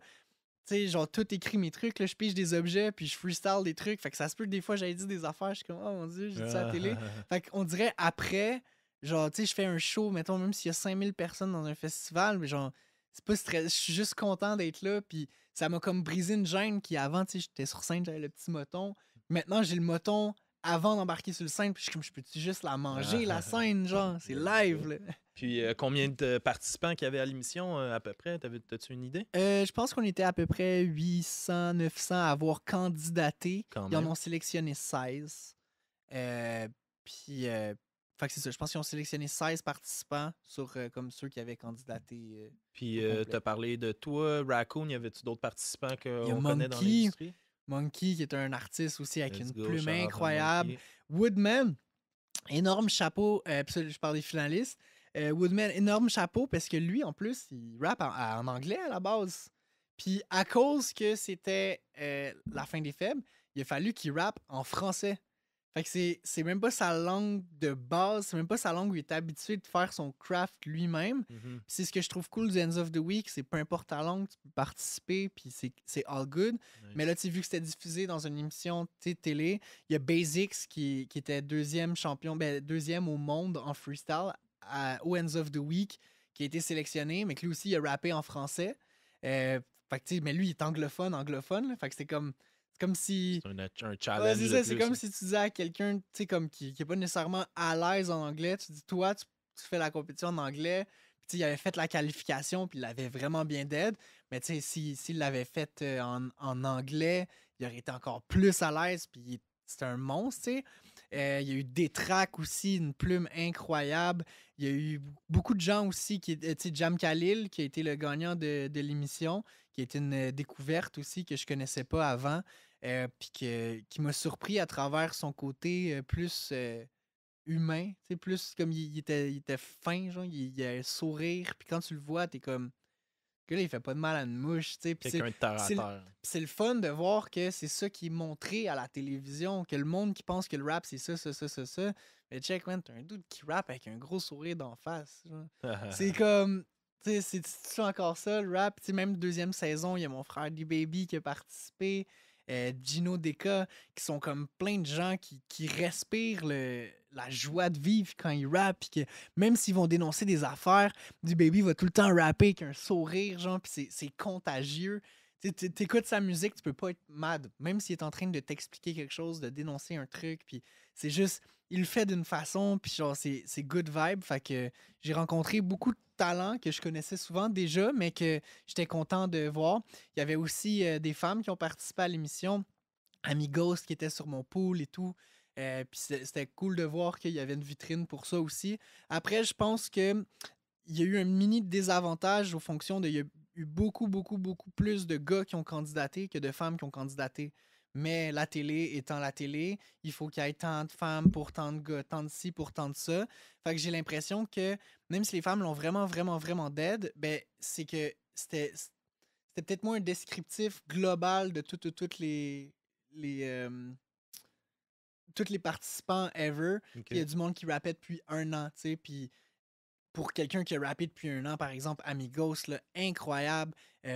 tu sais, genre tout écrit mes trucs, là, je pige des objets, puis je freestyle des trucs, fait que ça se peut que des fois j'avais dit des affaires, je suis comme, oh mon dieu, j'ai dit ça à la télé. Fait qu'on dirait après, genre, tu sais, je fais un show, mettons, même s'il y a 5000 personnes dans un festival, mais genre, c'est pas stress, je suis juste content d'être là, puis ça m'a comme brisé une gêne qui avant, tu sais, j'étais sur scène, j'avais le petit moton. Maintenant, j'ai le moton avant d'embarquer sur le scène, puis je suis comme, je peux-tu juste la manger, la scène, genre, c'est live, là. Puis combien de participants qu'il y avait à l'émission à peu près? T'as-tu une idée? Je pense qu'on était à peu près 800, 900 à avoir candidaté. Quand Ils en même. ont sélectionné 16. Puis, fait que c'est ça. Je pense qu'ils ont sélectionné 16 participants sur comme ceux qui avaient candidaté. Puis au complet. t'as parlé de toi, Raccoon, y avait-tu d'autres participants Il y a qu'on connaît dans Monkey. l'industrie? Monkey, qui est un artiste aussi avec Let's une go, plume shout out à incroyable. Monkey. Woodman, énorme chapeau. Puis ça, je parle des finalistes. Woodman, énorme chapeau parce que lui, en plus, il rappe en anglais à la base. Puis à cause que c'était la fin des faibles, il a fallu qu'il rappe en français. Fait que c'est même pas sa langue de base, c'est même pas sa langue où il est habitué de faire son craft lui-même. Mhm. Puis c'est ce que je trouve cool du Ends of the Week, c'est peu importe ta langue, tu peux participer, puis c'est all good. Nice. Mais là, tu sais, vu que c'était diffusé dans une émission télé, il y a Basics qui était deuxième champion, deuxième au monde en freestyle au Ends of the Week, qui a été sélectionné, mais que lui aussi, il a rappé en français. Fait que, tu sais, mais lui, il est anglophone, là. Fait que c'est comme si. C'est un Ouais, challenge. c'est de ça, c'est plus, comme là. si tu disais à quelqu'un, tu sais, comme qui est pas nécessairement à l'aise en anglais, tu dis, toi, tu fais la compétition en anglais, puis tu sais, il avait fait la qualification, puis il avait vraiment bien d'aide, mais tu sais, s'il l'avait fait en anglais, il aurait été encore plus à l'aise, puis c'est un monstre, tu sais. Il y a eu des tracks aussi, une plume incroyable. Il y a eu beaucoup de gens aussi, tu sais, Jam Khalil, qui a été le gagnant de l'émission, qui a été une découverte aussi que je connaissais pas avant. Puis qui m'a surpris à travers son côté plus humain, tu sais, plus comme il était fin, genre, il a un sourire, puis quand tu le vois, t'es comme, que là, il fait pas de mal à une mouche, tu sais, puis Quelqu'un de terre à c'est terre. c'est le fun de voir que c'est ça qui est montré à la télévision, que le monde qui pense que le rap, c'est ça, ça, ça, ça, ça, mais check, man, t'as un dude qui rappe avec un gros sourire d'en face, genre. C'est comme, tu sais, c'est encore ça, le rap. Tu sais, même deuxième saison, il y a mon frère D-Baby qui a participé, Gino Deca, qui sont comme plein de gens qui respirent la joie de vivre quand ils rappent, puis que même s'ils vont dénoncer des affaires, D-Baby va tout le temps rapper avec un sourire, genre, puis c'est contagieux. T'écoutes sa musique, tu peux pas être mad, même s'il est en train de t'expliquer quelque chose, de dénoncer un truc, puis c'est juste, il le fait d'une façon, puis genre, c'est good vibe, fait que j'ai rencontré beaucoup de talents que je connaissais souvent déjà, mais que j'étais content de voir. Il y avait aussi des femmes qui ont participé à l'émission, Amigos qui était sur mon pool et tout, puis c'était cool de voir qu'il y avait une vitrine pour ça aussi. Après, je pense que il y a eu un mini désavantage aux fonctions de. Il y a eu beaucoup, beaucoup, beaucoup plus de gars qui ont candidaté que de femmes qui ont candidaté. Mais la télé étant la télé, il faut qu'il y ait tant de femmes pour tant de gars, tant de ci pour tant de ça. Fait que j'ai l'impression que même si les femmes l'ont vraiment, vraiment, vraiment d'aide, ben c'est que c'était peut-être moins un descriptif global de toutes les tous les participants ever. Ok. Il y a du monde qui rappait depuis 1 an, tu sais, puis pour quelqu'un qui a rappé depuis 1 an, par exemple, Amigos, là, incroyable,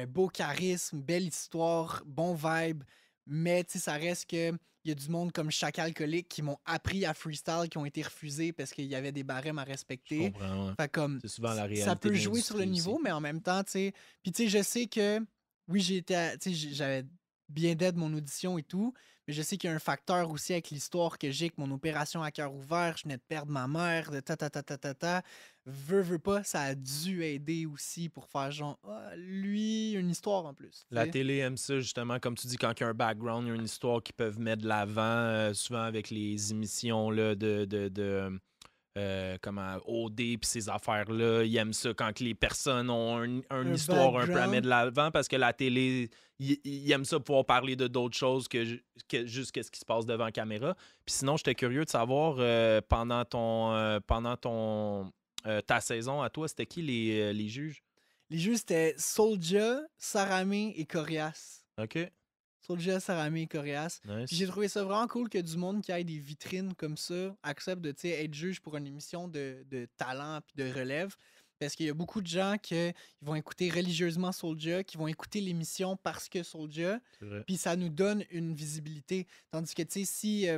beau charisme, belle histoire, bon vibe, mais tu sais, ça reste que il y a du monde comme Chacal Alcoolique qui m'ont appris à freestyle, qui ont été refusés parce qu'il y avait des barèmes à Je respecter. comprends, ouais. Fait comme, C'est souvent la réalité. ça peut de jouer sur le l'industrie niveau, aussi. mais en même temps, tu sais, puis tu sais, je sais que, oui, tu sais, j'avais bien d'aide mon audition et tout, Mais je sais qu'il y a un facteur aussi avec l'histoire que j'ai, avec mon opération à cœur ouvert. Je venais de perdre ma mère, de ta ta ta ta ta ta. Veux pas, ça a dû aider aussi pour faire genre, ah, lui, une histoire en plus. tu La sais. télé aime ça, justement, comme tu dis, quand il y a un background, il y a une histoire qu'ils peuvent mettre de l'avant, souvent avec les émissions là, comment OD puis ces affaires-là. Ils aiment ça quand que les personnes ont une Un histoire un peu à background. mettre de l'avant parce que la télé, ils aiment ça pouvoir parler de d'autres choses que juste ce qui se passe devant la caméra. Puis sinon, j'étais curieux de savoir, ta saison à toi, c'était qui les juges? Les jeux, c'était Soulja, Saramé et Corias. OK, Soulja, Saramé et Corias. Puis j'ai nice. trouvé ça vraiment cool que du monde qui ait des vitrines comme ça accepte de tu sais, être juge pour une émission de talent puis de relève. Parce qu'il y a beaucoup de gens qui vont écouter religieusement Soulja, qui vont écouter l'émission parce que Soulja, C'est vrai. puis ça nous donne une visibilité. Tandis que, tu sais,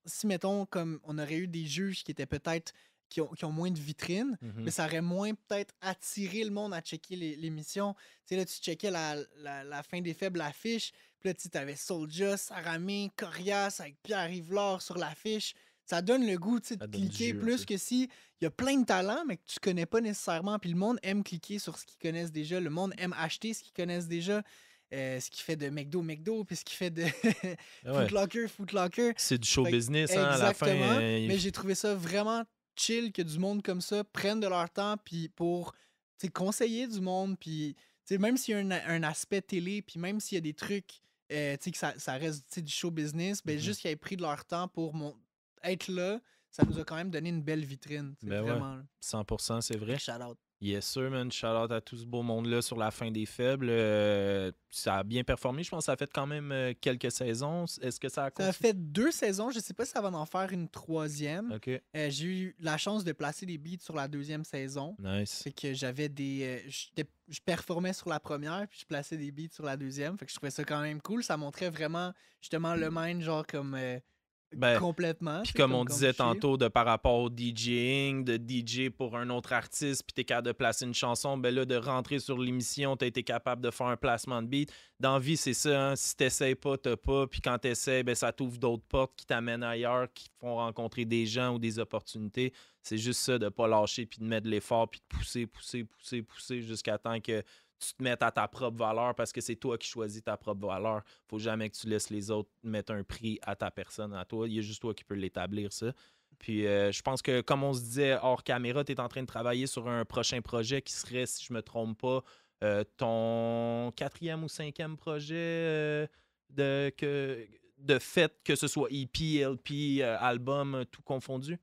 si, mettons, comme on aurait eu des juges qui étaient peut-être, qui ont moins de vitrines, Mhm. mais ça aurait moins peut-être attiré le monde à checker l'émission. Tu sais, là, tu checkais la fin des faibles affiche, puis là, tu avais Soulja, Saramé, Corias avec Pierre Yvelard sur l'affiche. Ça donne le goût, tu sais, de Ça donne du cliquer jus un plus peu. que si il y a plein de talents, mais que tu connais pas nécessairement. Puis le monde aime cliquer sur ce qu'ils connaissent déjà. Le monde aime acheter ce qu'ils connaissent déjà. Ce qui fait de McDo, puis ce qui fait de Ah ouais. Foot Locker. C'est du show Fait que- business, hein, à la fin. Exactement. Mais j'ai trouvé ça vraiment chill que du monde comme ça prenne de leur temps puis pour tu sais, conseiller du monde. Puis tu sais, même s'il y a un aspect télé, puis même s'il y a des trucs, tu sais, que ça reste tu sais, du show business, ben Mhm. juste qu'ils aient pris de leur temps pour être là, ça nous a quand même donné une belle vitrine. Tu sais, Ben ouais. vraiment. là. 100%, c'est vrai. Shout out. Yes, sir, man. Shout out à tout ce beau monde-là sur la fin des faibles. Ça a bien performé. Je pense que ça a fait quand même quelques saisons. Est-ce que ça a Ça a continué? fait 2 saisons. Je sais pas si ça va en faire une 3e. OK. J'ai eu la chance de placer des beats sur la 2e saison. Nice. Fait que j'avais des. Je performais sur la première, puis je plaçais des beats sur la 2e. Fait que je trouvais ça quand même cool. Ça montrait vraiment, justement, le mind, genre, comme. Ben, complètement. Puis tu sais, comme on disait je suis. tantôt, de par rapport au DJing, de DJ pour un autre artiste, puis t'es capable de placer une chanson, ben là, de rentrer sur l'émission, t'as été capable de faire un placement de beat. Dans la vie, c'est ça, hein? Si t'essayes pas, t'as pas. Puis quand t'essayes, ben ça t'ouvre d'autres portes qui t'amènent ailleurs, qui te font rencontrer des gens ou des opportunités. C'est juste ça, de pas lâcher, puis de mettre de l'effort, puis de pousser jusqu'à temps que tu te mettes à ta propre valeur parce que c'est toi qui choisis ta propre valeur. Faut jamais que tu laisses les autres mettre un prix à ta personne, à toi. Il y a juste toi qui peux l'établir, ça. Puis je pense que, comme on se disait hors caméra, tu es en train de travailler sur un prochain projet qui serait, si je me trompe pas, ton 4e ou 5e projet de fait, que ce soit EP, LP, album, tout confondu.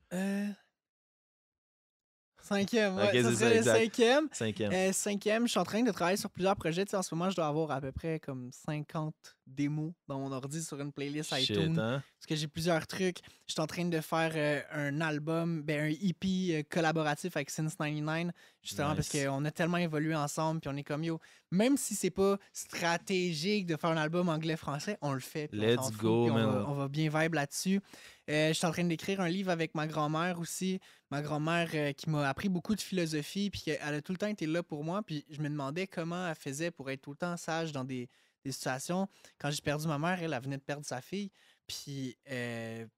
5e, ouais, Ok, ça c'est serait ça, le exact. 5e. 5e. 5e, je suis en train de travailler sur plusieurs projets. Tu sais, en ce moment, je dois avoir à peu près comme 50 démos dans mon ordi sur une playlist Shit, iTunes. hein? Parce que j'ai plusieurs trucs. Je suis en train de faire un album, un EP collaboratif avec Since 99. Justement, parce Nice. qu'on a tellement évolué ensemble. Puis on est comme yo. Même si c'est pas stratégique de faire un album anglais-français, on le fait. Puis on Let's s'en fout, go, puis man. on va bien vibe là-dessus. Je suis en train d'écrire un livre avec ma grand-mère aussi. Ma grand-mère qui m'a appris beaucoup de philosophie, puis elle a tout le temps été là pour moi. Puis je me demandais comment elle faisait pour être tout le temps sage dans des situations. Quand j'ai perdu ma mère, elle venait de perdre sa fille. Puis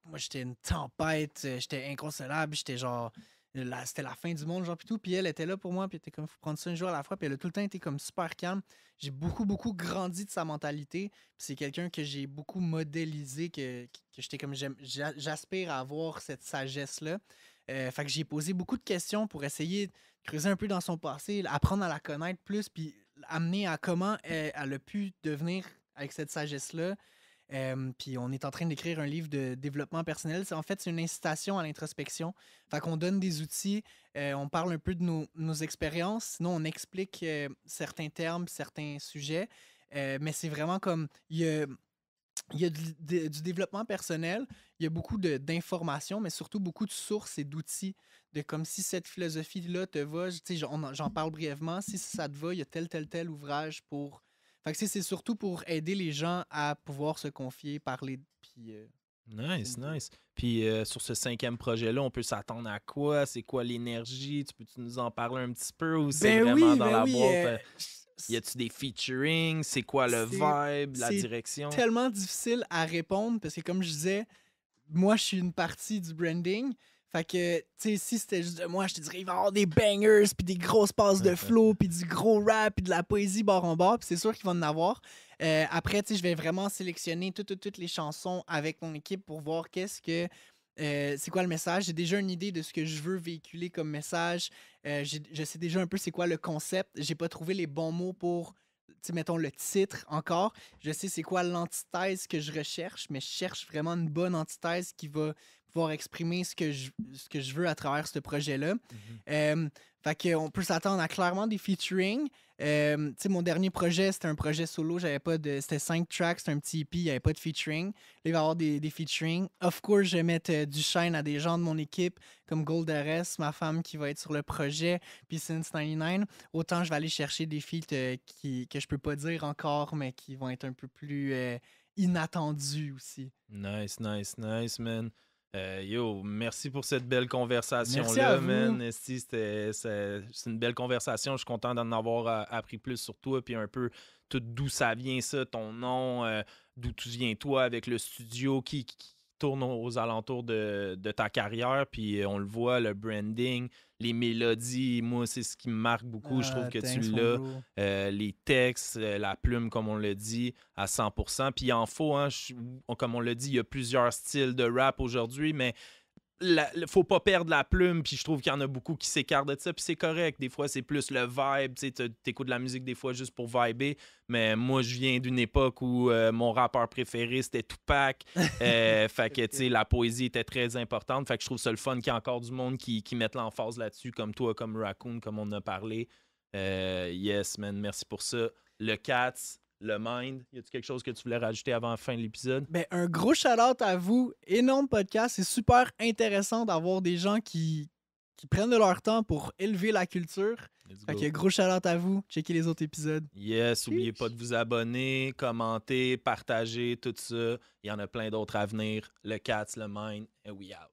moi, j'étais une tempête, j'étais inconsolable, j'étais genre. C'était la fin du monde, genre, puis tout. Puis elle était là pour moi, puis elle était comme, faut prendre ça un jour à la fois. Puis elle a tout le temps été comme super calme. J'ai beaucoup grandi de sa mentalité. Puis c'est quelqu'un que j'ai beaucoup modélisé, que j'étais comme, j'aspire à avoir cette sagesse-là. Fait que j'ai posé beaucoup de questions pour essayer de creuser un peu dans son passé, apprendre à la connaître plus, puis amener à comment elle a pu devenir avec cette sagesse-là. Puis on est en train d'écrire un livre de développement personnel. En fait, c'est une incitation à l'introspection. Fait qu'on donne des outils, on parle un peu de nos expériences, sinon on explique certains termes, certains sujets. Mais c'est vraiment comme, il y a du développement personnel, il y a beaucoup d'informations, mais surtout beaucoup de sources et d'outils. De comme si cette philosophie-là te va, tu sais, j'en parle brièvement, si ça te va, il y a tel ouvrage pour. Fait que tu sais, c'est surtout pour aider les gens à pouvoir se confier, parler, puis. Nice, c'est une- nice. Puis sur ce 5e projet-là, on peut s'attendre à quoi? C'est quoi l'énergie? Tu peux-tu nous en parler un petit peu ou c'est Ben vraiment oui, dans ben la oui. boîte? Y a-tu des featuring? C'est quoi le vibe, la c'est direction? tellement difficile à répondre parce que, comme je disais, moi, je suis une partie du branding. Fait que, tu sais, si c'était juste de moi, je te dirais, il va y avoir des bangers, puis des grosses passes de flow, puis du gros rap, puis de la poésie bord en bord, puis c'est sûr qu'il va en avoir. Après, tu sais, je vais vraiment sélectionner toutes les chansons avec mon équipe pour voir c'est quoi le message. J'ai déjà une idée de ce que je veux véhiculer comme message. Je sais déjà un peu c'est quoi le concept. J'ai pas trouvé les bons mots pour, tu sais, mettons, le titre encore. Je sais c'est quoi l'antithèse que je recherche, mais je cherche vraiment une bonne antithèse qui va pouvoir exprimer ce que je veux à travers ce projet-là. Fait qu'on peut s'attendre à clairement des featuring. Tu sais, mon dernier projet, c'était un projet solo. C'était 5 tracks, c'était un petit EP, il n'y avait pas de featuring. Là, il va y avoir des featuring. Of course, je vais mettre du shine à des gens de mon équipe, comme Goldares, ma femme qui va être sur le projet, puis Since 99. Autant je vais aller chercher des feats que je peux pas dire encore, mais qui vont être un peu plus inattendus aussi. Nice, man. Yo, merci pour cette belle Merci à conversation-là, vous. man. Esti, c'est une belle conversation. Je suis content d'en avoir appris plus sur toi, puis un peu tout d'où ça vient, ça, ton nom, d'où tu viens, toi, avec le studio qui tourne aux alentours de ta carrière. Puis on le voit, le branding, les mélodies, moi, c'est ce qui me marque beaucoup. Je trouve que tu Thanks, mon l'as. bro. Les textes, la plume, comme on l'a dit, à 100%. Puis il en faut, hein, comme on l'a dit, il y a plusieurs styles de rap aujourd'hui, mais faut pas perdre la plume. Puis je trouve qu'il y en a beaucoup qui s'écartent de ça. Puis c'est correct. Des fois, c'est plus le vibe. Tu sais, t'écoutes de la musique des fois juste pour vibrer. Mais moi, je viens d'une époque où mon rappeur préféré, c'était Tupac. Fait que, tu sais, la poésie était très importante. Fait que je trouve ça le fun qu'il y a encore du monde qui mette l'emphase là-dessus, comme toi, comme Raccoon, comme on a parlé. Yes, man, merci pour ça. Le Cats, le Mind, y a-tu quelque chose que tu voulais rajouter avant la fin de l'épisode? Ben, un gros shout-out à vous. Énorme podcast. C'est super intéressant d'avoir des gens qui prennent de leur temps pour élever la culture. Let's Fait go. que gros shout-out à vous. Checkez les autres épisodes. Yes, n'oubliez pas de vous abonner, commenter, partager, tout ça. Il y en a plein d'autres à venir. Le Cats, le Mind, and we out.